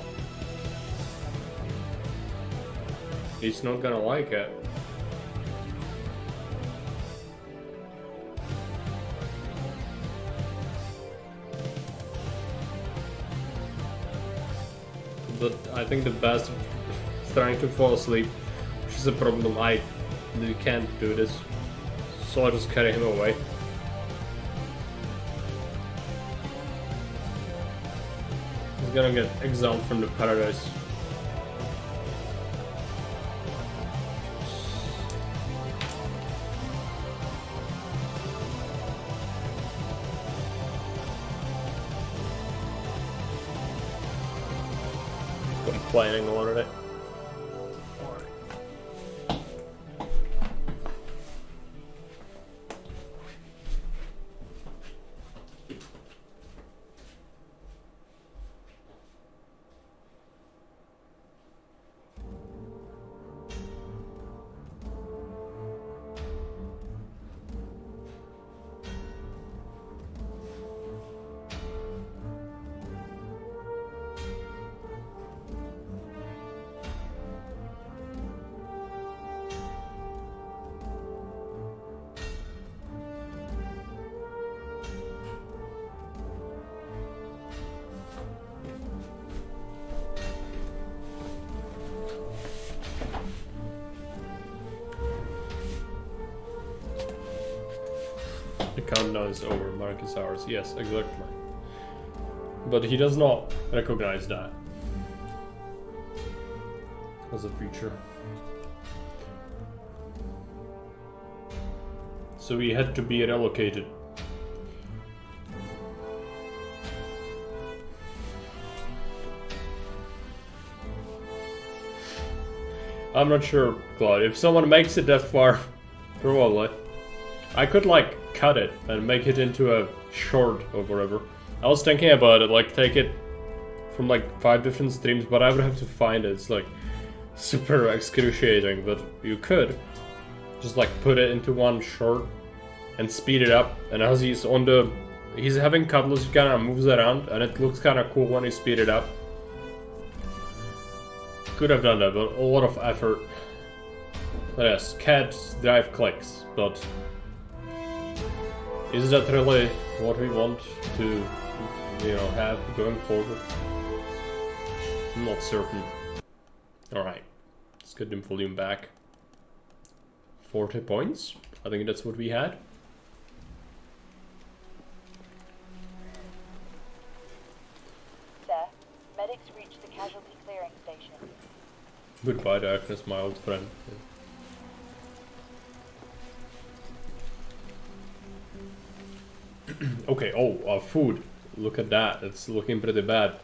He's not gonna like it. But I think the best is trying to fall asleep, which is a problem. I can't do this, so I just carry him away. He's gonna get exiled from the paradise. Complaining already. The countdown is over, Marcus hours. Yes, exactly. But he does not recognize that as a feature. So he had to be relocated. I'm not sure, Claude. If someone makes it that far, probably. I could like cut it and make it into a short or whatever. I was thinking about it, like take it from like 5 different streams, but I would have to find it. It's like super excruciating, but you could just like put it into one short and speed it up. And as he's having cuddles, he kind of moves around and it looks kind of cool when you speed it up. Could have done that, but a lot of effort. But yes, cats drive clicks, but is that really what we want to, have going forward? I'm not certain. Alright, let's get the volume back. 40 points, I think that's what we had. Sir, medics reached the casualty clearing station. Goodbye, darkness, my old friend. Okay, food. Look at that, it's looking pretty bad.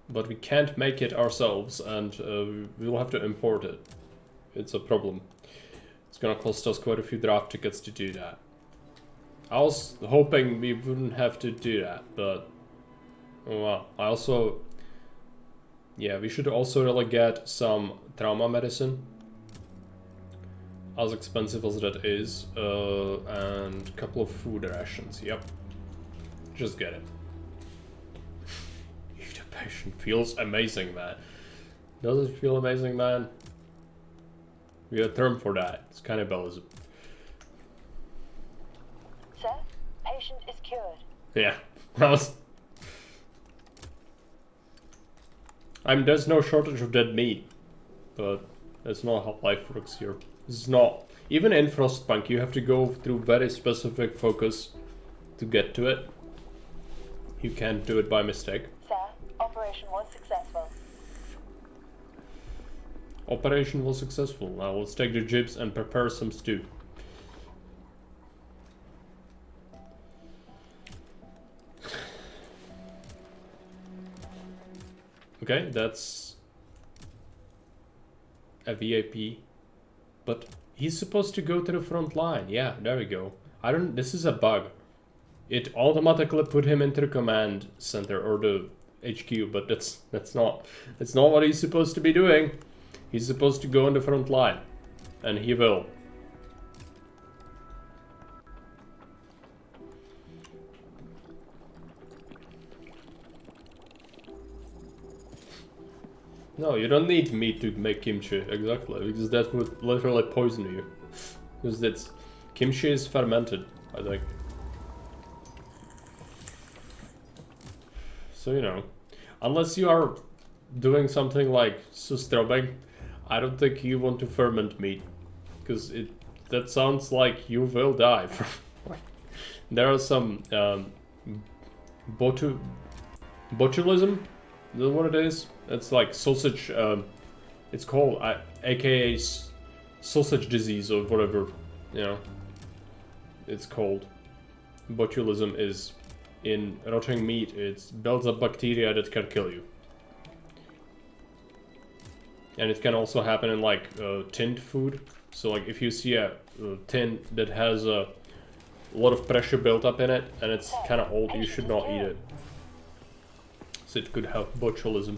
But we can't make it ourselves, and we'll have to import it. It's a problem. It's gonna cost us quite a few draft tickets to do that. I was hoping we wouldn't have to do that, but... well, I also... yeah, we should also really get some trauma medicine. As expensive as that is, and a couple of food rations, yep. Just get it. Eat a patient feels amazing, man. Does it feel amazing, man? We have a term for that. It's cannibalism. Sir, patient is cured. Yeah. There's no shortage of dead meat, but that's not how life works here. It's not. Even in Frostpunk, you have to go through very specific focus to get to it. You can't do it by mistake. Sir, operation was successful. Operation was successful. Now let's take the jibs and prepare some stew. Okay, that's a VIP. But he's supposed to go to the front line. Yeah, there we go. This is a bug. It automatically put him into the command center or the HQ, but that's not what he's supposed to be doing. He's supposed to go on the front line, and he will. No, you don't need meat to make kimchi, exactly, because that would literally poison you. Because that's... kimchi is fermented, I think. So, you know, unless you are doing something like sustrobing, I don't think you want to ferment meat. Because that sounds like you will die. There are some... botulism? Is that what it is? It's like sausage, it's called, aka sausage disease or whatever, you know, it's called. Botulism is in rotting meat, it builds up bacteria that can kill you. And it can also happen in like tinned food. So like if you see a tin that has a lot of pressure built up in it and it's kind of old, you should not eat it. So it could have botulism.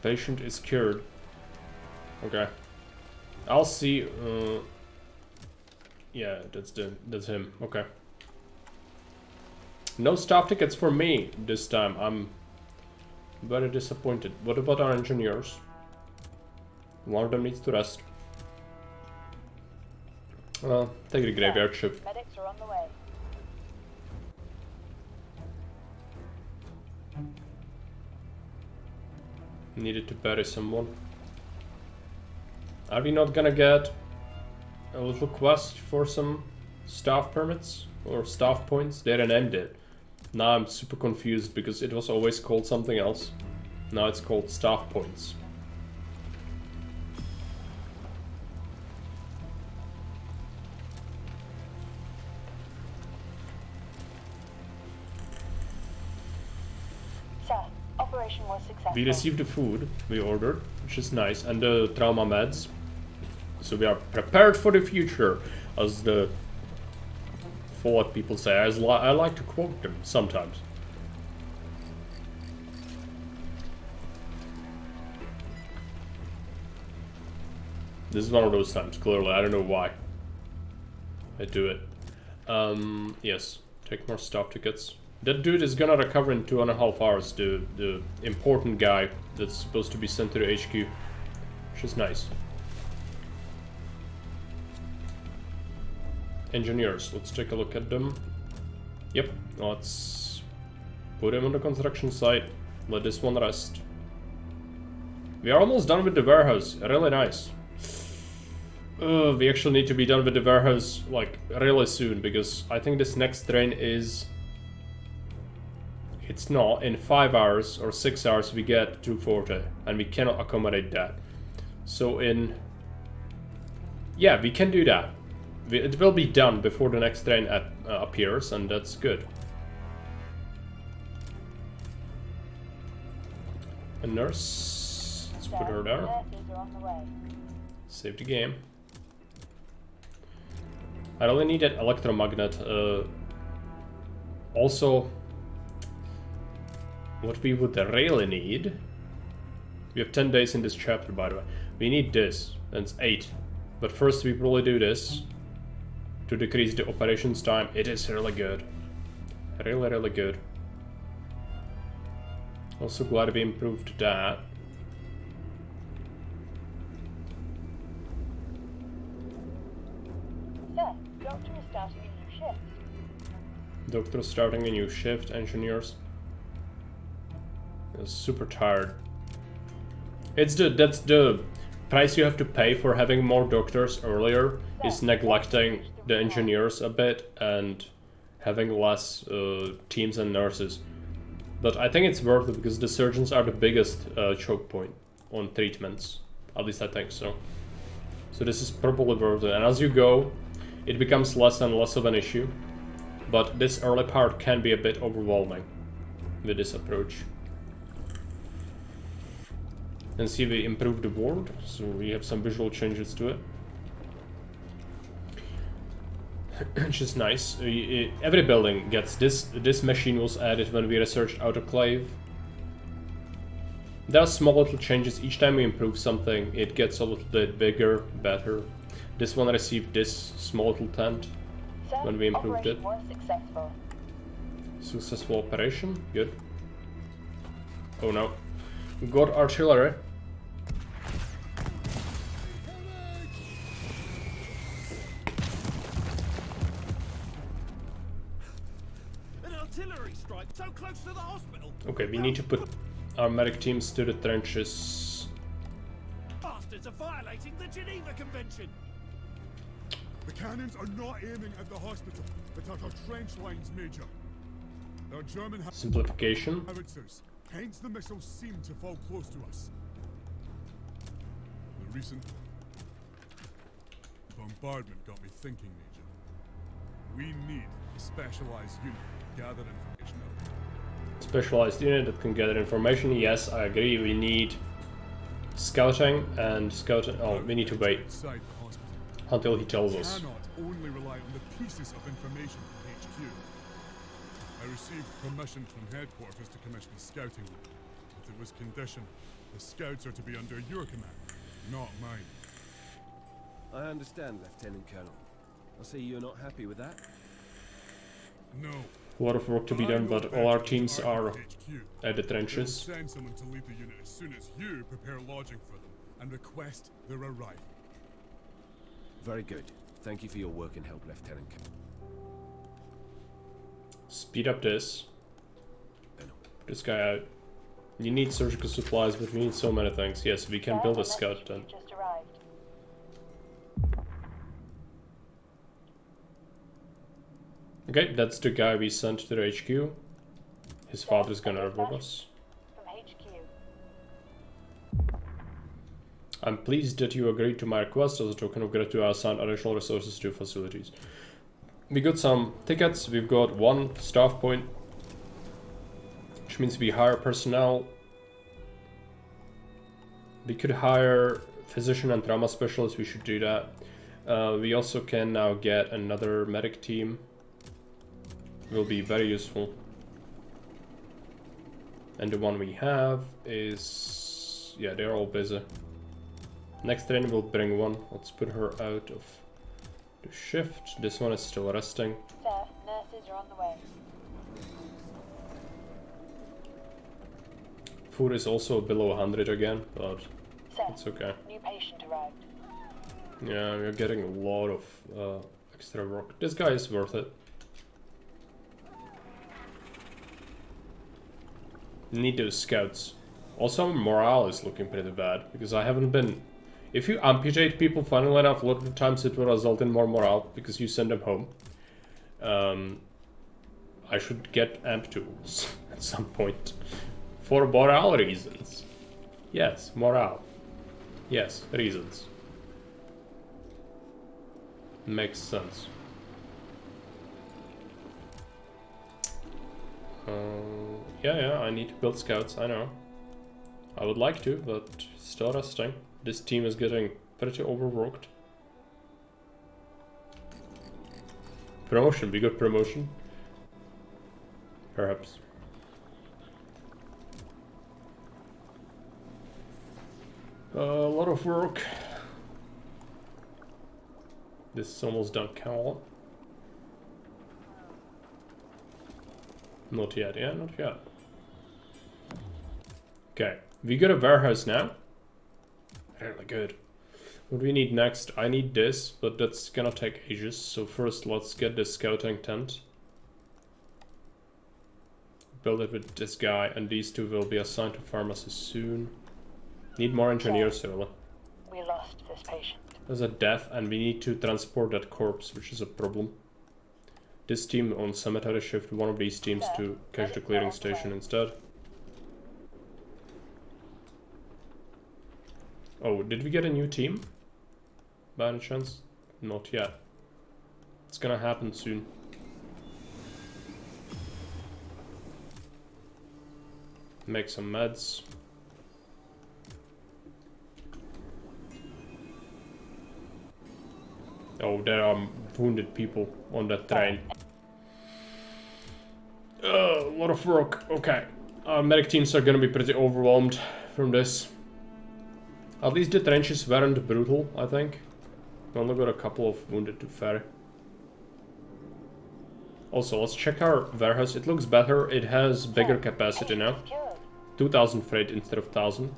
Patient is cured. Okay. I'll see. Yeah, that's him. Okay. No staff tickets for me this time. I'm very disappointed. What about our engineers? One of them needs to rest. Take the graveyard shift. Medics are on the way. Needed to bury someone. Are we not gonna get a little quest for some staff permits or staff points? They renamed it. Now I'm super confused because it was always called something else. Now it's called staff points. Operation was successful. We received the food we ordered, which is nice, and the trauma meds. So we are prepared for the future, as the Fallout people say. I like to quote them sometimes. This is one of those times, clearly. I don't know why I do it. Yes, take more staff tickets. That dude is gonna recover in 2.5 hours, the important guy that's supposed to be sent to the HQ. Which is nice. Engineers, let's take a look at them. Yep, let's put him on the construction site. Let this one rest. We are almost done with the warehouse, really nice. We actually need to be done with the warehouse, like, really soon, because I think this next train is... It's not. In 5 hours or 6 hours we get 240, and we cannot accommodate that. So in... Yeah, we can do that. It will be done before the next train appears, and that's good. A nurse. Let's put her there. Save the game. I really need that electromagnet. Also... What we would really need... We have 10 days in this chapter, by the way. We need this. That's 8. But first we probably do this. To decrease the operations time. It is really good. Really, really good. Also glad we improved that. Sir, Doctor is starting a new shift. Doctor starting a new shift, engineers. Super tired. That's the price you have to pay for having more doctors earlier, is neglecting the engineers a bit and having less teams and nurses. But I think it's worth it because the surgeons are the biggest choke point on treatments. At least I think so. So this is probably worth it. And as you go, it becomes less and less of an issue. But this early part can be a bit overwhelming with this approach. And see, we improved the board, so we have some visual changes to it. which is nice. Every building gets this. This machine was added when we researched Autoclave. There are small little changes. Each time we improve something, it gets a little bit bigger, better. This one received this small little tent Sir, when we improved it. operation was successful. Successful operation, good. Oh no. We got artillery. An artillery strike so close to the hospital. Okay, we need to put our medic teams to the trenches. Bastards are violating the Geneva Convention. The cannons are not aiming at the hospital, but at our trench lines, Major. Our German Simplification. howitzers, hence the missiles seem to fall close to us. The recent bombardment got me thinking, Major. We need a specialized unit to gather information out. Specialized unit that can gather information. Yes, I agree. We need scouting and scouting. Oh, we need to wait Inside the hospital. until he tells us. Cannot only rely on the pieces of information from HQ. I received permission from headquarters to commission a scouting group, but it was conditional. The scouts are to be under your command, not mine. I understand, Lieutenant Colonel. I see you're not happy with that. No. A lot of work to be done, but all our teams are at the We'll trenches. send someone to lead the unit as soon as you prepare lodging for them and request their arrival. Very good. Thank you for your work and help, Lieutenant Colonel. Speed up this. Put this guy out. You need surgical supplies, but we need so many things. Yes, we can Sir, build a the scout message tent. just arrived. Okay, that's the guy we sent to the HQ. His Sir, father's gonna a report dispatch us. From HQ. I'm pleased that you agreed to my request. As a token of gratitude, I assigned additional resources to facilities. We got some tickets. We've got 1 staff point, which means we hire personnel. We could hire physician and trauma specialist. We should do that. We also can now get another medic team. Will be very useful. And the one we have is... yeah, they're all busy. Next train will bring one. Let's put her out of the shift. This one is still resting. Sir, nurses are on the way. Food is also below 100 again, but Sir, it's okay. new patient arrived. Yeah, we're getting a lot of extra work. This guy is worth it. Need those scouts. Also, morale is looking pretty bad, because I haven't been... If you amputate people, funnily enough, a lot of the times it will result in more morale, because you send them home. I should get amp tools at some point. For morale reasons. Yes, morale. Yes, reasons. Makes sense. Yeah, I need to build scouts, I know. I would like to, but still resting. This team is getting pretty overworked. Promotion, we got promotion. Perhaps. A lot of work. This is almost done, Cal. Not yet, yeah, not yet. Okay, we got a warehouse now. Really good. What do we need next? I need this, but that's gonna take ages. So first, let's get the scouting tent. Build it with this guy, and these two will be assigned to pharmacists soon. Need more engineers, really. We lost this patient. There's a death, and we need to transport that corpse, which is a problem. This team on cemetery shift one of these teams to catch the clearing station instead. Oh, did we get a new team? By any chance? Not yet. It's gonna happen soon. Make some meds. Oh, there are wounded people on that train. A lot of work. Okay. Our medic teams are gonna be pretty overwhelmed from this. At least the trenches weren't brutal, I think. We only got a couple of wounded to ferry. Also, let's check our warehouse. It looks better. It has bigger capacity now. 2,000 freight instead of 1,000.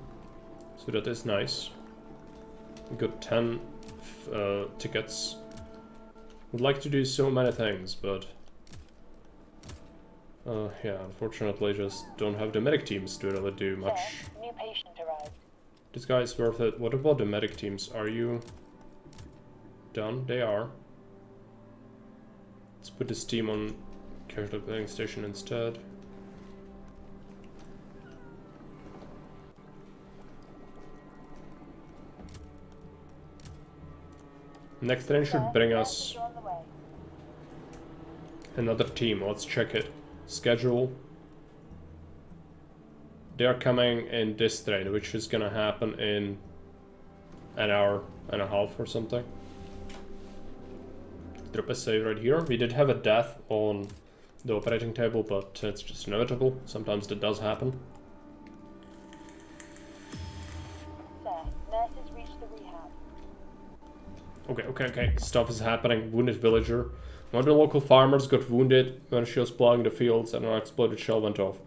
So that is nice. We got 10 tickets. Would like to do so many things, but... yeah, unfortunately just don't have the medic teams to really do much. New patient arrived. This guy is worth it. What about the medic teams? Are you done? They are. Let's put this team on casualty clearing station instead. Next train should bring us another team. Let's check it. Schedule. They are coming in this train, which is gonna happen in an hour and a half or something. Drop a save right here. We did have a death on the operating table, but it's just inevitable. Sometimes that does happen. Sir, nurses reached the rehab. Okay. Stuff is happening. Wounded villager. One of the local farmers got wounded when she was plowing the fields and an exploded shell went off.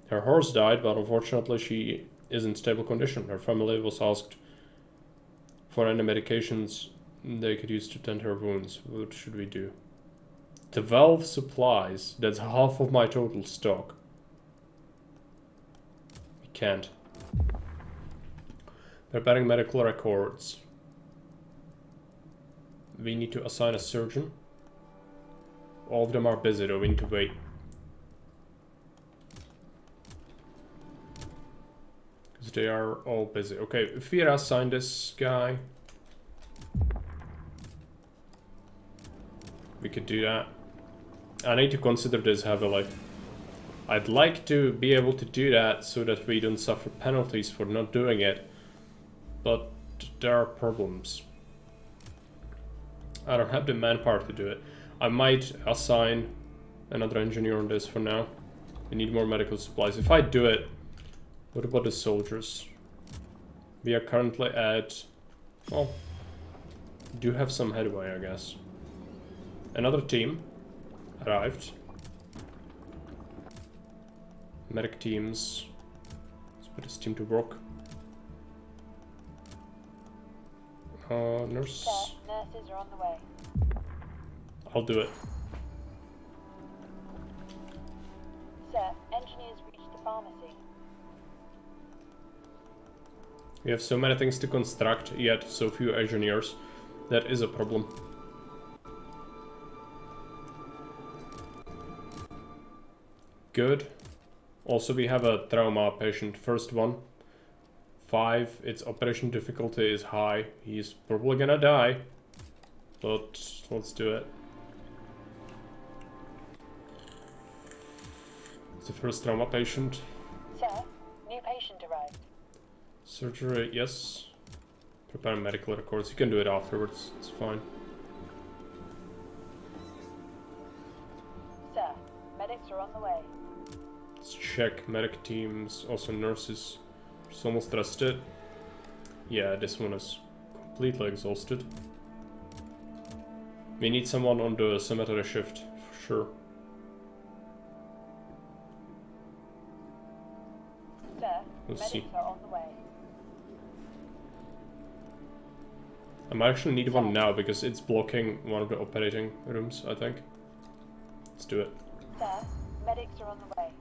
Her horse died, but unfortunately she is in stable condition. Her family was asked for any medications they could use to tend her wounds. What should we do? 12 supplies. That's half of my total stock. We can't. Preparing medical records. We need to assign a surgeon. All of them are busy though, we need to wait. Because they are all busy. Okay, if we assign this guy, we could do that. I need to consider this heavily. I'd like to be able to do that so that we don't suffer penalties for not doing it. But there are problems. I don't have the manpower to do it. I might assign another engineer on this for now. We need more medical supplies. If I do it, what about the soldiers? We are currently at... well, do have some headway, I guess. Another team arrived. Medic teams. Let's put this team to work. Nurse. Sir, nurses are on the way. I'll do it. Sir, engineers reached the pharmacy. We have so many things to construct, yet so few engineers. That is a problem. Good. Also, we have a trauma patient. First one. 5. Its operation difficulty is high. He's probably gonna die. But let's do it. It's the first trauma patient. Sir, new patient arrived. Surgery, yes. Prepare medical records. You can do it afterwards. It's fine. Sir, medics are on the way. Let's check medic teams. Also nurses. She's almost rested. Yeah, this one is completely exhausted. We need someone on the cemetery shift, for sure. Sir, We'll medics see. are on the way. I might actually need one now because it's blocking one of the operating rooms, I think. Let's do it. Sir, medics are on the way.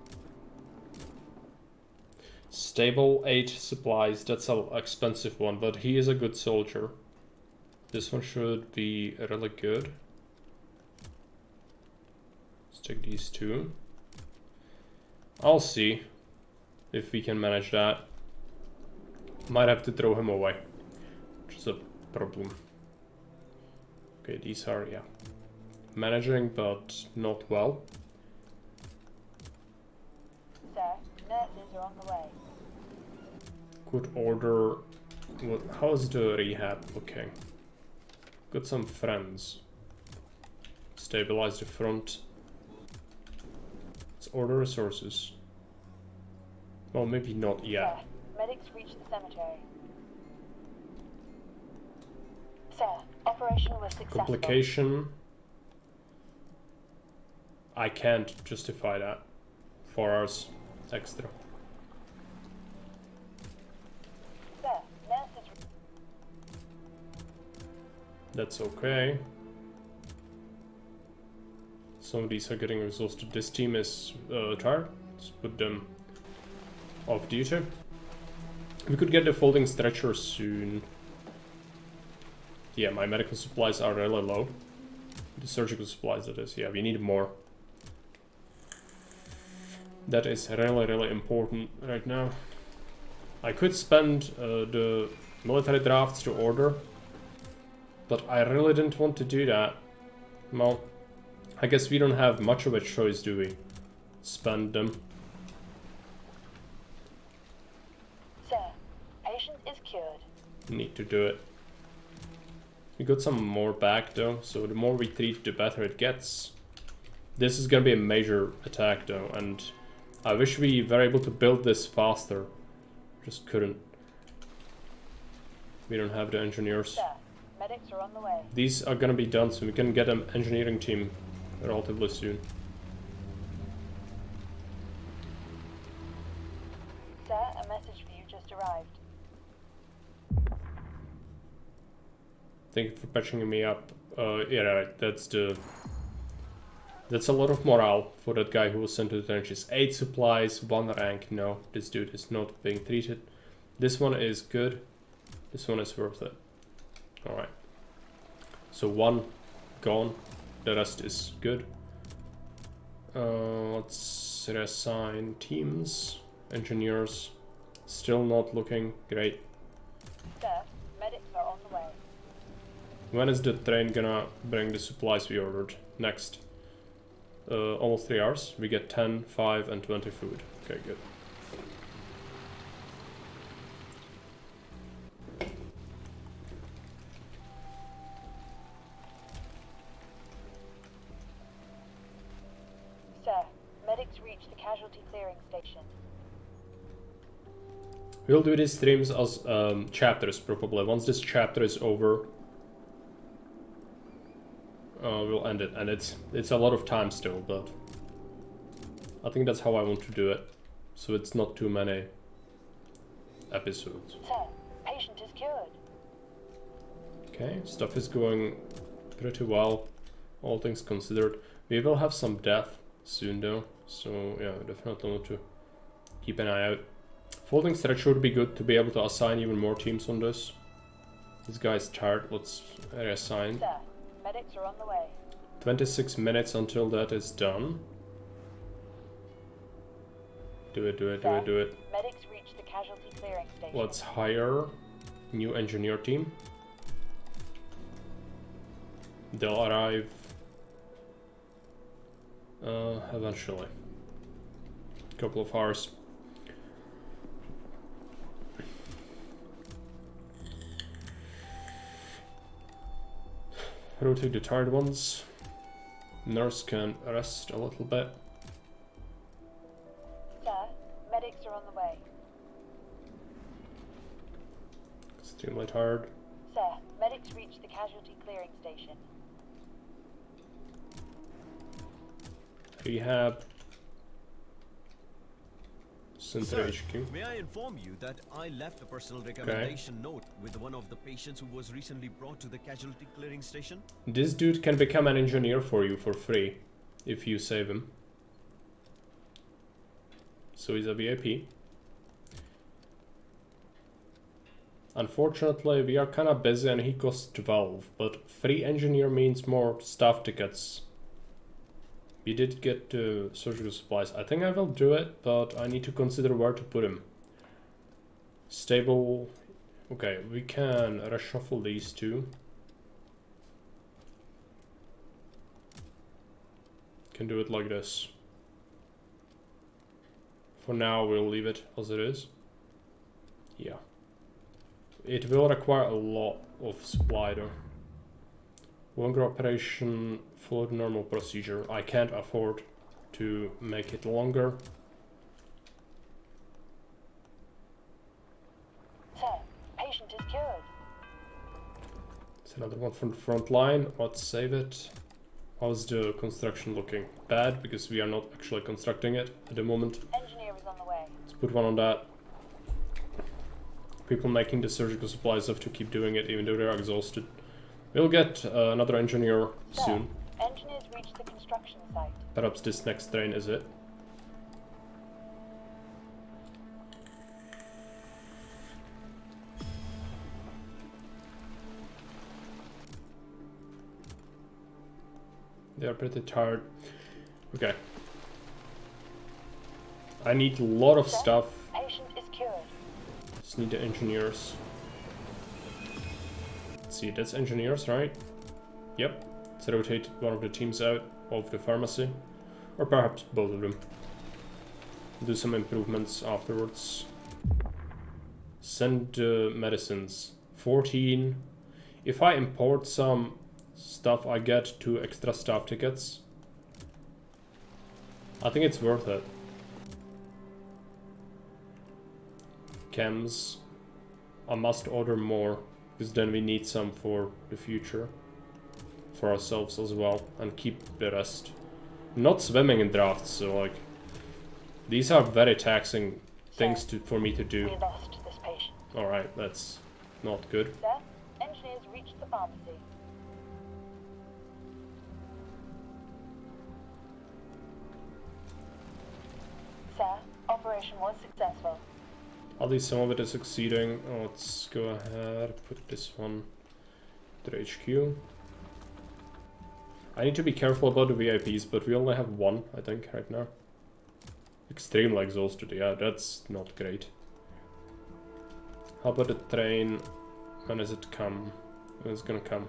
Stable 8 supplies, that's an expensive one, but he is a good soldier. This one should be really good. Let's take these two. I'll see if we can manage that. Might have to throw him away, which is a problem. Okay, these are, yeah, managing, but not well. Sir, nurses are on the way. Could order... How is the rehab looking? Got some friends. Stabilize the front. Let's order resources. Well, maybe not yet. Sir, medics reached the cemetery. Sir, operation was successful. Complication. I can't justify that. 4 hours extra. Sir, nurse is... That's okay. Some of these are getting exhausted. This team is tired. Let's put them off duty. We could get the folding stretcher soon. Yeah, my medical supplies are really low. The surgical supplies, that is. Yeah, we need more. That is really important right now. I could spend the military drafts to order, but I really didn't want to do that. Well, I guess we don't have much of a choice, do we? Spend them. Sir, patient is cured. Need to do it. We got some more back though, so the more we treat, the better it gets. This is gonna be a major attack though, and I wish we were able to build this faster. Just couldn't. We don't have the engineers. Sir, medics are on the way. These are gonna be done, so we can get an engineering team relatively soon. Sir, a message for you just arrived. Thank you for patching me up. Yeah, right, that's a lot of morale for that guy who was sent to the trenches. 8 supplies, 1 rank. No, this dude is not being treated. This one is good. This one is worth it. Alright. So 1 gone. The rest is good. Let's reassign teams. Engineers. Still not looking great. Sir, medics are on the way. When is the train gonna bring the supplies we ordered? Next. Almost 3 hours. We get 10, 5, and 20 food. Okay, good. Sir, medics reached the casualty clearing station. We'll do these streams as chapters probably. Once this chapter is over, we'll end it. And it's a lot of time still, but I think that's how I want to do it. So it's not too many episodes. Sir, patient is cured. Okay, stuff is going pretty well, all things considered. We will have some death soon though, so yeah, definitely want to keep an eye out. Folding stretcher would be good to be able to assign even more teams on this. This guy's tired, let's reassign. Sir, medics are on the way. 26 minutes until that is done. Do it, do it, do it, do it. Medics reached the casualty clearing station. Let's hire new engineer team. They'll arrive eventually. Couple of hours. Rotate the tired ones. Nurse can rest a little bit. Sir, medics are on the way. Extremely tired. Sir, medics reached the casualty clearing station. Rehab. Center Sir, HQ. may I inform you that I left a personal recommendation note with one of the patients who was recently brought to the casualty clearing station? This dude can become an engineer for you for free if you save him. So he's a VIP. Unfortunately, we are kinda busy and he costs 12, but free engineer means more staff tickets. We did get surgical supplies. I think I will do it, but I need to consider where to put him. Stable. Okay, we can reshuffle these two. Can do it like this. For now, we'll leave it as it is. Yeah. It will require a lot of supply though. Longer operation, follow the normal procedure. I can't afford to make it longer. Sir, patient is cured. It's another one from the front line. Let's save it. How's the construction looking? Bad, because we are not actually constructing it at the moment. Engineer is on the way. Let's put one on that. People making the surgical supplies have to keep doing it even though they're exhausted. We'll get another engineer soon. Engineers reached the construction site. Perhaps this next train is it. They are pretty tired. Okay. I need a lot of stuff. Patient is cured. Just need the engineers. Let's see, that's engineers, right? Yep. Let's rotate one of the teams out of the pharmacy. Or perhaps both of them. Do some improvements afterwards. Send medicines. 14. If I import some stuff, I get 2 extra staff tickets. I think it's worth it. Chems. I must order more, because then we need some for the future. For ourselves as well, and keep the rest. Not swimming in drafts, so like... These are very taxing things for me to do. We lost this patient. Alright, that's not good. Sir, engineers reached the pharmacy. Sir, operation was successful. At least some of it is succeeding. Oh, let's go ahead, put this one to the HQ. I need to be careful about the VIPs, but we only have one, I think, right now. Extremely exhausted, yeah, that's not great. How about the train? When does it come? When it's gonna come?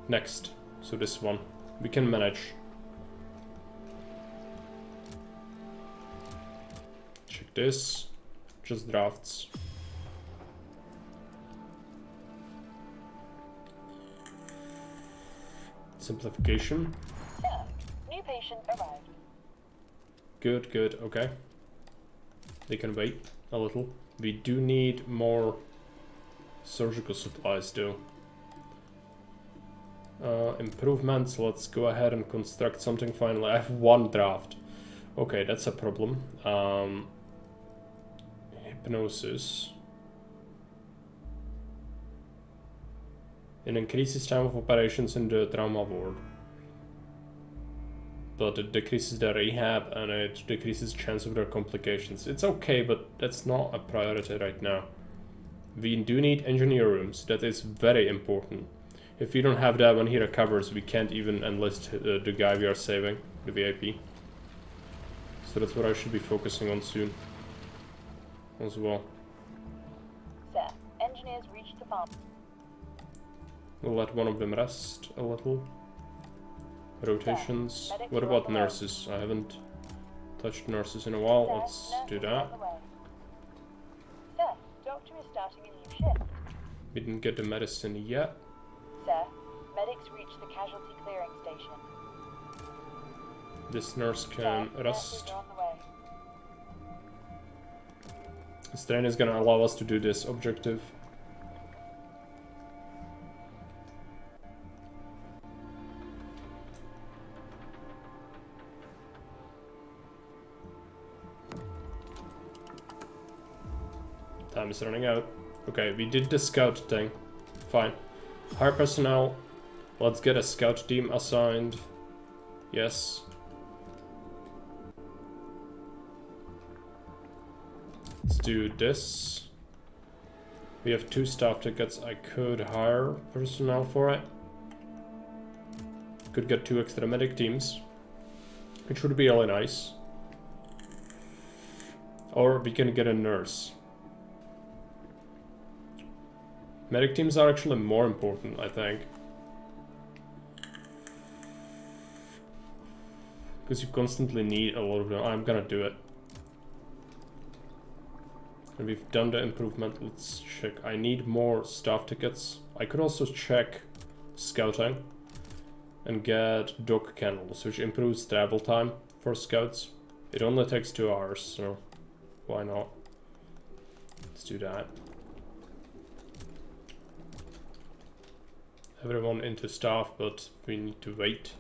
Next, so this one. We can manage. Check this. Just drafts. Simplification. Sir, new patient arrived. Good, good, okay. They can wait a little. We do need more surgical supplies though. Improvements, let's go ahead and construct something finally. I have 1 draft. Okay, that's a problem. Hypnosis. It increases time of operations in the trauma ward. But it decreases their rehab and it decreases chance of their complications. It's okay, but that's not a priority right now. We do need engineer rooms. That is very important. If we don't have that when he recovers, we can't even enlist the guy we are saving, the VIP. So that's what I should be focusing on soon as well. Sir, engineers reached the farm. We'll let one of them rest a little. Rotations. What about nurses? I haven't touched nurses in a while. Let's do that. Sir, doctor is starting a new shift. We didn't get the medicine yet. Sir, medics reached the casualty clearing station. This nurse can Sir, rest. nurses are on the way. This train is gonna allow us to do this objective. Time is running out. Okay, we did the scout thing. Fine. Hire personnel. Let's get a scout team assigned. Yes. Let's do this. We have 2 staff tickets. I could hire personnel for it. Could get 2 extra medic teams, which would be really nice. Or we can get a nurse. Medic teams are actually more important, I think. Because you constantly need a lot of them. I'm gonna do it. And we've done the improvement. Let's check. I need more staff tickets. I could also check scouting and get dog kennels, which improves travel time for scouts. It only takes 2 hours, so why not? Let's do that. Everyone into staff, but we need to wait.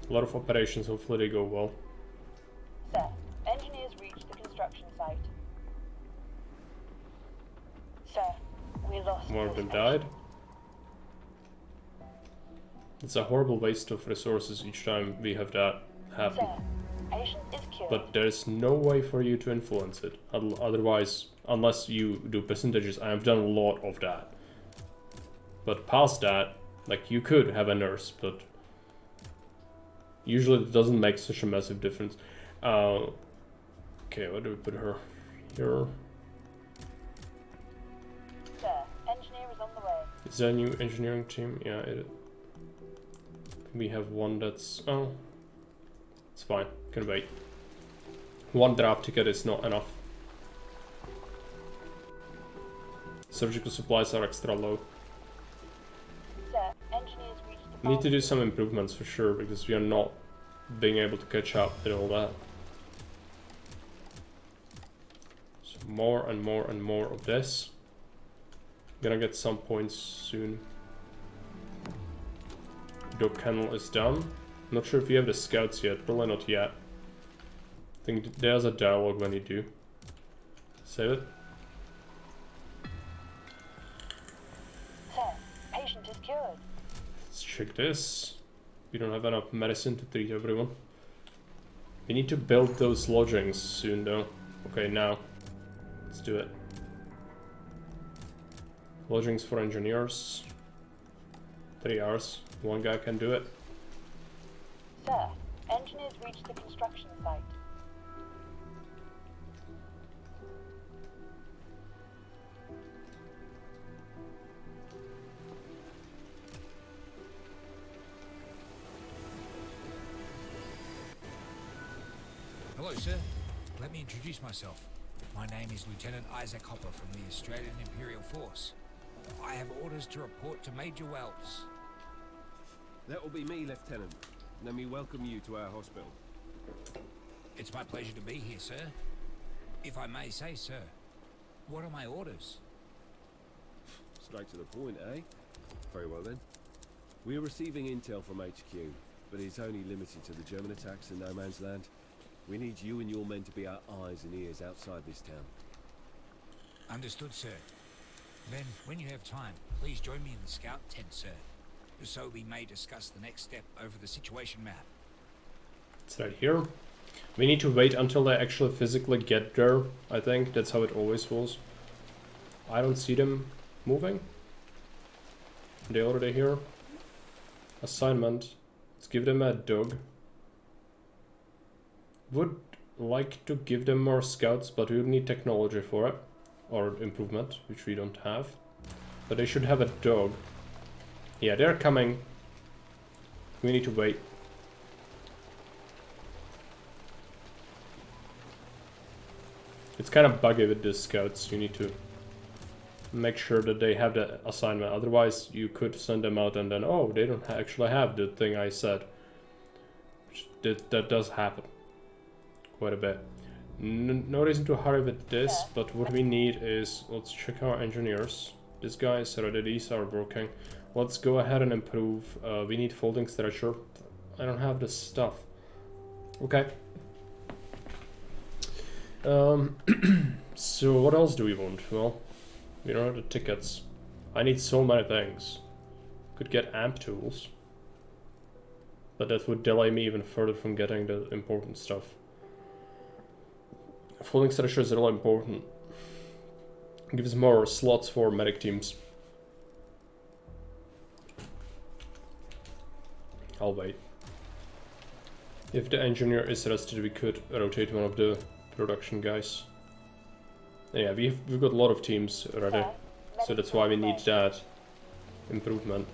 A lot of operations, hopefully they go well. Sir, engineers reached the construction site. Sir, we lost. One of them those died. It's a horrible waste of resources each time we have that happen. Sir, patient is cured. But there's no way for you to influence it. Otherwise, unless you do percentages, I have done a lot of that. But past that, like, you could have a nurse, but usually it doesn't make such a massive difference. Okay, where do we put her? Here. Sir, engineer is on the way. Is there a new engineering team? Yeah, we have one that's... Oh, it's fine. Can wait. One draft ticket is not enough. Surgical supplies are extra low. Sir, engineers reached the We need to do some improvements for sure, because we are not being able to catch up with all that. So more and more and more of this. Gonna get some points soon. Dog kennel is done. Not sure if you have the scouts yet, probably not yet. I think there's a dialogue when you do. Save it. Sir, patient is cured. Let's check this. We don't have enough medicine to treat everyone. We need to build those lodgings soon though. Okay, now. Let's do it. Lodgings for engineers. 3 hours. One guy can do it. Sir, engineers reached the construction site. Hello, sir. Let me introduce myself. My name is Lieutenant Isaac Hopper from the Australian Imperial Force. I have orders to report to Major Wells. That will be me, Lieutenant. Let me welcome you to our hospital. It's my pleasure to be here, sir. If I may say, sir, what are my orders? Straight to the point, eh? Very well then. We are receiving intel from HQ, but it's only limited to the German attacks in No Man's Land. We need you and your men to be our eyes and ears outside this town. Understood, sir. Then, when you have time, please join me in the scout tent, sir, so we may discuss the next step over the situation map. It's right here. We need to wait until they actually physically get there. I think that's how it always was. I don't see them moving. They already here. Assignment. Let's give them a dog. Would like to give them more scouts, but we would need technology for it. Or improvement, which we don't have. But they should have a dog. Yeah, they're coming. We need to wait. It's kind of buggy with the scouts. You need to make sure that they have the assignment. Otherwise, you could send them out and then, oh, they don't actually have the thing I said. Which that does happen quite a bit. No reason to hurry with this, but what we need is, let's check our engineers. This guy is ready, these are working. Let's go ahead and improve. We need folding stretcher. I don't have the stuff. Okay. So what else do we want? Well, we don't have the tickets. I need so many things. Could get amp tools. But that would delay me even further from getting the important stuff. Folding stretcher is really important. Gives more slots for medic teams. I'll wait. If the engineer is rested, we could rotate one of the production guys. Yeah, we've got a lot of teams already, so that's why we need that improvement.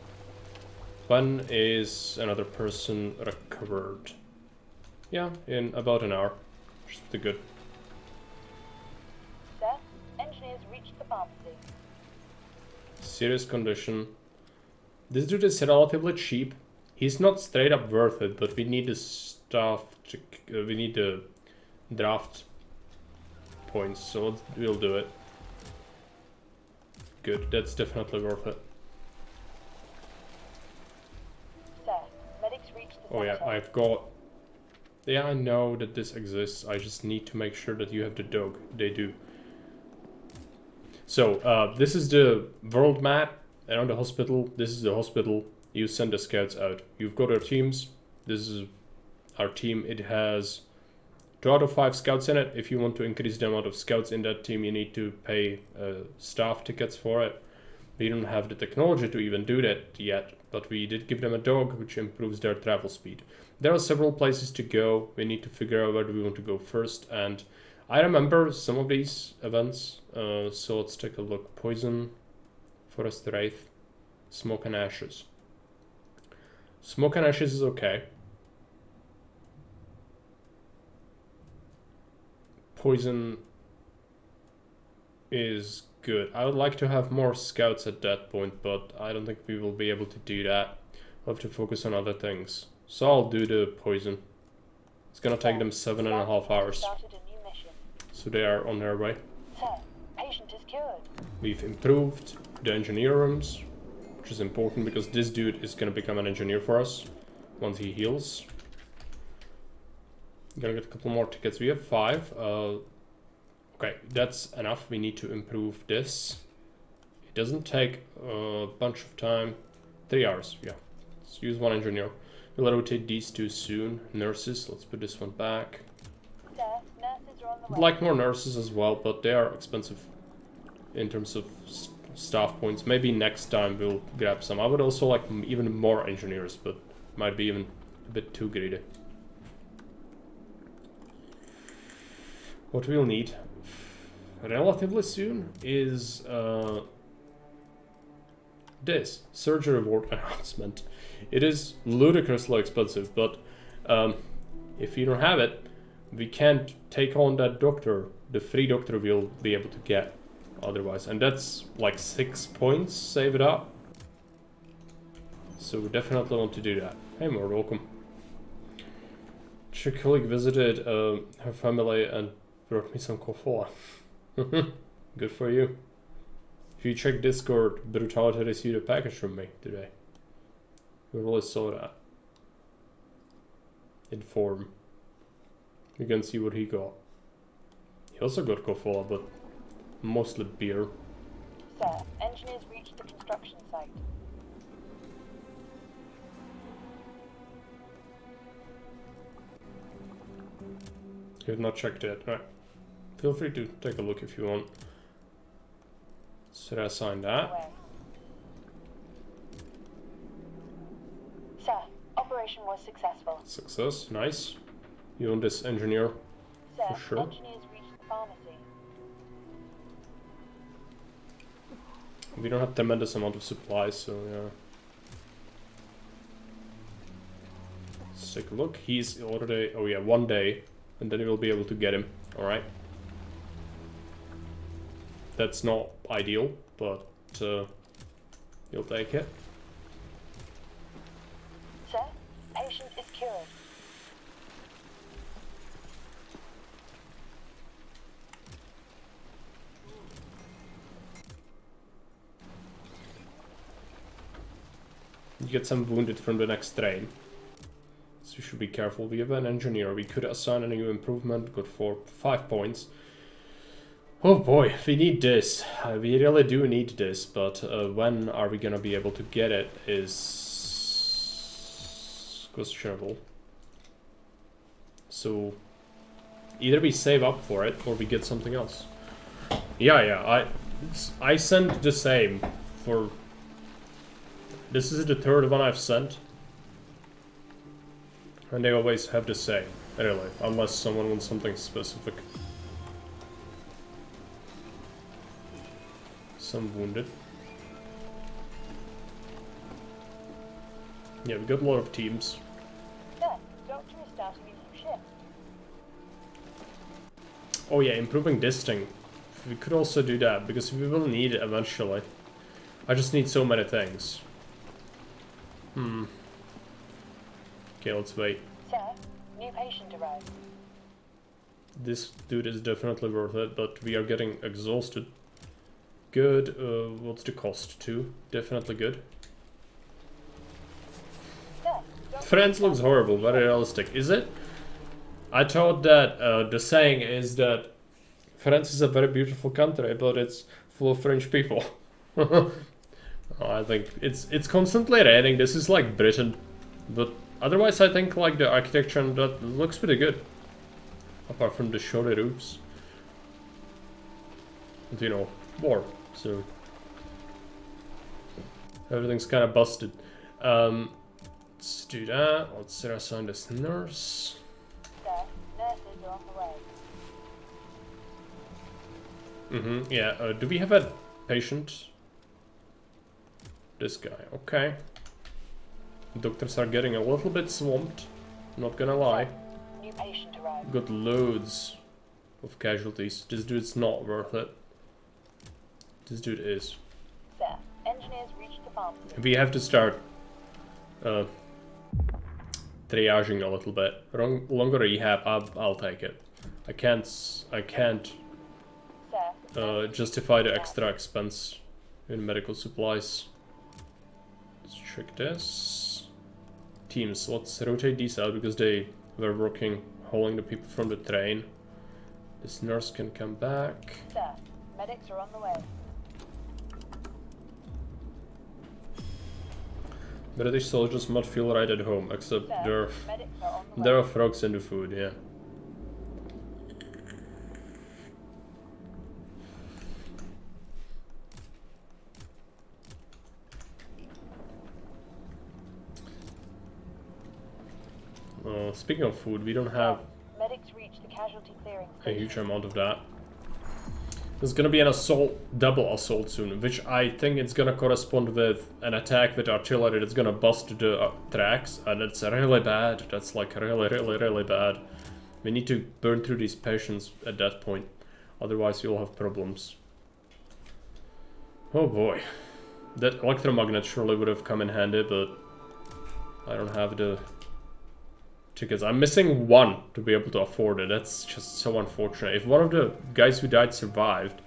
When is another person recovered? Yeah, in about an hour, which is pretty good. Sir, engineers reached the pharmacy. Serious condition. This dude is relatively cheap. He's not straight up worth it, but we need the stuff to... we need the draft points, so we'll do it. Good, that's definitely worth it. Sir, medics reached the Oh yeah, center. I've got... Yeah, I know that this exists. I just need to make sure that you have the dog. They do. So, this is the world map around the hospital. This is the hospital. You send the scouts out. You've got our teams. This is our team. It has 2 out of 5 scouts in it. If you want to increase the amount of scouts in that team, you need to pay staff tickets for it. We don't have the technology to even do that yet, but we did give them a dog, which improves their travel speed. There are several places to go. We need to figure out where do we want to go first, and I remember some of these events, so let's take a look. Poison, Forest Wraith, Smoke and Ashes. Smoke and Ashes is okay. Poison is good. I would like to have more scouts at that point, but I don't think we will be able to do that. We'll have to focus on other things. So I'll do the poison. It's gonna take them 7.5 hours. Started a new mission. So they are on their way. Sir, patient is cured. We've improved the engineer rooms, which is important because this dude is gonna become an engineer for us once he heals. Gonna get a couple more tickets. We have 5. Okay, that's enough. We need to improve this. It doesn't take a bunch of time. 3 hours, yeah. Let's use 1 engineer. We'll rotate these 2 soon. Nurses, let's put this one back. Sir, nurses are on the I'd way. like more nurses as well, but they are expensive in terms of staff points. Maybe next time we'll grab some. I would also like even more engineers, but might be even a bit too greedy. What we'll need relatively soon is this surgery reward announcement. It is ludicrously expensive, but if you don't have it, we can't take on that doctor, the free doctor we'll be able to get otherwise. And that's like 6 points, save it up. So we definitely want to do that. Hey, more welcome. Your colleague visited her family and brought me some coffee. Good for you. If you check Discord, Brutality received a package from me today. We really saw that. In form. You can see what he got. He also got coffee, but mostly beer. Sir, engineers reached the construction site. You have not checked it. Right. Feel free to take a look if you want. Should I assign that? Sir, operation was successful. Success, nice. You want this engineer? Sir, For sure. engineers reached the pharmacy. We don't have tremendous amount of supplies, so yeah. Let's take a look. He's already, oh yeah, 1 day, and then we will be able to get him. All right. That's not ideal, but you'll take it. Sir, patient is cured. You get some wounded from the next train. So you should be careful. We have an engineer. We could assign a new improvement. Good for 5 points. Oh boy, we need this. We really do need this, but when are we gonna be able to get it is questionable. So either we save up for it or we get something else. Yeah, I sent the same for... This is the 3rd one I've sent. And they always have the same, really, unless someone wants something specific. Some wounded. Yeah, we got a lot of teams. Sir, doctor is starting a new shift. Oh yeah, improving this thing. We could also do that, because we will need it eventually. I just need so many things. Okay, let's wait. Sir, new patient arrived. This dude is definitely worth it, but we are getting exhausted. Good. What's the cost too? Definitely good. Sir, Dr. France looks horrible, very realistic. Is it? I thought that the saying is that France is a very beautiful country, but it's full of French people. I think it's constantly raining. This is like Britain, but otherwise I think like the architecture and that looks pretty good. Apart from the shoddy roofs. And, you know, war, so everything's kind of busted. Let's do that. Let's assign this nurse. Sir, nurses are on the way. Yeah, do we have a patient? This guy, okay. Doctors are getting a little bit swamped, not gonna lie. New patient arrived. Got loads of casualties. This dude's not worth it. This dude is. Sir, engineers reached the pharmacy. We have to start triaging a little bit. Longer rehab, I'll take it. I can't Sir, justify the extra expense in medical supplies. Let's check this. Teams, let's rotate these out because they were working, hauling the people from the train. This nurse can come back. sir, medics are on the way. British soldiers might feel right at home, except Sir, medics are on the way. there are frogs in the food, yeah. Speaking of food, we don't have Medics reached the casualty clearing a station. huge amount of that. There's gonna be an assault, double assault soon, which I think it's gonna correspond with an attack with artillery that's gonna bust the tracks, and it's really bad. That's like really bad. We need to burn through these patients at that point, otherwise you'll have problems. Oh boy. That electromagnet surely would have come in handy, but I don't have the tickets. I'm missing one to be able to afford it. That's just so unfortunate. If one of the guys who died survived,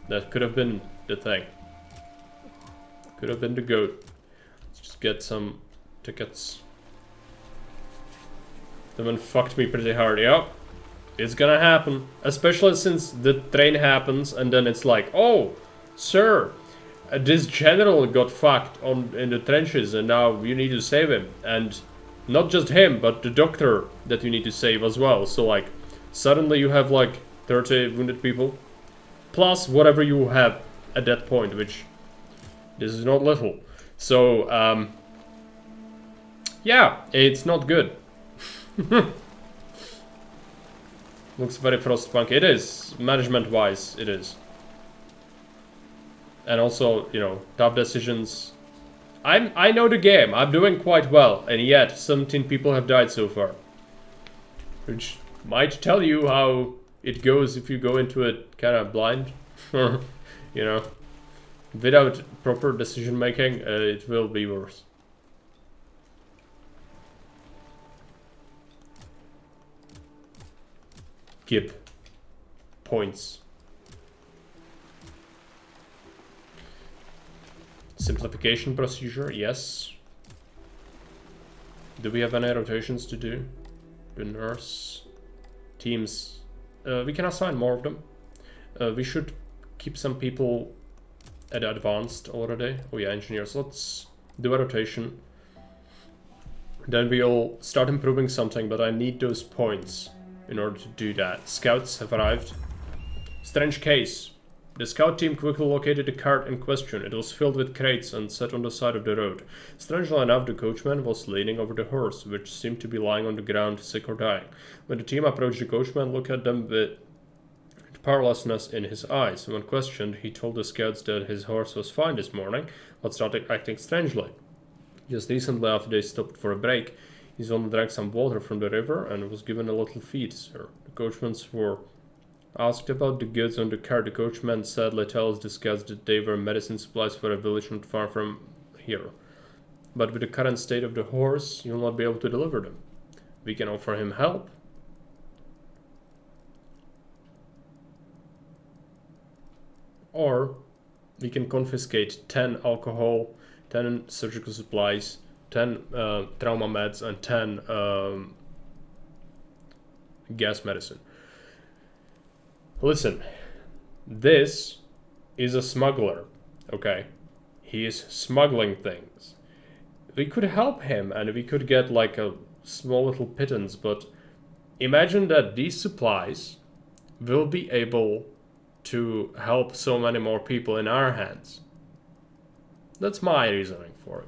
that could have been the thing. Could have been the goat. Let's just get some tickets. The man fucked me pretty hard. Yep. It's gonna happen. Especially since the train happens and then it's like, oh, sir, this general got fucked in the trenches and now you need to save him. And not just him, but the doctor that you need to save as well. So like, suddenly you have like 30 wounded people. Plus whatever you have at that point, which this is not little. So, yeah, it's not good. Looks very Frostpunk. It is, management-wise, it is. And also, you know, tough decisions. I know the game. I'm doing quite well, and yet 17 people have died so far, which might tell you how it goes if you go into it kind of blind, you know, without proper decision making. It will be worse. Gib points. Simplification procedure, yes. Do we have any rotations to do? The nurse teams. We can assign more of them. We should keep some people at advanced already. Oh yeah, engineers. Let's do a rotation. Then we'll start improving something, but I need those points in order to do that. Scouts have arrived. Strange case. The scout team quickly located the cart in question. It was filled with crates and set on the side of the road. Strangely enough, the coachman was leaning over the horse, which seemed to be lying on the ground, sick or dying. When the team approached the coachman, looked at them with powerlessness in his eyes. When questioned, he told the scouts that his horse was fine this morning, but started acting strangely. Just recently, after they stopped for a break, his owner drank some water from the river and was given a little feed, sir. The coachman swore. Asked about the goods on the cart, the coachman sadly tells the scouts that they were medicine supplies for a village not far from here. but with the current state of the horse, you'll not be able to deliver them. We can offer him help. Or we can confiscate 10 alcohol, 10 surgical supplies, 10 trauma meds, and 10 gas medicine. Listen, this is a smuggler, okay? He is smuggling things. We could help him and we could get like a small little pittance, but imagine that these supplies will be able to help so many more people in our hands. That's my reasoning for it.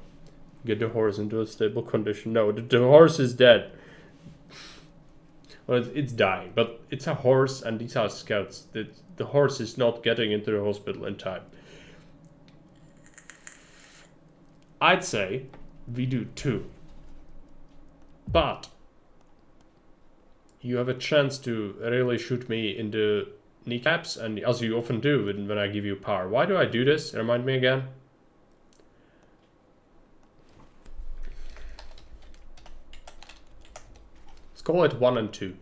Get the horse into a stable condition. No, the horse is dead. Well, it's dying, but it's a horse and these are scouts. The horse is not getting into the hospital in time. I'd say we do 2. But you have a chance to really shoot me in the kneecaps, and as you often do when I give you power. Why do I do this? Remind me again. Let's call it 1 and 2.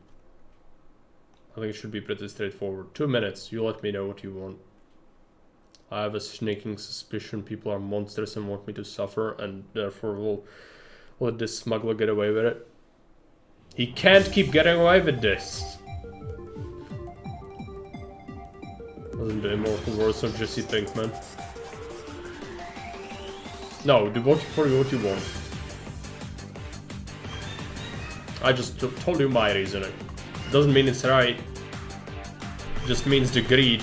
I think it should be pretty straightforward. 2 minutes. You let me know what you want. I have a sneaking suspicion people are monsters and want me to suffer, and therefore we'll let this smuggler get away with it. He can't keep getting away with this. Wasn't the immortal words of Jesse Pinkman? No, do what you want. I just told you my reasoning. Doesn't mean it's right. Just means the greed.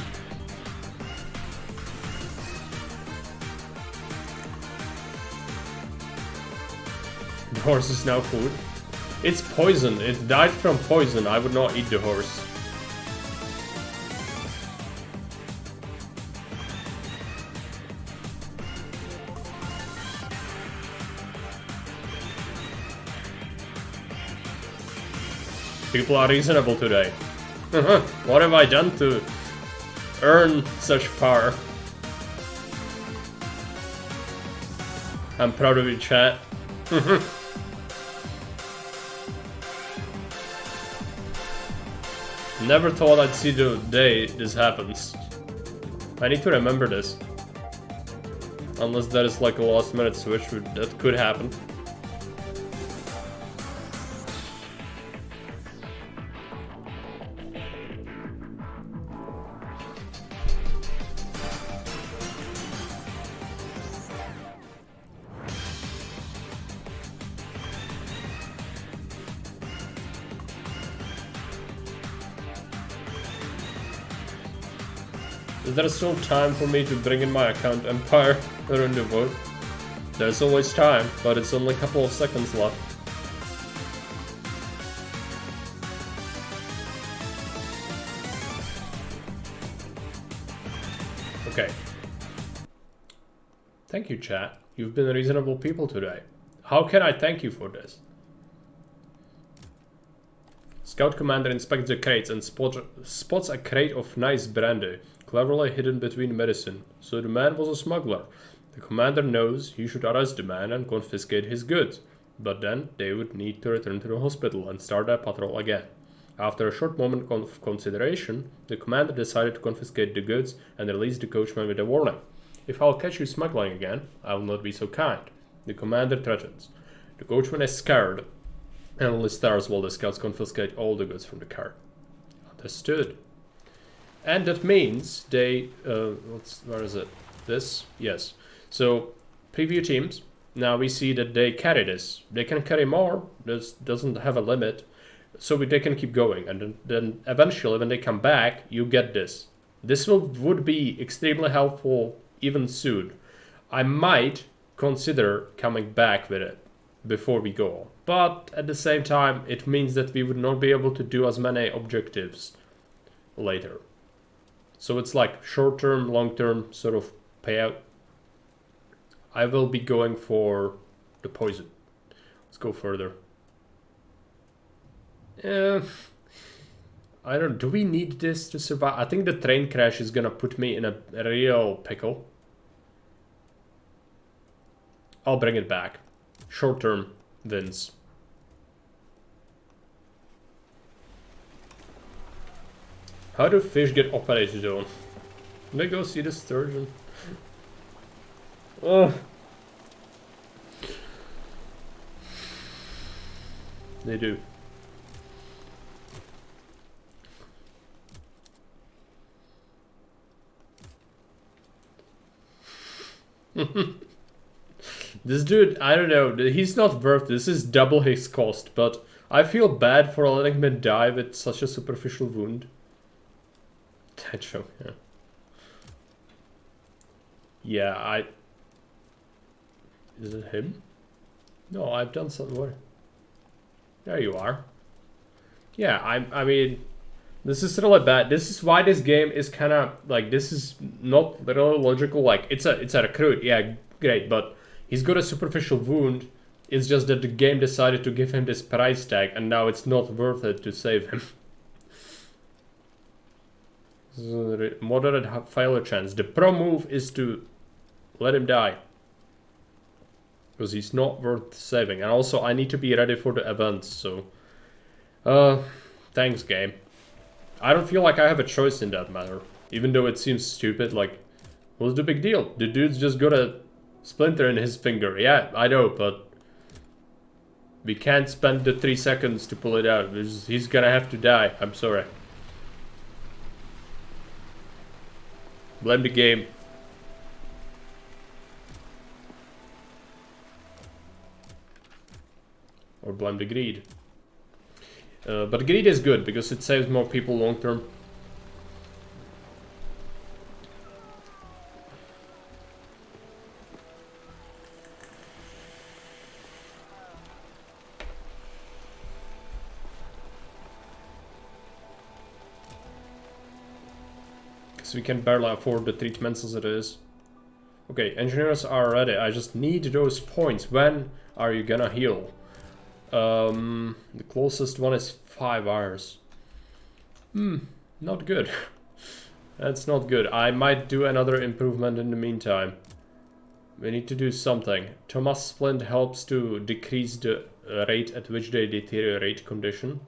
The horse is now food. It's poison. It died from poison. I would not eat the horse. People are reasonable today. What have I done to earn such power? I'm proud of you, chat. Never thought I'd see the day this happens. I need to remember this. Unless that is like a last minute switch, that could happen. Is there still time for me to bring in my account empire or in the vote? There's always time, but it's only a couple of seconds left. Okay. Thank you, chat. You've been reasonable people today. How can I thank you for this? Scout commander inspects the crates and spots a crate of nice brandy, cleverly hidden between medicine. So the man was a smuggler. The commander knows he should arrest the man and confiscate his goods, but then they would need to return to the hospital and start their patrol again. After a short moment of consideration, the commander decided to confiscate the goods and release the coachman with a warning. If I'll catch you smuggling again, I will not be so kind. The commander threatens. The coachman is scared and only stares while the scouts confiscate all the goods from the car. Understood. And that means they, where is it? This? Yes. So, preview teams, now we see that they carry this. They can carry more, this doesn't have a limit, so they can keep going. And then eventually, when they come back, you get this. This would be extremely helpful even soon. I might consider coming back with it before we go. But at the same time, it means that we would not be able to do as many objectives later. So it's like short-term, long-term sort of payout. I will be going for the poison. Let's go further. I don't. Do we need this to survive? I think the train crash is gonna put me in a real pickle. I'll bring it back. short-term wins. How do fish get operated on? Can I go see the sturgeon? Ugh. They do. This dude, I don't know, he's not worth this. Is double his cost, but I feel bad for letting him die with such a superficial wound. Techo, yeah. Yeah, Is it him? No, I've done something. What? There you are. Yeah, I mean, this is really bad. This is why this game is kind of like, this is not really logical. Like, it's a recruit, yeah, great, but he's got a superficial wound. It's just that the game decided to give him this price tag, and now it's not worth it to save him. Moderate failure chance. The pro move is to let him die, because he's not worth saving. And also, I need to be ready for the events, so thanks, game. I don't feel like I have a choice in that matter, even though it seems stupid. Like, what's the big deal? The dude's just got a splinter in his finger. Yeah, I know, but we can't spend the 3 seconds to pull it out. He's gonna have to die. I'm sorry. Blame the game. Or blame the greed. But greed is good because it saves more people long term. Because we can barely afford the treatments as it is. Okay, engineers are ready. I just need those points. When are you gonna heal? The closest one is 5 hours. Not good. That's not good. I might do another improvement in the meantime. We need to do something. Thomas Splint helps to decrease the rate at which they deteriorate condition.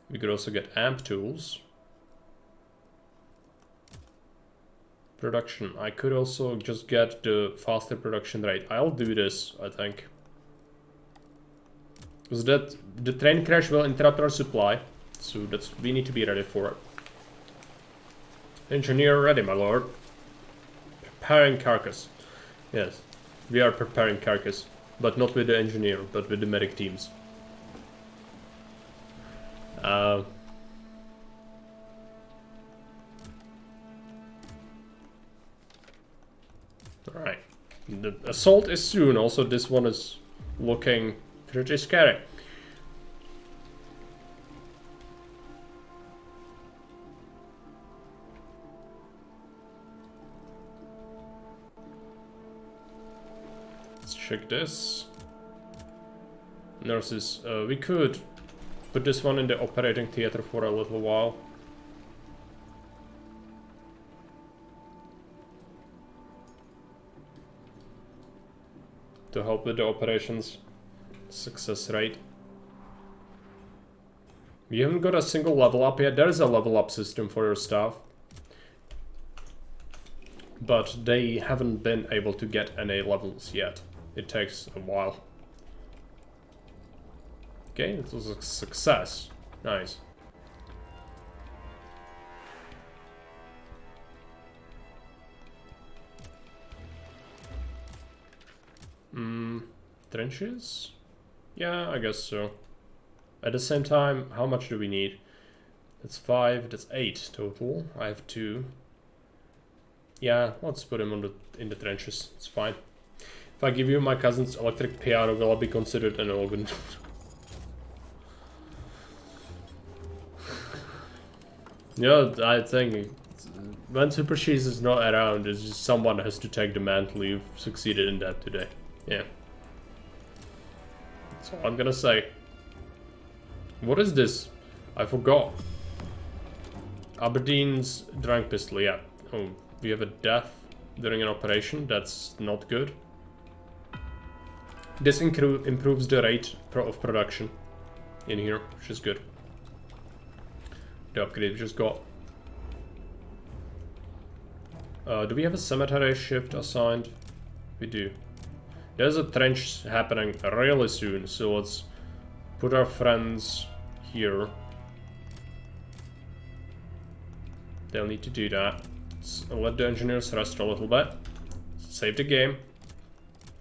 We could also get amp tools. Production. I could also just get the faster production rate. I'll do this, I think. Because the train crash will interrupt our supply. So we need to be ready for it. Engineer ready, my lord. Preparing carcass. Yes, we are preparing carcass. But not with the engineer, but with the medic teams. Alright. The assault is soon. Also, this one is looking pretty scary. Let's check this. Nurses. We could put this one in the operating theater for a little while. To help with the operations success rate. We haven't got a single level up yet. There is a level up system for your staff, but they haven't been able to get any levels yet. It takes a while. Okay, it was a success. Nice. Trenches? Yeah, I guess so. At the same time, how much do we need? That's 5, that's 8 total. I have 2. Yeah, let's put him in the trenches. It's fine. If I give you my cousin's electric piano, will I be considered an organ? Yeah, I think when Super Cheese is not around, it's just someone has to take the mantle. You've succeeded in that today. Yeah. That's all I'm gonna say. What is this? I forgot. Aberdeen's Drunk Pistol, yeah. Oh, we have a death during an operation. That's not good. This improves the rate of production in here, which is good. The upgrade we just got. Do we have a cemetery shift assigned? We do. There's a trench happening really soon, so let's put our friends here. They'll need to do that. So let the engineers rest a little bit. Save the game.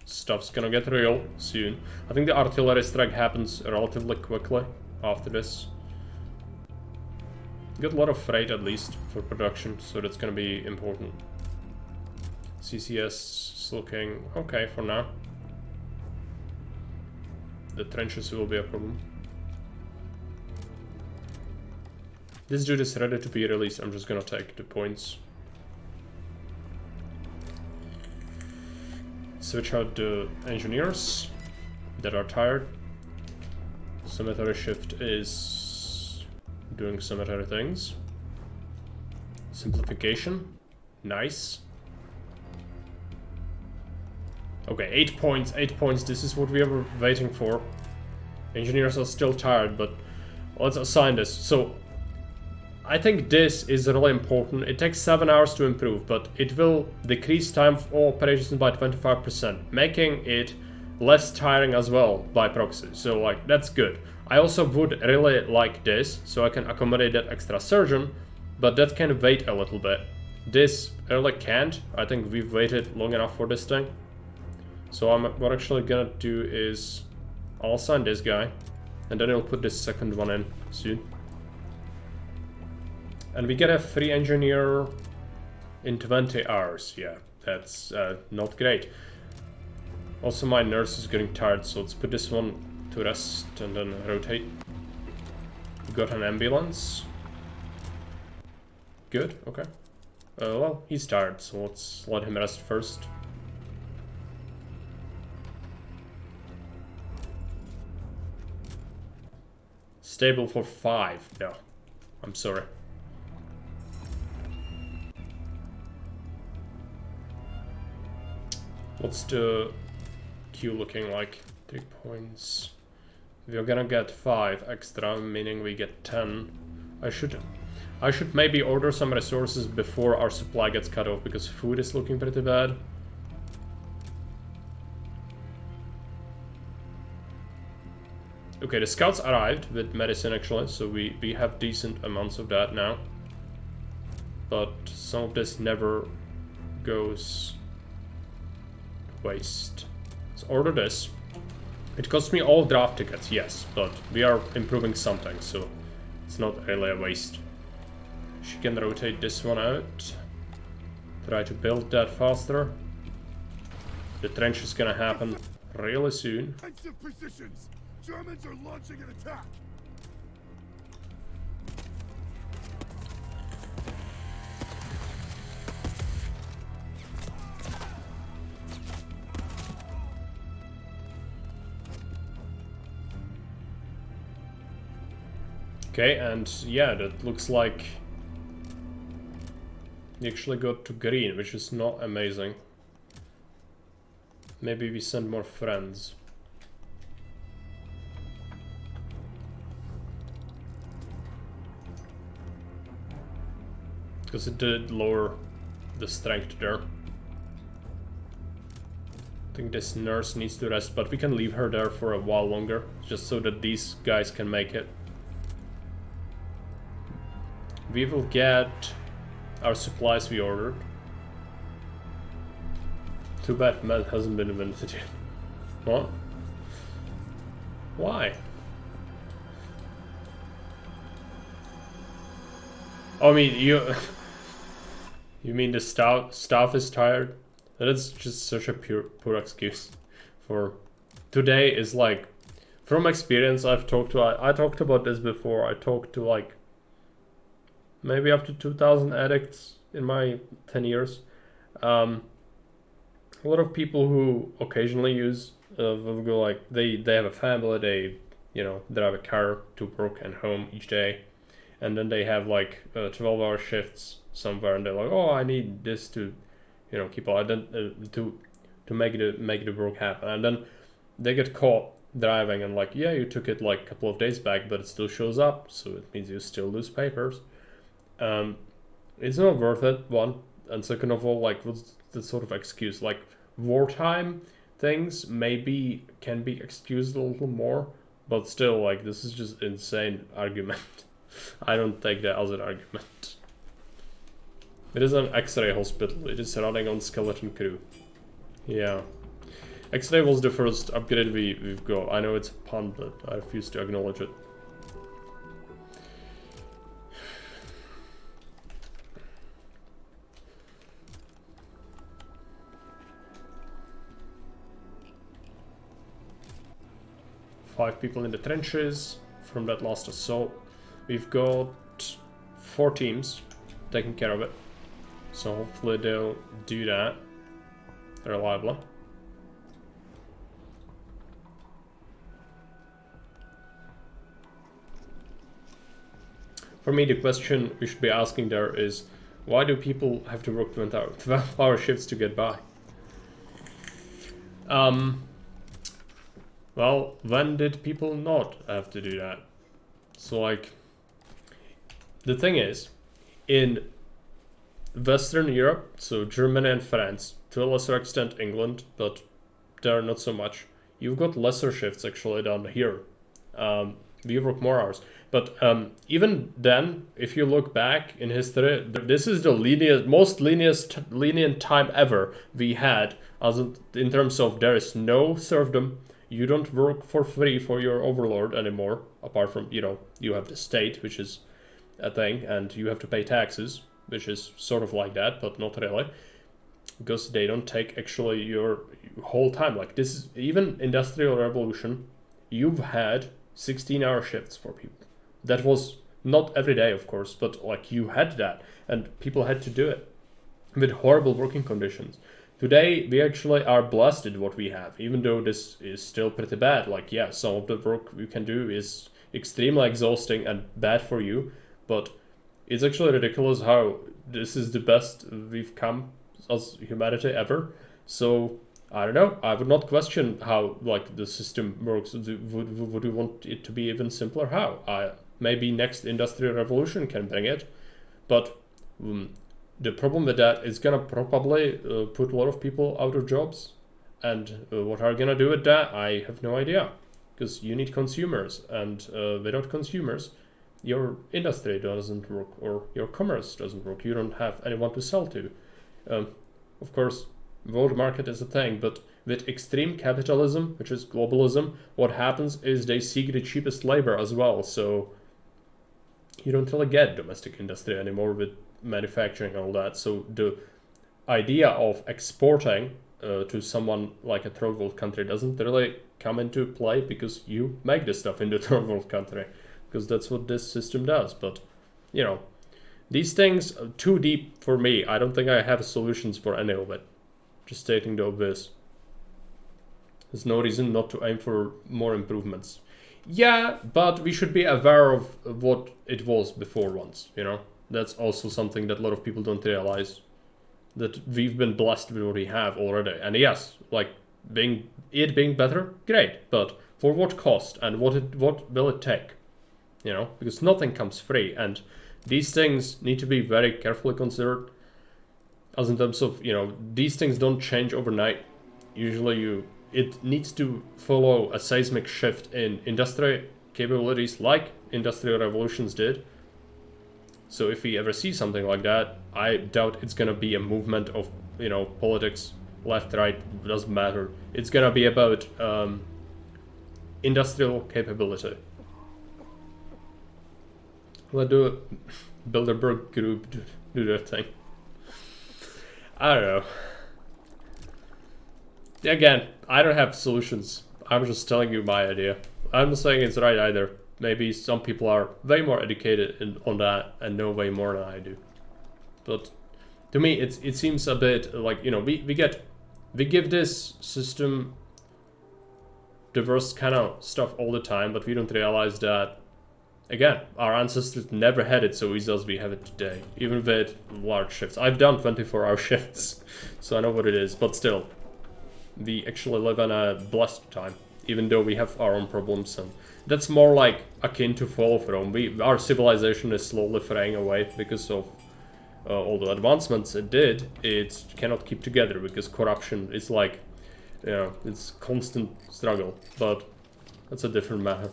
Stuff's gonna get real soon. I think the artillery strike happens relatively quickly after this. Got a lot of freight at least for production, so that's gonna be important. CCS is looking okay for now. The trenches will be a problem. This dude is ready to be released. I'm just gonna take the points. Switch out the engineers that are tired. Cemetery shift is doing cemetery things. Simplification. Nice. Okay, 8 points, 8 points. This is what we were waiting for. Engineers are still tired, but let's assign this. So, I think this is really important. It takes 7 hours to improve, but it will decrease time of all operations by 25%, making it less tiring as well by proxy. So, like, that's good. I also would really like this, so I can accommodate that extra surgeon, but that can wait a little bit. This really can't. I think we've waited long enough for this thing. So what I'm actually gonna do is I'll assign this guy, and then I'll put this second one in soon. And we get a free engineer in 20 hours. Yeah, that's not great. Also, my nurse is getting tired, so let's put this one to rest and then rotate. We got an ambulance. Good, okay. Well, he's tired, so let's let him rest first. Stable for 5. No, I'm sorry. What's the queue looking like? 3 points. We're gonna get 5 extra, meaning we get 10. I should maybe order some resources before our supply gets cut off, because food is looking pretty bad. Okay, the scouts arrived with medicine actually, so we have decent amounts of that now. But some of this never goes to waste. Let's order this. It costs me all draft tickets, yes, but we are improving something, so it's not really a waste. She can rotate this one out. Try to build that faster. The trench is gonna happen really soon. Positions. Germans are launching an attack. Okay, and yeah, that looks like we actually got to green, which is not amazing. Maybe we send more friends. Because it did lower the strength there. I think this nurse needs to rest, but we can leave her there for a while longer, just so that these guys can make it. We will get our supplies we ordered. Too bad med hasn't been invented yet. What? Why? I mean, you mean the staff is tired? That is just such a poor excuse. For today is like, from experience, I talked about this before. I talked to like maybe up to 2,000 addicts in my 10 years. A lot of people who occasionally use will go like they have a family, they drive a car to work and home each day, and then they have like 12-hour shifts somewhere, and they're like, oh, I need this to keep alive, to make the work happen. And then they get caught driving and like, yeah, you took it like a couple of days back, but it still shows up, so it means you still lose papers. It's not worth it, one. And second of all, like, what's the sort of excuse? Like, wartime things maybe can be excused a little more, but still, like, this is just insane argument. I don't take that as an argument. It is an X-ray hospital. It is running on skeleton crew. Yeah. X-ray was the first upgrade we've got. I know it's a pun, but I refuse to acknowledge it. Five people in the trenches from that last assault. We've got 4 teams taking care of it. So hopefully they'll do that reliably. For me, the question we should be asking there is, why do people have to work 12-hour shifts to get by? Well, when did people not have to do that? So, like, the thing is, in Western Europe, so Germany and France, to a lesser extent England, but there not so much, you've got lesser shifts actually down here. We work more hours. But even then, if you look back in history, this is the most lenient time ever we had, as in terms of there is no serfdom. You don't work for free for your overlord anymore, apart from, you know, you have the state, which is a thing, and you have to pay taxes, which is sort of like that, but not really, because they don't take actually your whole time. Like, this is, even Industrial Revolution, you've had 16-hour shifts for people. That was not every day, of course, but like, you had that, and people had to do it with horrible working conditions. Today, we actually are blessed with what we have, even though this is still pretty bad. Like, yeah, some of the work we can do is extremely exhausting and bad for you, but it's actually ridiculous how this is the best we've come as humanity ever. So, I don't know, I would not question how, like, the system works. Would you want it to be even simpler? How? Maybe next Industrial Revolution can bring it, but the problem with that is gonna probably put a lot of people out of jobs, and what are you gonna do with that? I have no idea, because you need consumers, and without consumers, your industry doesn't work, or your commerce doesn't work. You don't have anyone to sell to. Of course, world market is a thing, but with extreme capitalism, which is globalism, what happens is they seek the cheapest labor as well, so you don't really get domestic industry anymore with manufacturing and all that. So the idea of exporting to someone like a third world country doesn't really come into play, because you make this stuff into a third world country, because that's what this system does. But, you know, these things are too deep for me. I don't think I have solutions for any of it. Just stating the obvious. There's no reason not to aim for more improvements. Yeah, but we should be aware of what it was before once, you know? That's also something that a lot of people don't realize. That we've been blessed with what we have already. And yes, like, being better, great. But for what cost, and what will it take? You know, because nothing comes free, and these things need to be very carefully considered. As in terms of, you know, these things don't change overnight. Usually it needs to follow a seismic shift in industry capabilities, like Industrial Revolutions did. So if we ever see something like that, I doubt it's gonna be a movement of, you know, politics, left, right, doesn't matter. It's gonna be about industrial capability. Let the Bilderberg group do their thing. I don't know. Again, I don't have solutions. I'm just telling you my idea. I'm not saying it's right either. Maybe some people are way more educated on that and know way more than I do. But to me, it seems a bit like, you know, we give this system diverse kind of stuff all the time, but we don't realize that, again, our ancestors never had it so easy as we have it today, even with large shifts. I've done 24-hour shifts, so I know what it is, but still. we actually live in a blessed time, even though we have our own problems, and that's more like akin to Fall of Rome. Our civilization is slowly fraying away because of all the advancements it did. It cannot keep together because corruption is like, you know, it's constant struggle, but that's a different matter.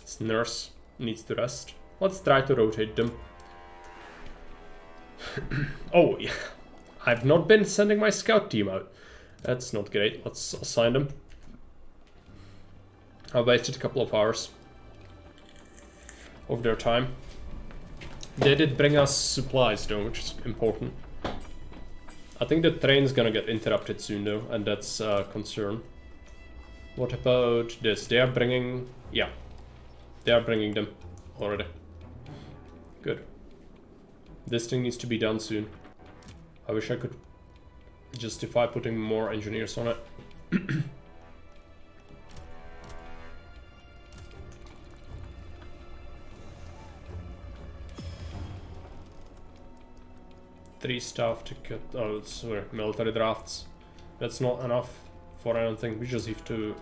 This nurse needs to rest. Let's try to rotate them. Oh, yeah. I've not been sending my scout team out. That's not great. Let's assign them. I wasted a couple of hours of their time. They did bring us supplies though, which is important. I think the train's gonna get interrupted soon though, and that's a concern. What about this? They are bringing... yeah. They are bringing them already. Good. This thing needs to be done soon. I wish I could justify putting more engineers on it. Three staff to cut... oh, sorry, military drafts. That's not enough for anything. We just have to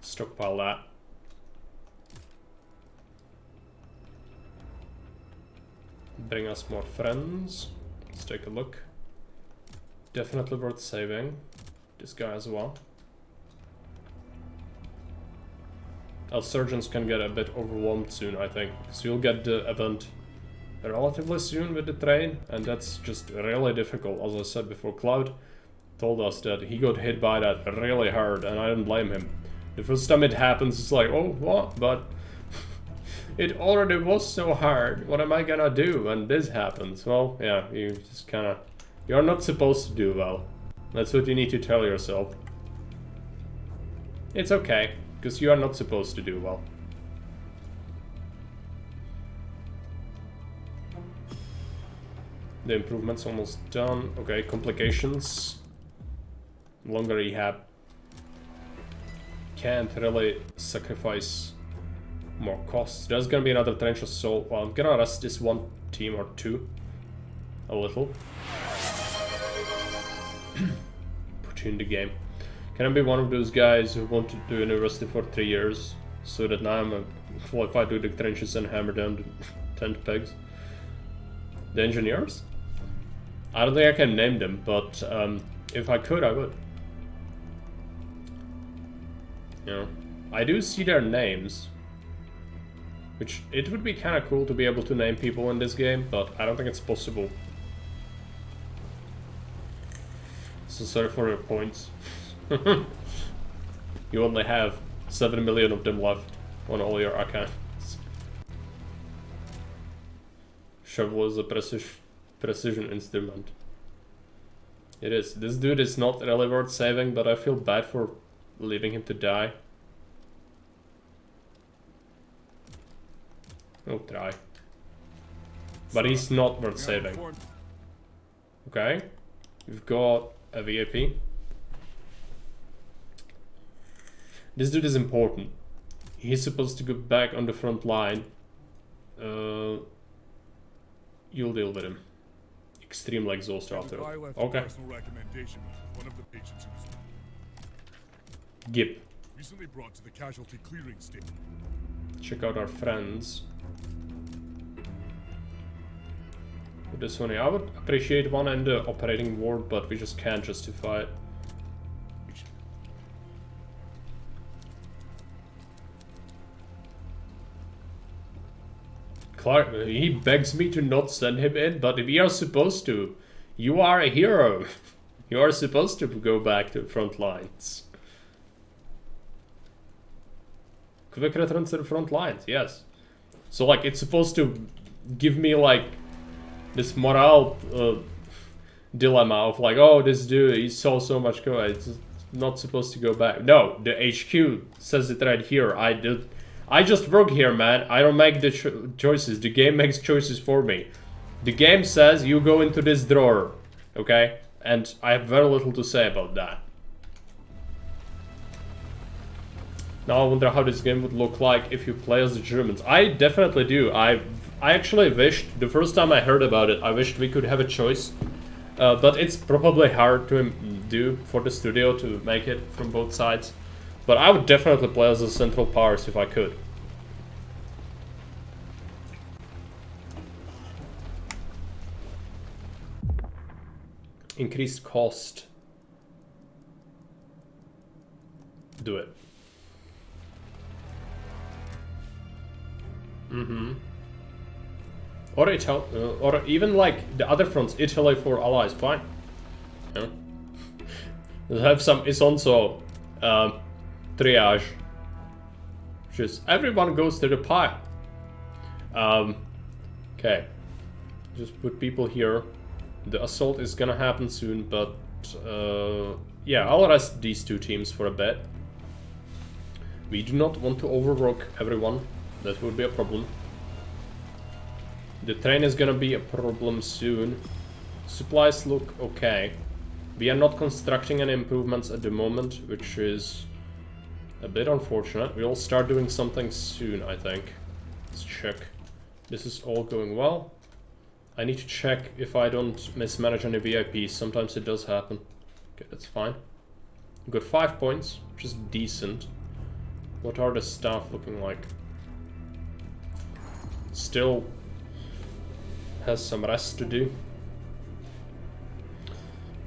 stockpile that. Bring us more friends. Let's take a look. Definitely worth saving. This guy as well. Our surgeons can get a bit overwhelmed soon, I think. So you'll get the event relatively soon with the train, and that's just really difficult. As I said before, Cloud told us that he got hit by that really hard, and I don't blame him. The first time it happens, it's like, oh, what? But it already was so hard. What am I gonna do when this happens? Well, yeah, you just kinda... you're not supposed to do well. That's what you need to tell yourself. It's okay, because you are not supposed to do well. The improvement's almost done. Okay, complications. Longer rehab. Can't really sacrifice more costs. There's gonna be another trench assault. Well, I'm gonna rest this one team or two a little. Put you in the game. Can I be one of those guys who want to do university for 3 years so that now I'm qualified to do the trenches and hammer down the tent pegs? The engineers? I don't think I can name them, but if I could, I would. You know, I do see their names. Which, it would be kind of cool to be able to name people in this game, but I don't think it's possible. So sorry for your points. You only have 7 million of them left on all your accounts. Shovel is a precision instrument. It is. This dude is not really worth saving, but I feel bad for leaving him to die. I'll try. But he's not worth saving. Okay. We've got a VIP. This dude is important. He's supposed to go back on the front line. You'll deal with him. Extremely exhausted after. Okay. Gip. Recently brought to the casualty clearing station. Check out our friends. With this one, I would appreciate one in the operating ward, but we just can't justify it. Clark, he begs me to not send him in, but we are supposed to. You are a hero. You are supposed to go back to the front lines. Quick return to the front lines, yes. So like, it's supposed to give me like this morale dilemma of like, oh, this dude, he saw so much go, it's not supposed to go back. No, the HQ says it right here. I just work here, man. I don't make the choices. The game makes choices for me. The game says you go into this drawer, okay? And I have very little to say about that. Now I wonder how this game would look like if you play as the Germans. I definitely do. I actually wished, the first time I heard about it, I wished we could have a choice. But it's probably hard to do for the studio to make it from both sides. But I would definitely play as the Central Powers if I could. Increased cost. Do it. Or or even like the other fronts, Italy for allies, fine. Yeah. We'll have some Isonzo triage. Just everyone goes to the pile. Okay. Just put people here. The assault is gonna happen soon, but yeah, I'll rest these two teams for a bit. We do not want to overwork everyone. That would be a problem. The train is gonna be a problem soon. Supplies look okay. We are not constructing any improvements at the moment, which is a bit unfortunate. We'll start doing something soon, I think. Let's check. This is all going well. I need to check if I don't mismanage any VIPs. Sometimes it does happen. Okay, that's fine. Got 5 points, which is decent. What are the staff looking like? Still has some rest to do.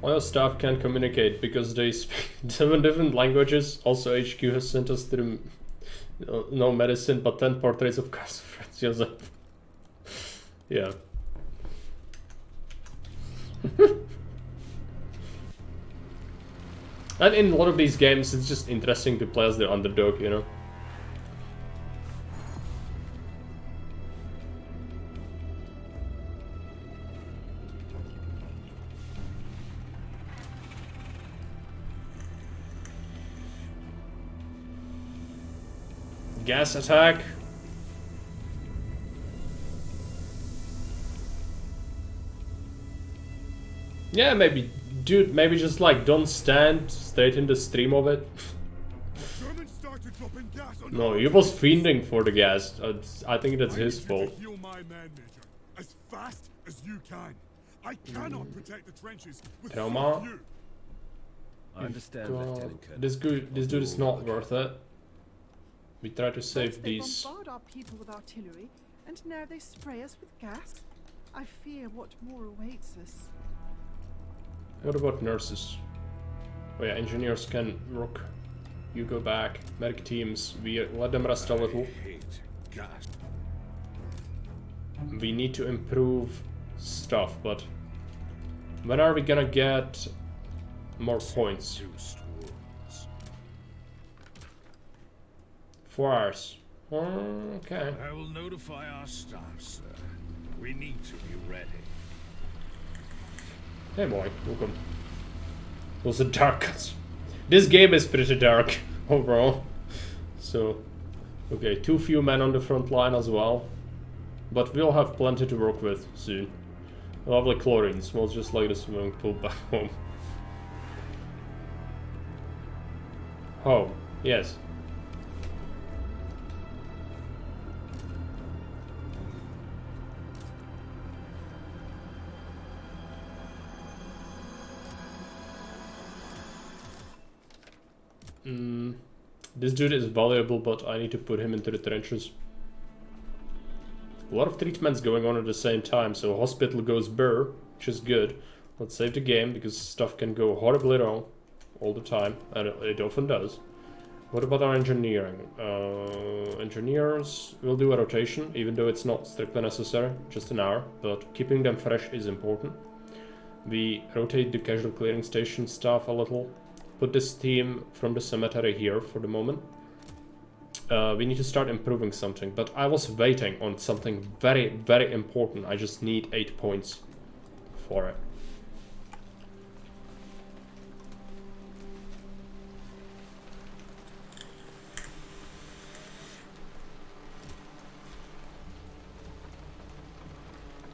All your staff can communicate because they speak 7 different languages. Also, HQ has sent us to the no medicine, but 10 portraits of Franz Josef. Yeah. And in one of these games, it's just interesting to play as the underdog, you know. Gas attack. Yeah, maybe, dude, maybe just like don't stand straight in the stream of it. No, he was fiending for the gas. I think that's his fault. As fast as you can. I cannot protect the trenches with Trauma. few. I understand, Lieutenant Colonel. This dude is not worth it. We try to save First these. They bombard our people with artillery, and now they spray us with gas. I fear what more awaits us. What about nurses? Oh yeah, engineers can work. You go back. Medic teams, we let them rest a little. We need to improve stuff, but when are we gonna get more points? 4 hours. Okay. I will notify our staff, sir. We need to be ready. Hey boy, welcome. Those are dark cuts. This game is pretty dark overall. So, okay, too few men on the front line as well. But we'll have plenty to work with soon. Lovely chlorine, smells just like the swimming pool back home. Home, yes. This dude is valuable, but I need to put him into the trenches. A lot of treatments going on at the same time, so hospital goes burr, which is good. Let's save the game, because stuff can go horribly wrong all the time, and it often does. What about our engineering? Engineers will do a rotation, even though it's not strictly necessary, just an hour, but keeping them fresh is important. We rotate the casual clearing station staff a little. Put this team from the cemetery here for the moment. We need to start improving something, but I was waiting on something very, very important. I just need 8 points for it.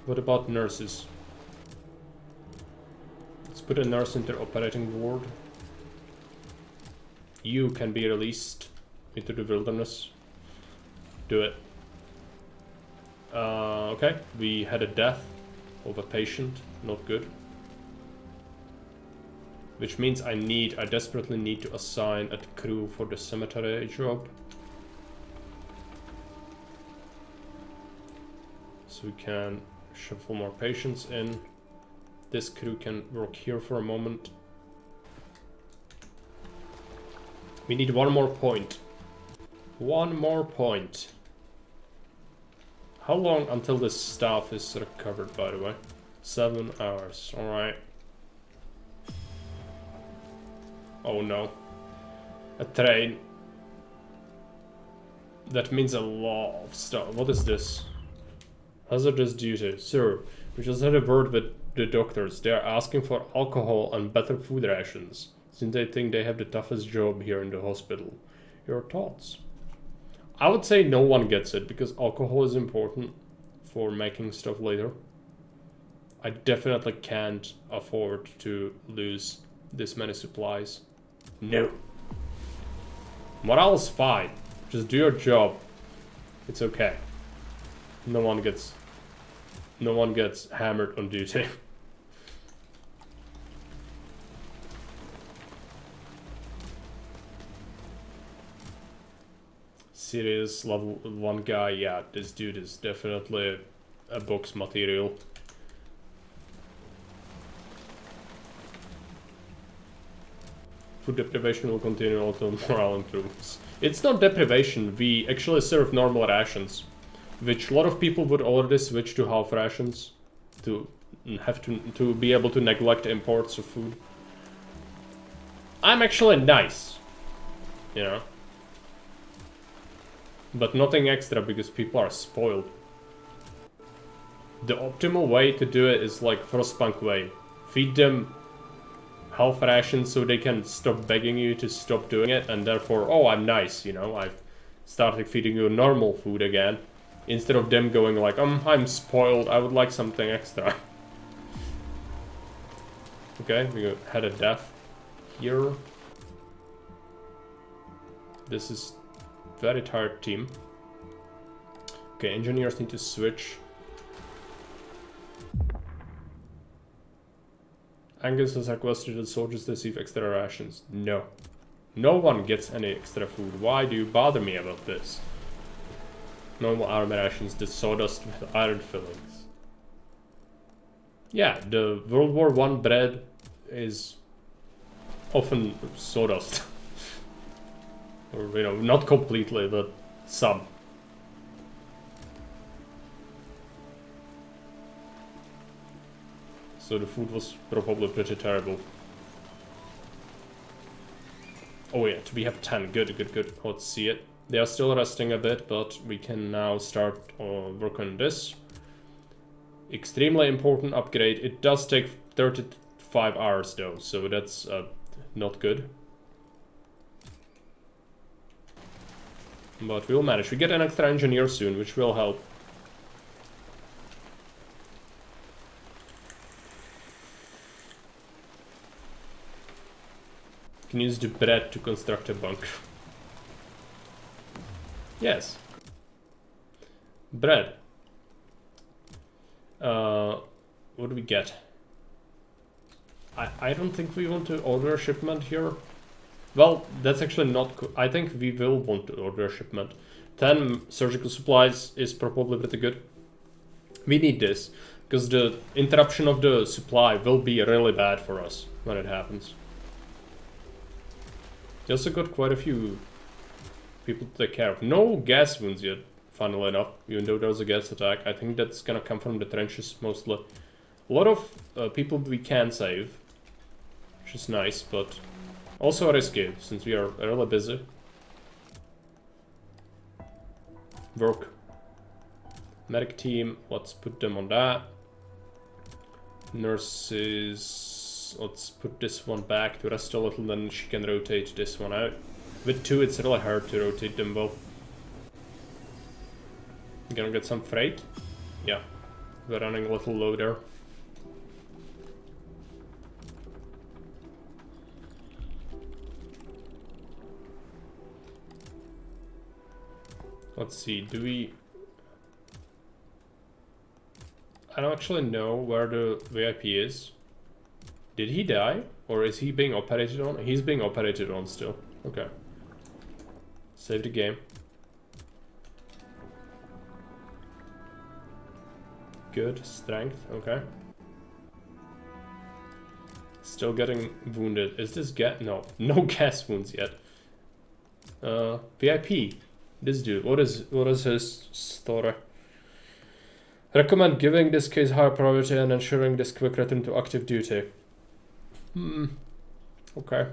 What about nurses? Let's put a nurse into operating ward. You can be released into the wilderness. Do it. Okay, we had a death of a patient, not good. Which means I desperately need to assign a crew for the cemetery job. So we can shuffle more patients in. This crew can work here for a moment. We need one more point. One more point. How long until this staff is recovered, by the way? 7 hours, alright. Oh no. A train. That means a lot of stuff. What is this? Hazardous duty. Sir, we just had a word with the doctors. They are asking for alcohol and better food rations, since they think they have the toughest job here in the hospital. Your thoughts? I would say no one gets it, because alcohol is important for making stuff later. I definitely can't afford to lose this many supplies. No. Morale's fine. Just do your job. It's okay. No one gets hammered on duty. Serious level 1 guy, yeah, this dude is definitely a box material. Food deprivation will continue until morale improves. It's not deprivation, we actually serve normal rations, which a lot of people would already switch to half rations to be able to neglect imports of food. I'm actually nice, you know, but nothing extra because people are spoiled. The optimal way to do it is like Frostpunk way. Feed them half rations so they can stop begging you to stop doing it, and therefore, oh, I'm nice, you know, I've started feeding you normal food again, instead of them going like, I'm spoiled, I would like something extra. Okay, we had a death here. This is very tired team. Okay, engineers need to switch. Angus has requested that soldiers receive extra rations. No. No one gets any extra food. Why do you bother me about this? Normal army rations, the sawdust with iron fillings. Yeah, the World War I bread is often sawdust. Or, you know, not completely, but some. So the food was probably pretty terrible. Oh yeah, we have 10. Good, good, good. Let's see it. They are still resting a bit, but we can now start work on this. Extremely important upgrade. It does take 35 hours though, so that's not good. But we'll manage. We get an extra engineer soon, which will help. Can use the bread to construct a bunker. Yes. Bread. What do we get? I don't think we want to order a shipment here. Well, that's actually not... I think we will want to order a shipment. 10 surgical supplies is probably pretty good. We need this, because the interruption of the supply will be really bad for us when it happens. We also got quite a few people to take care of. No gas wounds yet, funnily enough, even though there's a gas attack. I think that's gonna come from the trenches mostly. A lot of people we can save, which is nice, but also risky, since we are really busy. Work. Medic team, let's put them on that. Nurses, let's put this one back to rest a little, then she can rotate this one out. With 2, it's really hard to rotate them both. Gonna get some freight? Yeah, we're running a little low there. Let's see, do we... I don't actually know where the VIP is. Did he die? Or is he being operated on? He's being operated on still. Okay. Save the game. Good. Strength. Okay. Still getting wounded. Is this gas? No. No gas wounds yet. VIP. This dude. What is his story? Recommend giving this case higher priority and ensuring this quick return to active duty. Okay.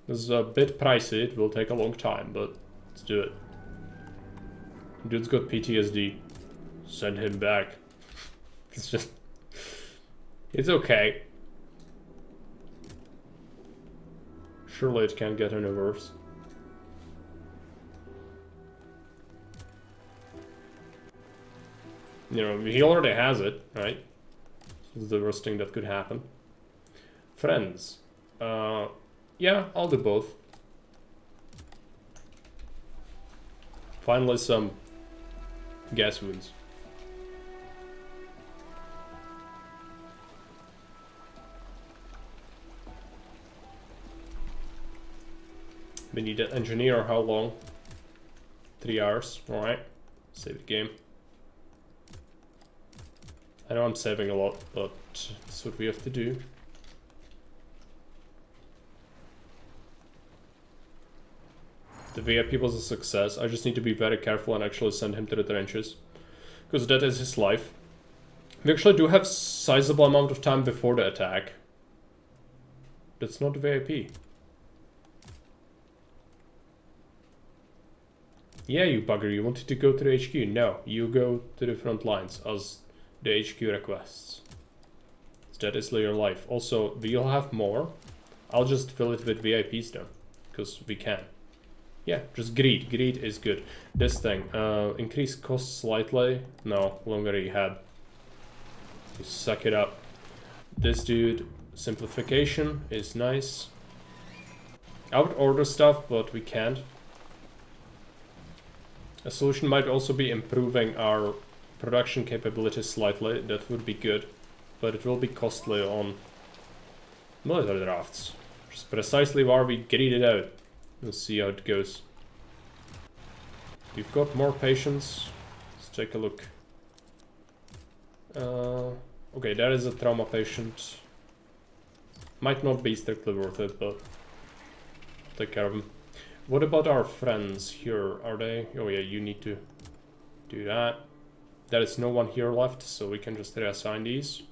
This is a bit pricey. It will take a long time, but let's do it. Dude's got PTSD. Send him back. It's just... It's okay. Surely it can't get any worse. You know, he already has it, right? This is the worst thing that could happen. Friends. Yeah, I'll do both. Finally some gas wounds. We need an engineer. How long? 3 hours. Alright. Save the game. I know I'm saving a lot, but that's what we have to do. The VIP was a success. I just need to be very careful and actually send him to the trenches. Because that is his life. We actually do have sizable amount of time before the attack. That's not the VIP. Yeah, you bugger, you wanted to go to the HQ. No, you go to the front lines as the HQ requests. That is your life. Also, we'll have more. I'll just fill it with VIPs though, because we can. Yeah, just greed. Greed is good. This thing, increase cost slightly. No, longer rehab. Just suck it up. This dude, simplification is nice. I would order stuff, but we can't. A solution might also be improving our production capabilities slightly. That would be good, but it will be costly on military drafts. Which is precisely why we greed it out. Let's see how it goes. We've got more patients. Let's take a look. Okay, there is a trauma patient. Might not be strictly worth it, but I'll take care of him. What about our friends here? Are they? Oh yeah, you need to do that. There is no one here left, so we can just reassign these.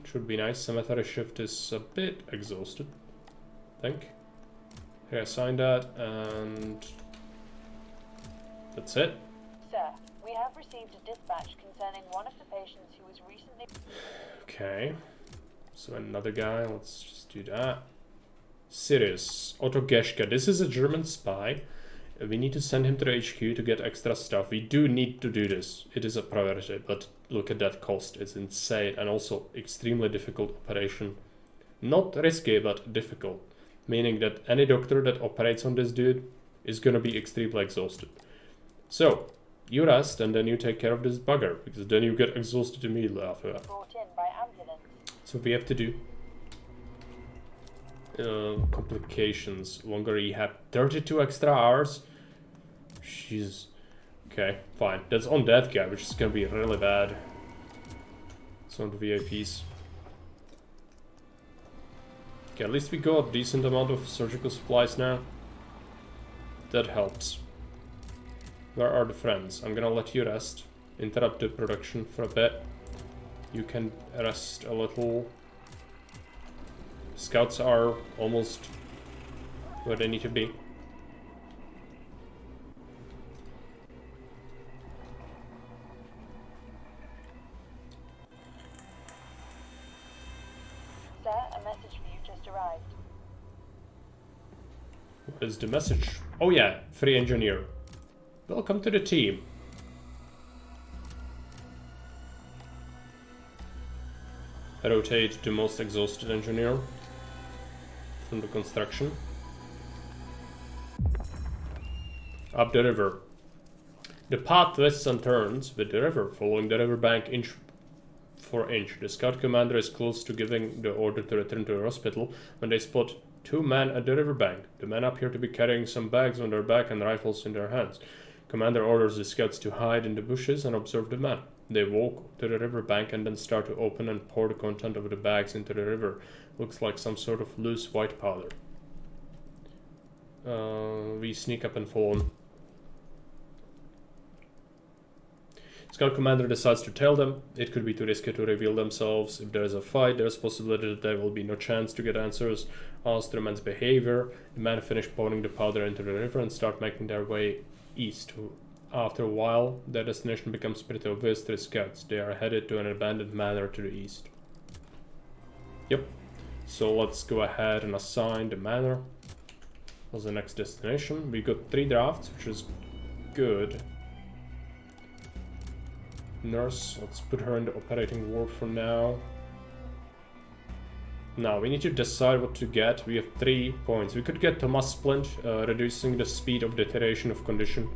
Should be nice. Cemetery shift is a bit exhausted, I think. Reassign that, and that's it. Sir, we have received a dispatch concerning one of the patients who was recently... Okay. So another guy, let's just do that. Sirius, Otto Geschke. This is a German spy. We need to send him to the HQ to get extra stuff. We do need to do this. It is a priority, but look at that cost. It's insane and also extremely difficult operation. Not risky, but difficult. Meaning that any doctor that operates on this dude is gonna be extremely exhausted. So, you rest and then you take care of this bugger, because then you get exhausted immediately after that. brought in by ambulance. So we have to do complications, longer rehab, 32 extra hours. Jeez. Okay, fine. That's on that guy, which is gonna be really bad. It's on the VIPs. Okay, at least we got a decent amount of surgical supplies now. That helps. Where are the friends? I'm gonna let you rest. Interrupt the production for a bit. You can rest a little. Scouts are almost where they need to be. Sir, a message for you just arrived. What is the message? Oh yeah, free engineer. Welcome to the team. Rotate to most exhausted engineer from the construction. up the river. The path twists and turns with the river, following the riverbank inch for inch. The scout commander is close to giving the order to return to the hospital when they spot 2 men at the riverbank. The men appear to be carrying some bags on their back and rifles in their hands. Commander orders the scouts to hide in the bushes and observe the men. They walk to the riverbank and then start to open and pour the content of the bags into the river. Looks like some sort of loose white powder. We sneak up and follow him. Scout commander decides to tell them. It could be too risky to reveal themselves. If there is a fight, there is possibility that there will be no chance to get answers. Ask the men's behavior. The men finish pouring the powder into the river and start making their way east. After a while, their destination becomes pretty obvious to the scouts. They are headed to an abandoned manor to the east. Yep. So let's go ahead and assign the manor as the next destination. We got 3 drafts, which is good. Nurse, let's put her in the operating ward for now. Now, we need to decide what to get. We have 3 points. We could get Thomas Splint, reducing the speed of deterioration of condition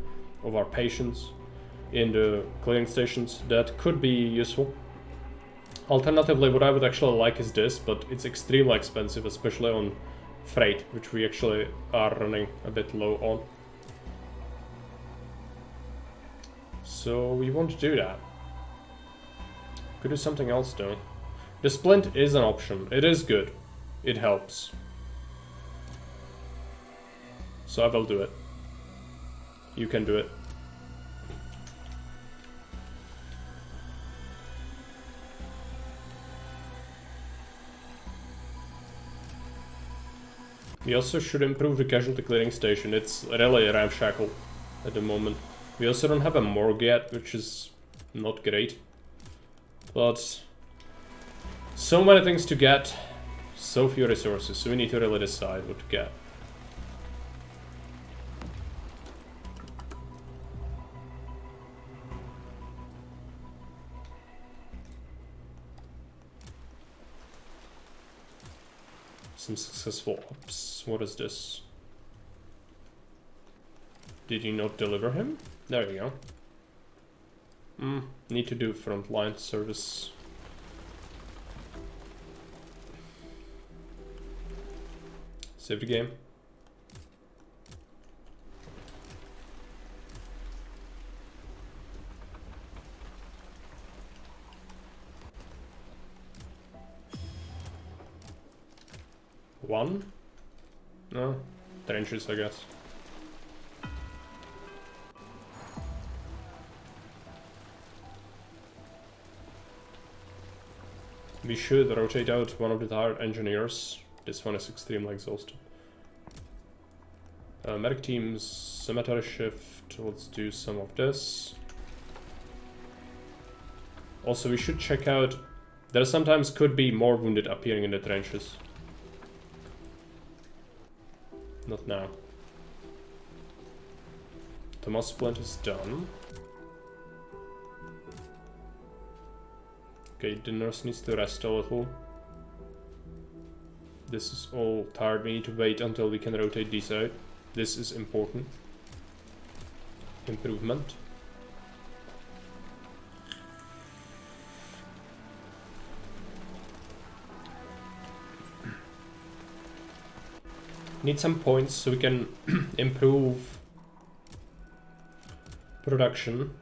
of our patients in the clearing stations. That could be useful. Alternatively, what I would actually like is this, but it's extremely expensive, especially on freight, which we actually are running a bit low on. So we won't do that. Could do something else though. The splint is an option. It is good. It helps. So I will do it. You can do it. We also should improve the casualty clearing station. It's really ramshackle at the moment. We also don't have a morgue yet, which is not great. But so many things to get, so few resources, so we need to really decide what to get. Some successful ops. What is this? Did you not deliver him? There you go. Need to do frontline service. Save the game. One? No, trenches, I guess. We should rotate out one of the tired engineers. This one is extremely exhausted. Medic teams, cemetery shift. Let's do some of this. Also, we should check out. There sometimes could be more wounded appearing in the trenches. Not now. Thomas Splint is done. Okay, the nurse needs to rest a little. This is all tired. We need to wait until we can rotate these out. This is important. Improvement. Need some points so we can improve production.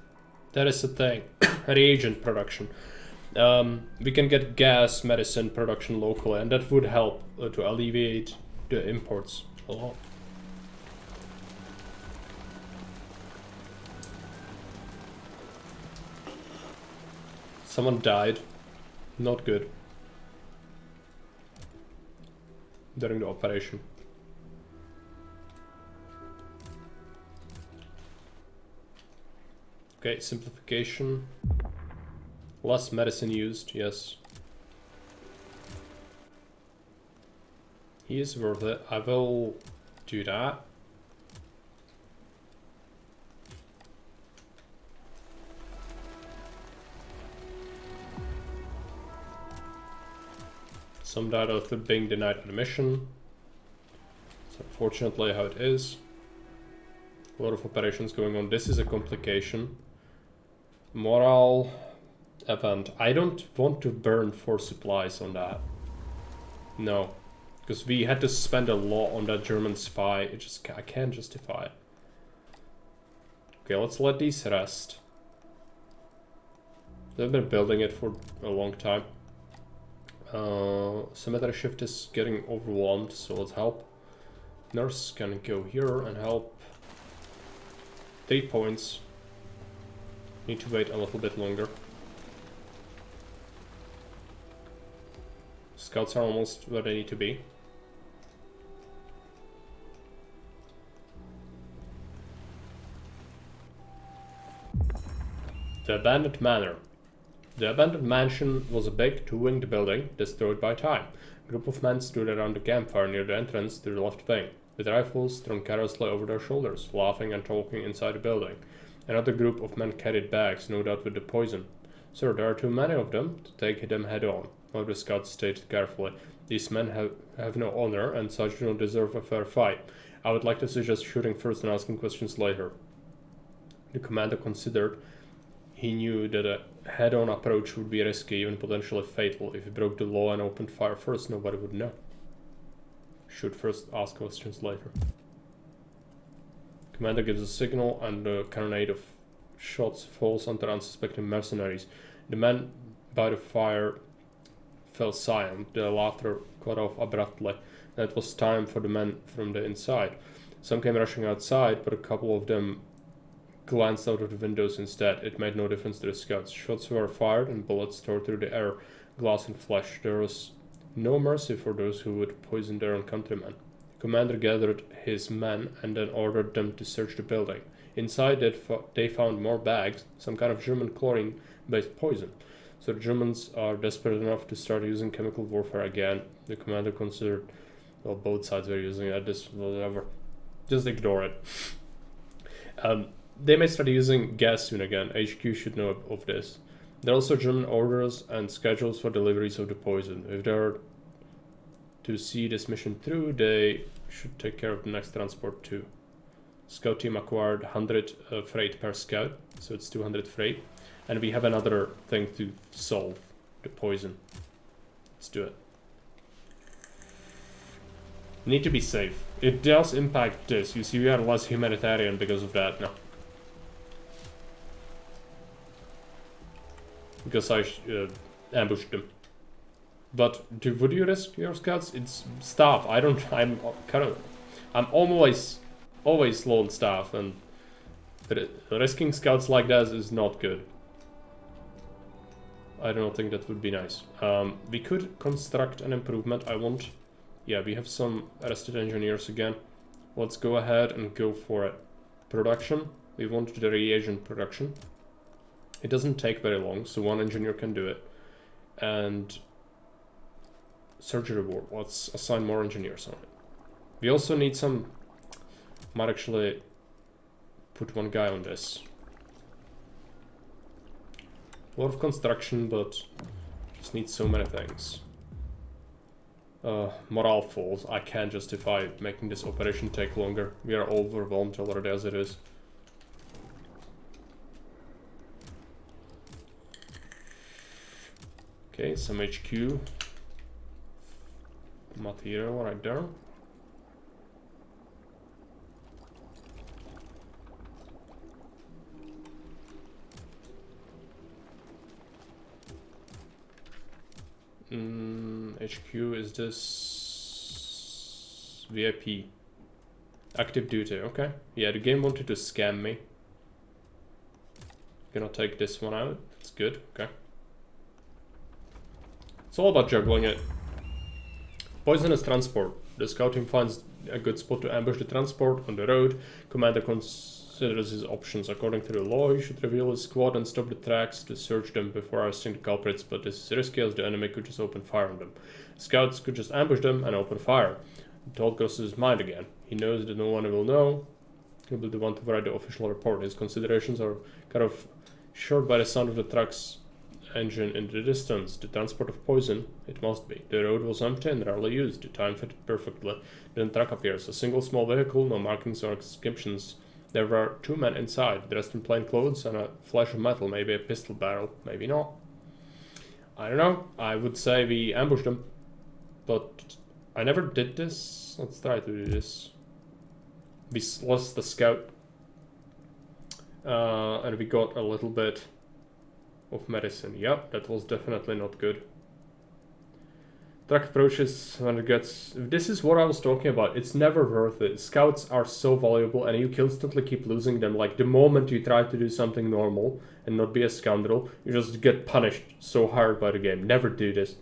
That is the thing. Reagent production. We can get gas medicine production locally, and that would help to alleviate the imports a lot. Someone died. Not good. During the operation. Okay, simplification. Less medicine used, yes. He is worth it. I will do that. Some died after being denied admission. It's unfortunately how it is. A lot of operations going on. This is a complication. Morale event. I don't want to burn 4 supplies on that. No. Because we had to spend a lot on that German spy. I can't justify it. Okay, let's let these rest. They've been building it for a long time. Cemetery shift is getting overwhelmed, so let's help. Nurse can go here and help. 3 points. Need to wait a little bit longer. Scouts are almost where they need to be. The Abandoned Manor. The abandoned mansion was a big, 2-winged building, destroyed by time. A group of men stood around the campfire near the entrance to the left wing, with rifles thrown carelessly over their shoulders, laughing and talking inside the building. Another group of men carried bags, no doubt with the poison. Sir, there are too many of them to take them head on, one of the scouts stated carefully. These men have no honor, and such do not deserve a fair fight. I would like to suggest shooting first and asking questions later. The commander considered. He knew that a head-on approach would be risky, even potentially fatal. If he broke the law and opened fire first, nobody would know. Shoot first, ask questions later. Commander gives a signal, and the cannonade of shots falls onto unsuspecting mercenaries. The men by the fire fell silent. Their laughter cut off abruptly. And it was time for the men from the inside. Some came rushing outside, but a couple of them glanced out of the windows instead. It made no difference to the scouts. Shots were fired and bullets tore through the air, glass and flesh. There was no mercy for those who would poison their own countrymen. The commander gathered his men and then ordered them to search the building. Inside they found more bags, some kind of German chlorine-based poison. So the Germans are desperate enough to start using chemical warfare again. The commander considered, well, both sides were using it, whatever. Just ignore it. They may start using gas soon again. HQ should know of this. There are also German orders and schedules for deliveries of the poison. If they are to see this mission through, they should take care of the next transport too. Scout team acquired 100 freight per scout, so it's 200 freight. And we have another thing to solve, the poison. Let's do it. Need to be safe. It does impact this. You see, we are less humanitarian because of that now. Because I ambushed them. But would you risk your scouts? It's staff. I'm always low on staff, and risking scouts like that is not good. I don't think that would be nice. We could construct an improvement. Yeah, we have some arrested engineers again. Let's go ahead and go for it. Production. We want the reagent production. It doesn't take very long, so 1 engineer can do it. And surgery ward. Let's assign more engineers on it. We also need some. Might actually put 1 guy on this. A lot of construction, but just need so many things. Morale falls. I can't justify making this operation take longer. We are overwhelmed already as it is. Okay, some HQ material right there. HQ is this VIP active duty? Okay, yeah, the game wanted to scam me. Gonna take this one out. That's good. Okay. It's all about juggling it. Poisonous transport. The scout team finds a good spot to ambush the transport on the road. Commander considers his options. According to the law, he should reveal his squad and stop the tracks to search them before arresting the culprits, but this is risky as the enemy could just open fire on them. Scouts could just ambush them and open fire. The thought crosses his mind again. He knows that no one will know. He'll be the one to write the official report. His considerations are kind of short by the sound of the truck's engine in the distance. The transport of poison, it must be. The road was empty and rarely used. The time fitted perfectly. Then the truck appears. A single small vehicle, no markings or inscriptions There were 2 men inside, dressed in plain clothes and a flash of metal, maybe a pistol barrel, maybe not. I don't know. I would say we ambushed them, but I never did this. Let's try to do this. We lost the scout, and we got a little bit of medicine. Yep, that was definitely not good. Truck approaches when it gets... This is what I was talking about. It's never worth it. Scouts are so valuable and you constantly keep losing them. Like the moment you try to do something normal and not be a scoundrel, you just get punished so hard by the game. Never do this.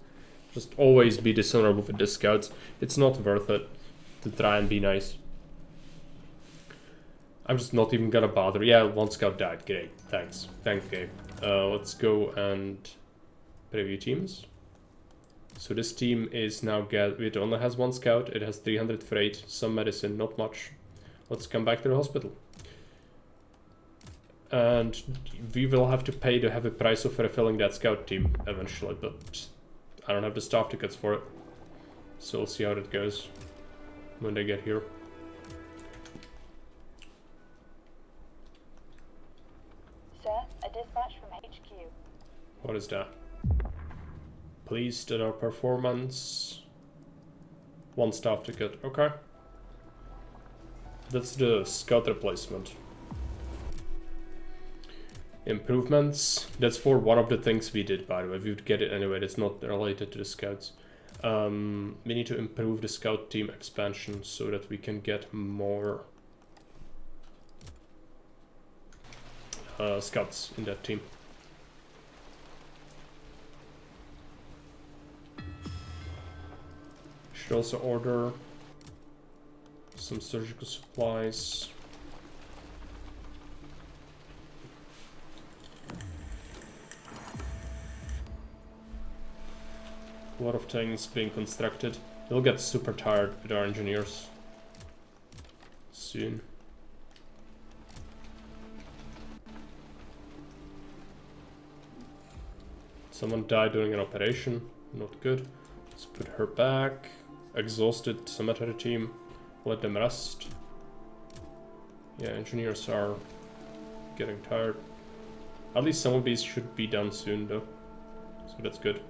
Just always be dishonorable with the scouts. It's not worth it to try and be nice. I'm just not even gonna bother. Yeah, 1 scout died. Great. Thanks. Thanks, Gabe. Let's go and preview teams. So this team is now it only has 1 scout, it has 300 freight, some medicine, not much. Let's come back to the hospital. And we will have to pay the heavy price of refilling that scout team eventually, but I don't have the staff tickets for it. So we'll see how that goes when they get here. Sir, a dispatch from HQ. What is that? Pleased at our performance. 1 staff ticket, okay. That's the scout replacement. Improvements. That's for one of the things we did, by the way. We would get it anyway, that's not related to the scouts. We need to improve the scout team expansion so that we can get more scouts in that team. Should also order some surgical supplies. A lot of things being constructed. We'll get super tired with our engineers soon. Someone died during an operation. Not good. Let's put her back. Exhausted cemetery team. Let them rest. Yeah, engineers are getting tired. At least some of these should be done soon though. So that's good.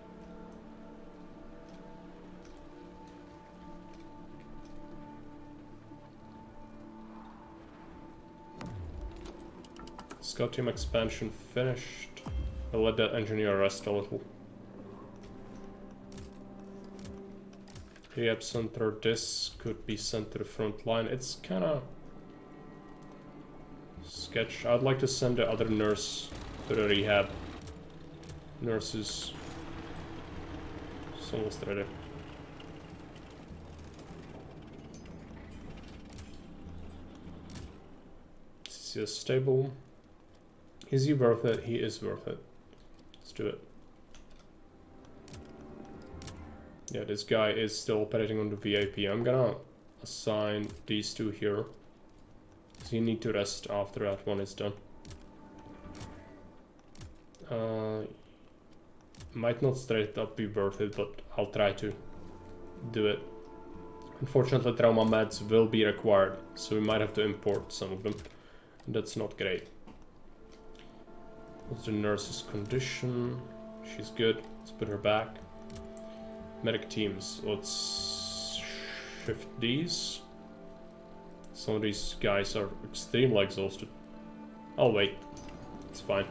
Scout team expansion finished. I'll let that engineer rest a little. Rehab center, this could be sent to the front line. It's kinda sketch. I'd like to send the other nurse to the rehab. Nurses. It's almost ready. Is he stable? Is he worth it? He is worth it. Let's do it. Yeah, this guy is still operating on the VIP. I'm gonna assign these 2 here. So you need to rest after that one is done. Might not straight up be worth it, but I'll try to do it. Unfortunately, trauma meds will be required, so we might have to import some of them. That's not great. What's the nurse's condition? She's good. Let's put her back. Medic teams. Let's shift these. Some of these guys are extremely exhausted. I'll wait. It's fine.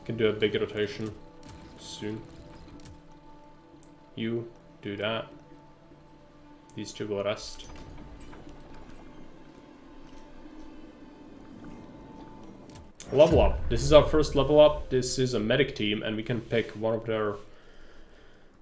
Can do a big rotation soon. You do that. These 2 will rest. Level up. This is our first level up. This is a medic team and we can pick one of their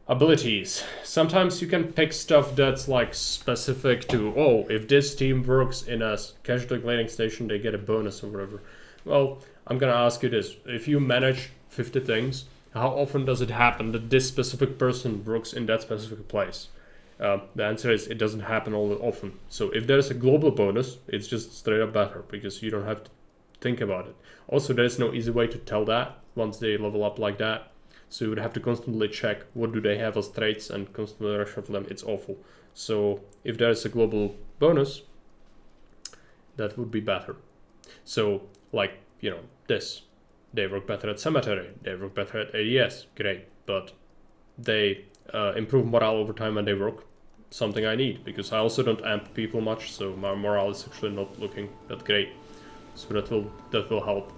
abilities. Sometimes you can pick stuff that's like specific to, oh, if this team works in a casualty cleaning station, they get a bonus or whatever. Well, I'm gonna ask you this. If you manage 50 things, how often does it happen that this specific person works in that specific place? The answer is it doesn't happen all that often. So if there's a global bonus, it's just straight up better because you don't have to think about it. Also, there's no easy way to tell that once they level up like that. So you would have to constantly check what do they have as traits and constantly reshuffle them. It's awful. So if there's a global bonus, That would be better. So, like, you know, this. They work better at cemetery. They work better at ADS. Great. But they improve morale over time when they work. Something I need, because I also don't amp people much, so my morale is actually not looking that great. So that will help.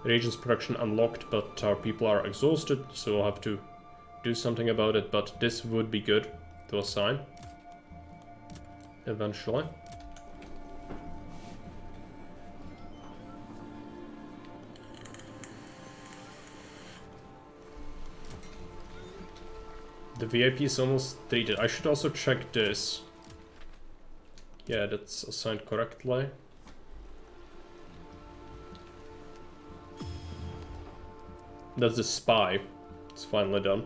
Reagents production unlocked, but our people are exhausted, so we'll have to do something about it. But this would be good to assign eventually. The VIP is almost treated. I should also check this. Yeah, that's assigned correctly. That's the spy. It's finally done.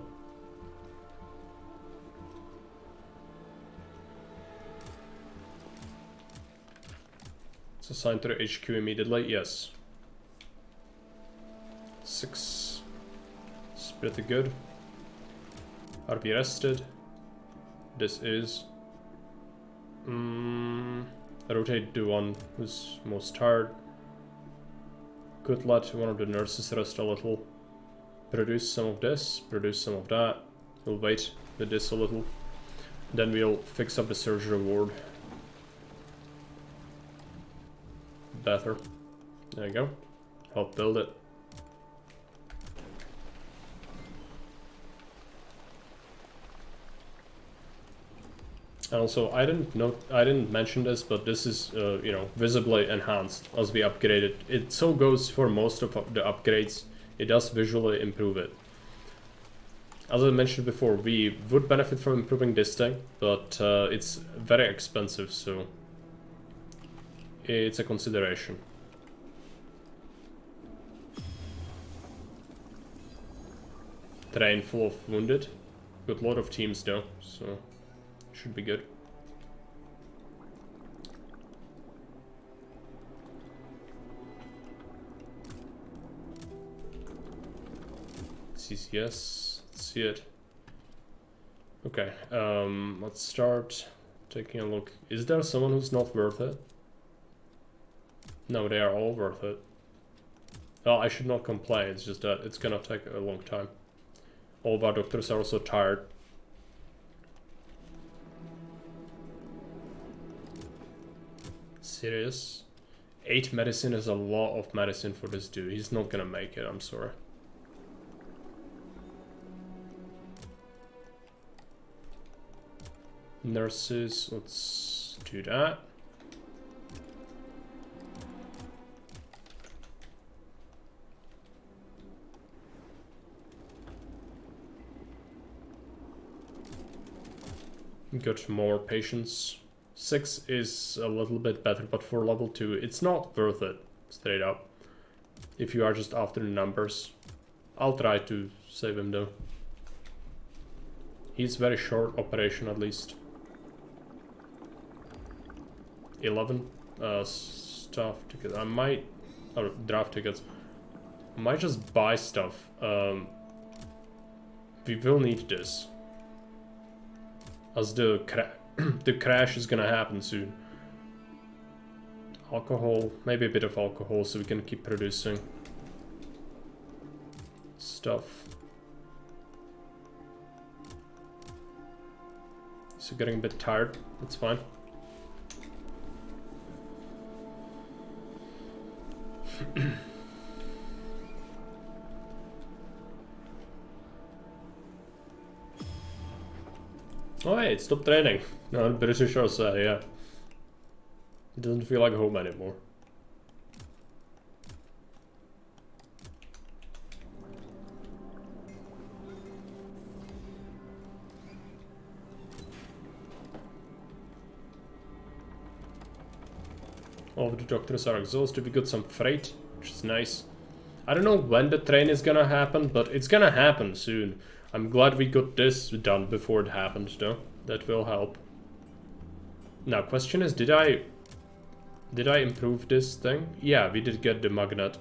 It's assigned to the HQ immediately. Yes. 6. It's pretty good. Are we rested? This is. Rotate the one who's most tired. Could let one of the nurses rest a little. Produce some of this, produce some of that. We'll wait with this a little. Then we'll fix up the surgery ward. Better. There you go. Help build it. And also, I didn't mention this, but this is, you know, visibly enhanced as we upgrade it. It so goes for most of the upgrades. It does visually improve it. As I mentioned before, we would benefit from improving this thing, but it's very expensive, so it's a consideration. Train full of wounded. Got a lot of teams though, so should be good. CCS, let's see it. Okay, let's start taking a look. Is there someone who's not worth it? No, they are all worth it. Oh, I should not complain, it's just that it's gonna take a long time. All of our doctors are also tired. Serious? 8 medicine is a lot of medicine for this dude. He's not gonna make it, I'm sorry. Nurses, let's do that. Got more patients. 6 is a little bit better, but for level 2, it's not worth it, straight up. If you are just after the numbers. I'll try to save him though. He's very short operation at least. 11 staff tickets. I might, or draft tickets. I might just buy stuff. We will need this, as the crash is gonna happen soon. Alcohol, maybe a bit of alcohol, so we can keep producing stuff. So getting a bit tired. That's fine. Oh hey, stop training. No, British or say, yeah. It doesn't feel like home anymore. All of the doctors are exhausted. We got some freight, which is nice. I don't know when the train is gonna happen, but it's gonna happen soon. I'm glad we got this done before it happened, though. That will help. Now, question is, did I improve this thing? Yeah, we did get the magnet.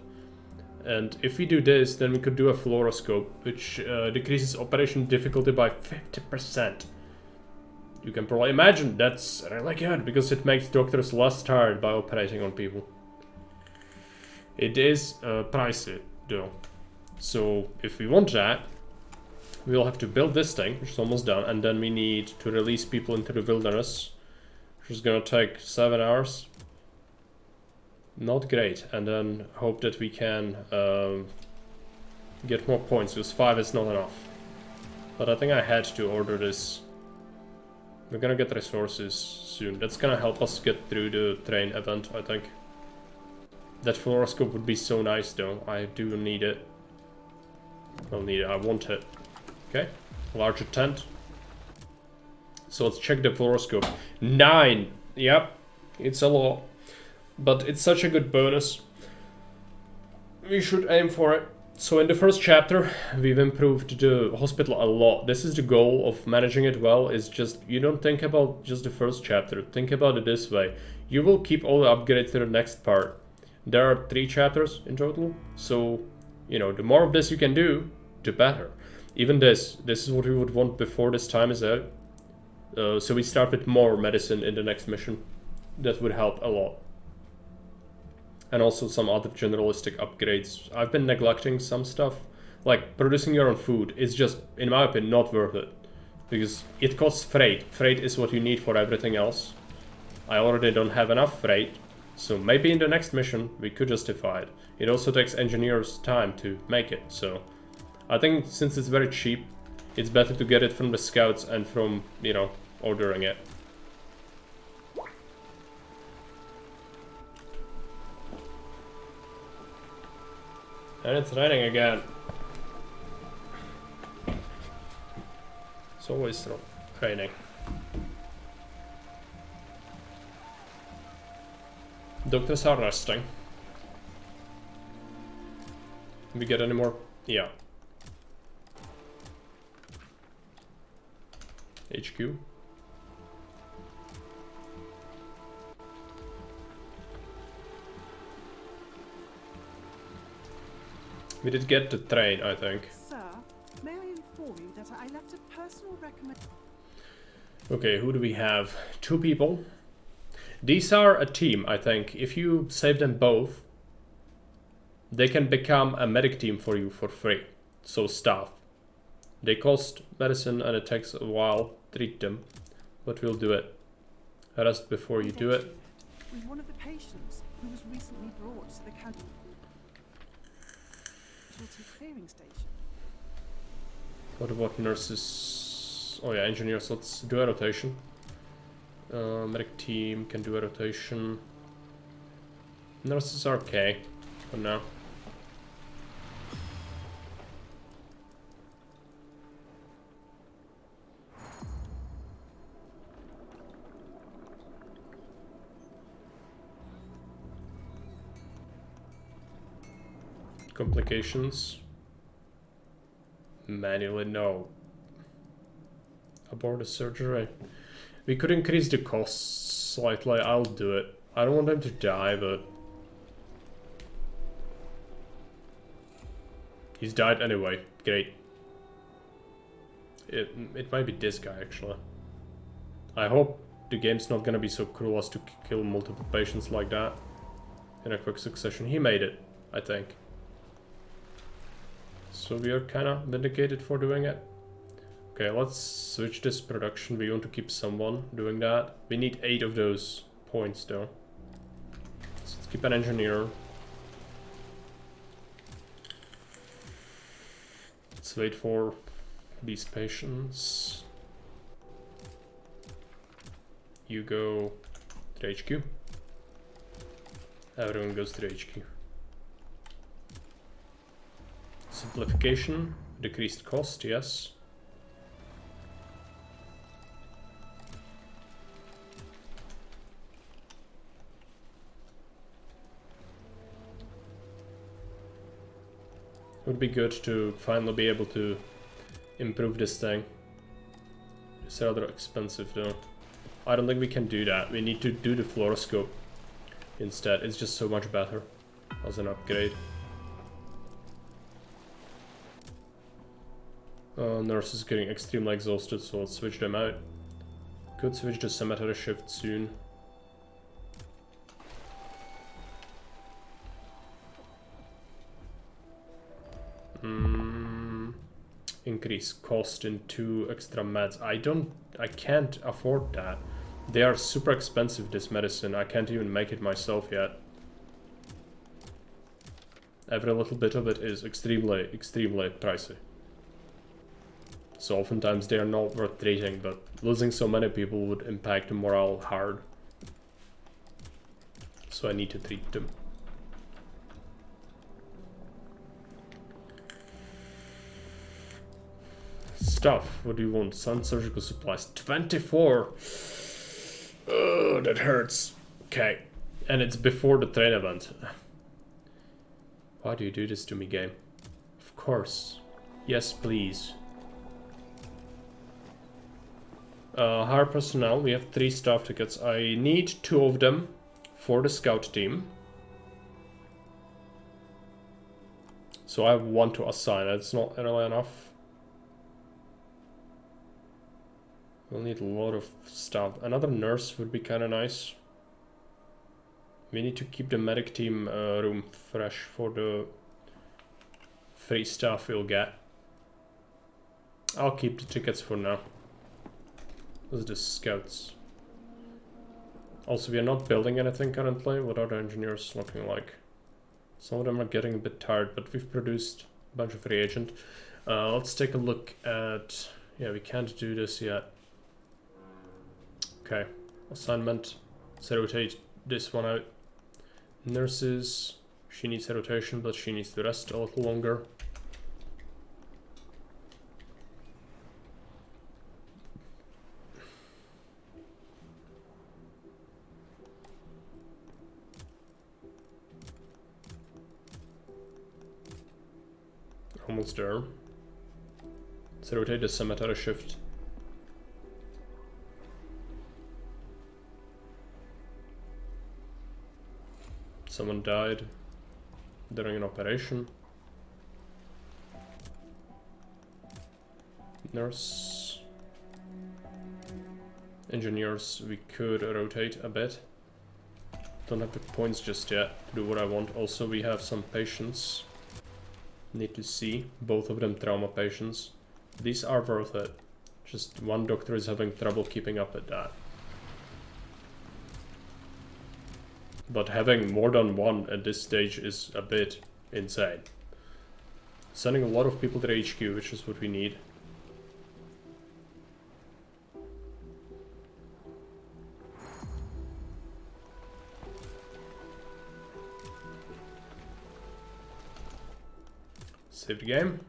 And if we do this, then we could do a fluoroscope, which decreases operation difficulty by 50%. you can probably imagine that's really good because it makes doctors less tired by operating on people. It is pricey though. So if we want that, we'll have to build this thing, which is almost done, and then we need to release people into the wilderness, which is gonna take 7 hours. Not great. And then hope that we can get more points, because 5 is not enough. But I think I had to order this. We're gonna get resources soon. That's gonna help us get through the train event, I think. That fluoroscope would be so nice though. I do need it. I'll need it. I want it. Okay. Larger tent. So let's check the fluoroscope. 9! Yep. It's a lot. But it's such a good bonus. We should aim for it. So in the first chapter, we've improved the hospital a lot. This is the goal of managing it well, is just, you don't think about just the first chapter. Think about it this way. You will keep all the upgrades to the next part. There are 3 chapters in total. So, you know, the more of this you can do, the better. Even this is what we would want before this time is out. So we start with more medicine in the next mission. That would help a lot. And also some other generalistic upgrades. I've been neglecting some stuff. Like producing your own food is just, in my opinion, not worth it. Because it costs freight. Freight is what you need for everything else. I already don't have enough freight. So maybe in the next mission we could justify it. It also takes engineers time to make it. So I think since it's very cheap, it's better to get it from the scouts and from, you know, ordering it. And it's raining again. It's always raining. Doctors are resting. We get any more? Yeah. HQ. We did get the train, I think. Sir, may I inform you that I left a personal recommendation? Okay, who do we have? 2 people. These are a team, I think. If you save them both, they can become a medic team for you for free. So staff. They cost medicine and it takes a while to treat them, but we'll do it. Rest before you do it. With one of the patients who was recently brought to the casualty clearing station. What about nurses? Oh yeah, engineers. Let's do a rotation. Medic team can do a rotation. Nurses are okay for now. Complications. Manually, no. Abort the surgery. We could increase the costs slightly. I'll do it. I don't want them to die, but he's died anyway. Great. It might be this guy actually. I hope the game's not gonna be so cruel as to kill multiple patients like that in a quick succession. He made it, I think. So we are kind of vindicated for doing it. Okay, let's switch this production. We want to keep someone doing that. We need 8 of those points though. So let's keep an engineer. Let's wait for these patients. You go to the HQ. Everyone goes to the HQ. Simplification, decreased cost, yes. Would be good to finally be able to improve this thing. It's rather expensive though. I don't think we can do that. We need to do the fluoroscope instead. It's just so much better as an upgrade. Nurse is getting extremely exhausted, so let's switch them out. Could switch to cemetery shift soon. Increase cost in 2 extra meds. I can't afford that. They are super expensive, this medicine. I can't even make it myself yet. Every little bit of it is extremely, extremely pricey. So oftentimes they are not worth treating, but losing so many people would impact the morale hard. So I need to treat them. Stuff. What do you want? Sun surgical supplies. 24! Oh, that hurts. Okay. And it's before the train event. Why do you do this to me, game? Of course. Yes, please. Hire personnel. We have 3 staff tickets. I need 2 of them for the scout team. So I have 1 to assign. It's not really enough. We'll need a lot of stuff. Another nurse would be kind of nice. We need to keep the medic team room fresh for the free stuff we'll get. I'll keep the tickets for now. Those are the scouts. Also, we are not building anything currently. What are the engineers looking like? Some of them are getting a bit tired, but we've produced a bunch of reagent. Let's take a look at... Yeah, we can't do this yet. Okay, assignment. Let's rotate this one out. Nurses, she needs a rotation, but she needs to rest a little longer. Almost there. Let's rotate the cemetery shift. Someone died during an operation. Nurse. Engineers, we could rotate a bit. Don't have the points just yet to do what I want. Also, we have some patients. Need to see. Both of them trauma patients. These are worth it. Just one doctor is having trouble keeping up with that. But having more than one at this stage is a bit insane. Sending a lot of people to the HQ, which is what we need. Save the game.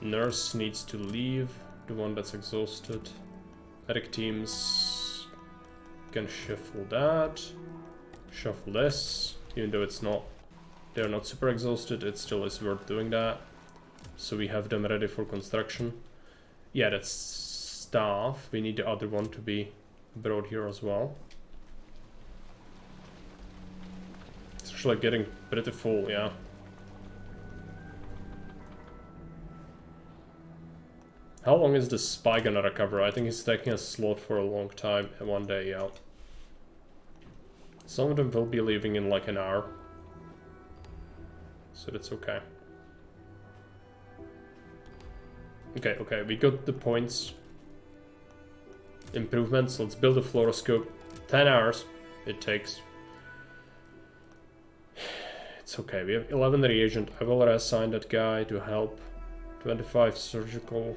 Nurse needs to leave, the one that's exhausted. Medic teams can shuffle that. Shuffle this, even though it's not, they're not super exhausted, it still is worth doing that. So we have them ready for construction. Yeah, that's staff. We need the other one to be brought here as well. It's actually getting pretty full, yeah. How long is the spy gonna recover? I think he's taking a slot for a long time and 1 day out. Some of them will be leaving in like an hour. So that's okay. Okay, we got the points. Improvements, let's build a fluoroscope. 10 hours it takes. It's okay, we have 11 reagent. I will reassign that guy to help. 25 surgical.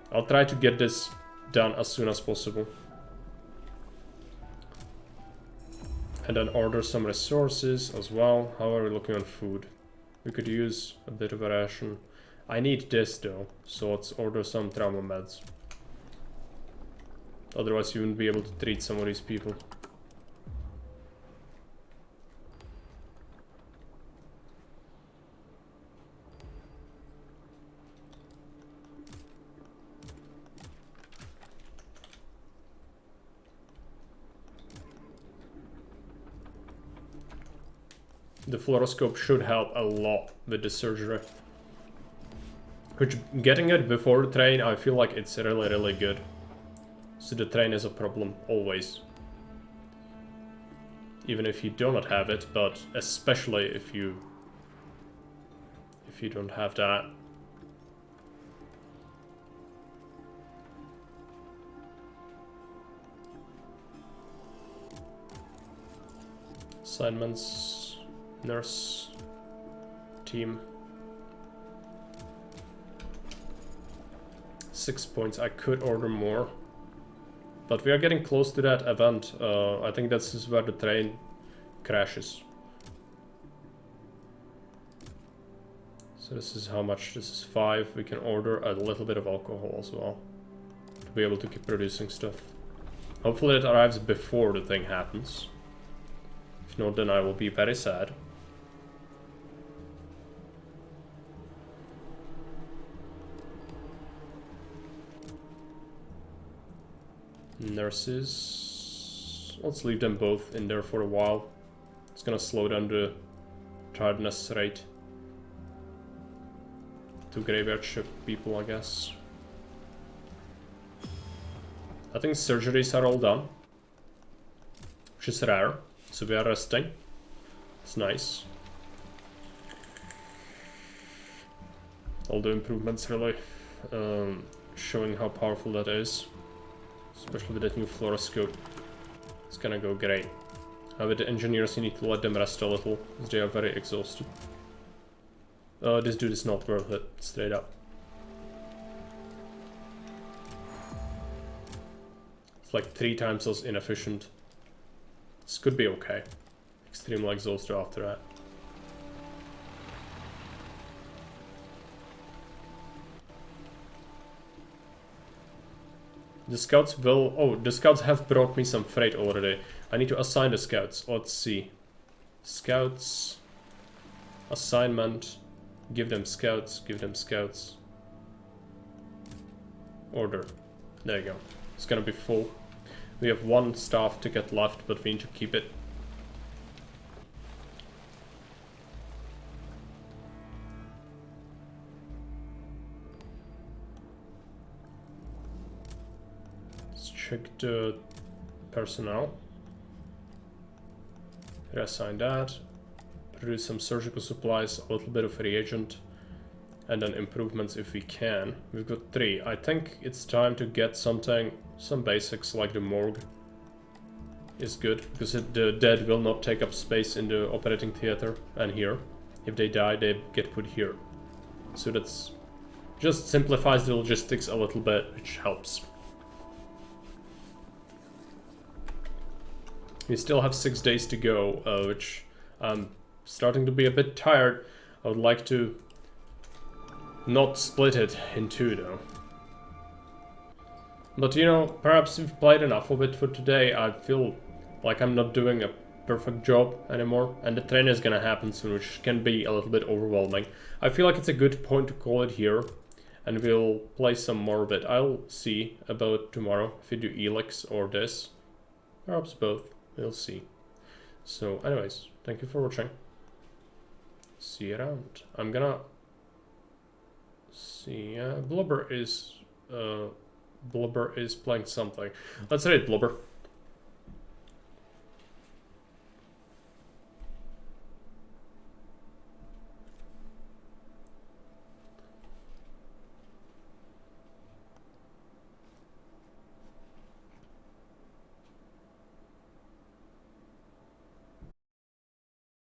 I'll try to get this done as soon as possible. And then order some resources as well. How are we looking on food? We could use a bit of a ration. I need this though, so let's order some trauma meds. Otherwise you wouldn't be able to treat some of these people. the fluoroscope should help a lot with the surgery. Which, getting it before the train, I feel like it's really, really good. So the train is a problem, always. Even if you do not have it, but especially if you don't have that. Assignments, nurse, team. 6 points. I could order more, but we are getting close to that event. I think this is where the train crashes. So this is how much. This is 5. We can order a little bit of alcohol as well to be able to keep producing stuff. Hopefully it arrives before the thing happens. If not, then I will be very sad. Nurses. Let's leave them both in there for a while. It's gonna slow down the tiredness rate. 2 graveyard shift people, I guess. I think surgeries are all done, which is rare. So we are resting. It's nice. All the improvements really showing how powerful that is. Especially with that new fluoroscope. It's gonna go great. With the engineers, you need to let them rest a little, because they are very exhausted. This dude is not worth it, straight up. It's like 3 times as inefficient. This could be okay. Extremely exhausted after that. The scouts will... Oh, the scouts have brought me some freight already. I need to assign the scouts. Let's see. Scouts. Assignment. Give them scouts. Give them scouts. Order. There you go. It's gonna be full. We have 1 staff ticket left, but we need to keep it. Let's check the personnel. Reassign that. Produce some surgical supplies, a little bit of reagent, and then improvements if we can. We've got 3. I think it's time to get something, some basics like the morgue is good, because the dead will not take up space in the operating theater and here. If they die, they get put here. So that's just simplifies the logistics a little bit, which helps. We still have 6 days to go, which I'm starting to be a bit tired. I would like to not split it in 2 though. But you know, perhaps we've played enough of it for today. I feel like I'm not doing a perfect job anymore, and the train is gonna happen soon, which can be a little bit overwhelming. I feel like it's a good point to call it here, and we'll play some more of it. I'll see about tomorrow if we do Elix or this. Perhaps both. We'll see. So anyways, thank you for watching. See you around. I'm gonna see. Blubber is playing something. Let's read Blubber.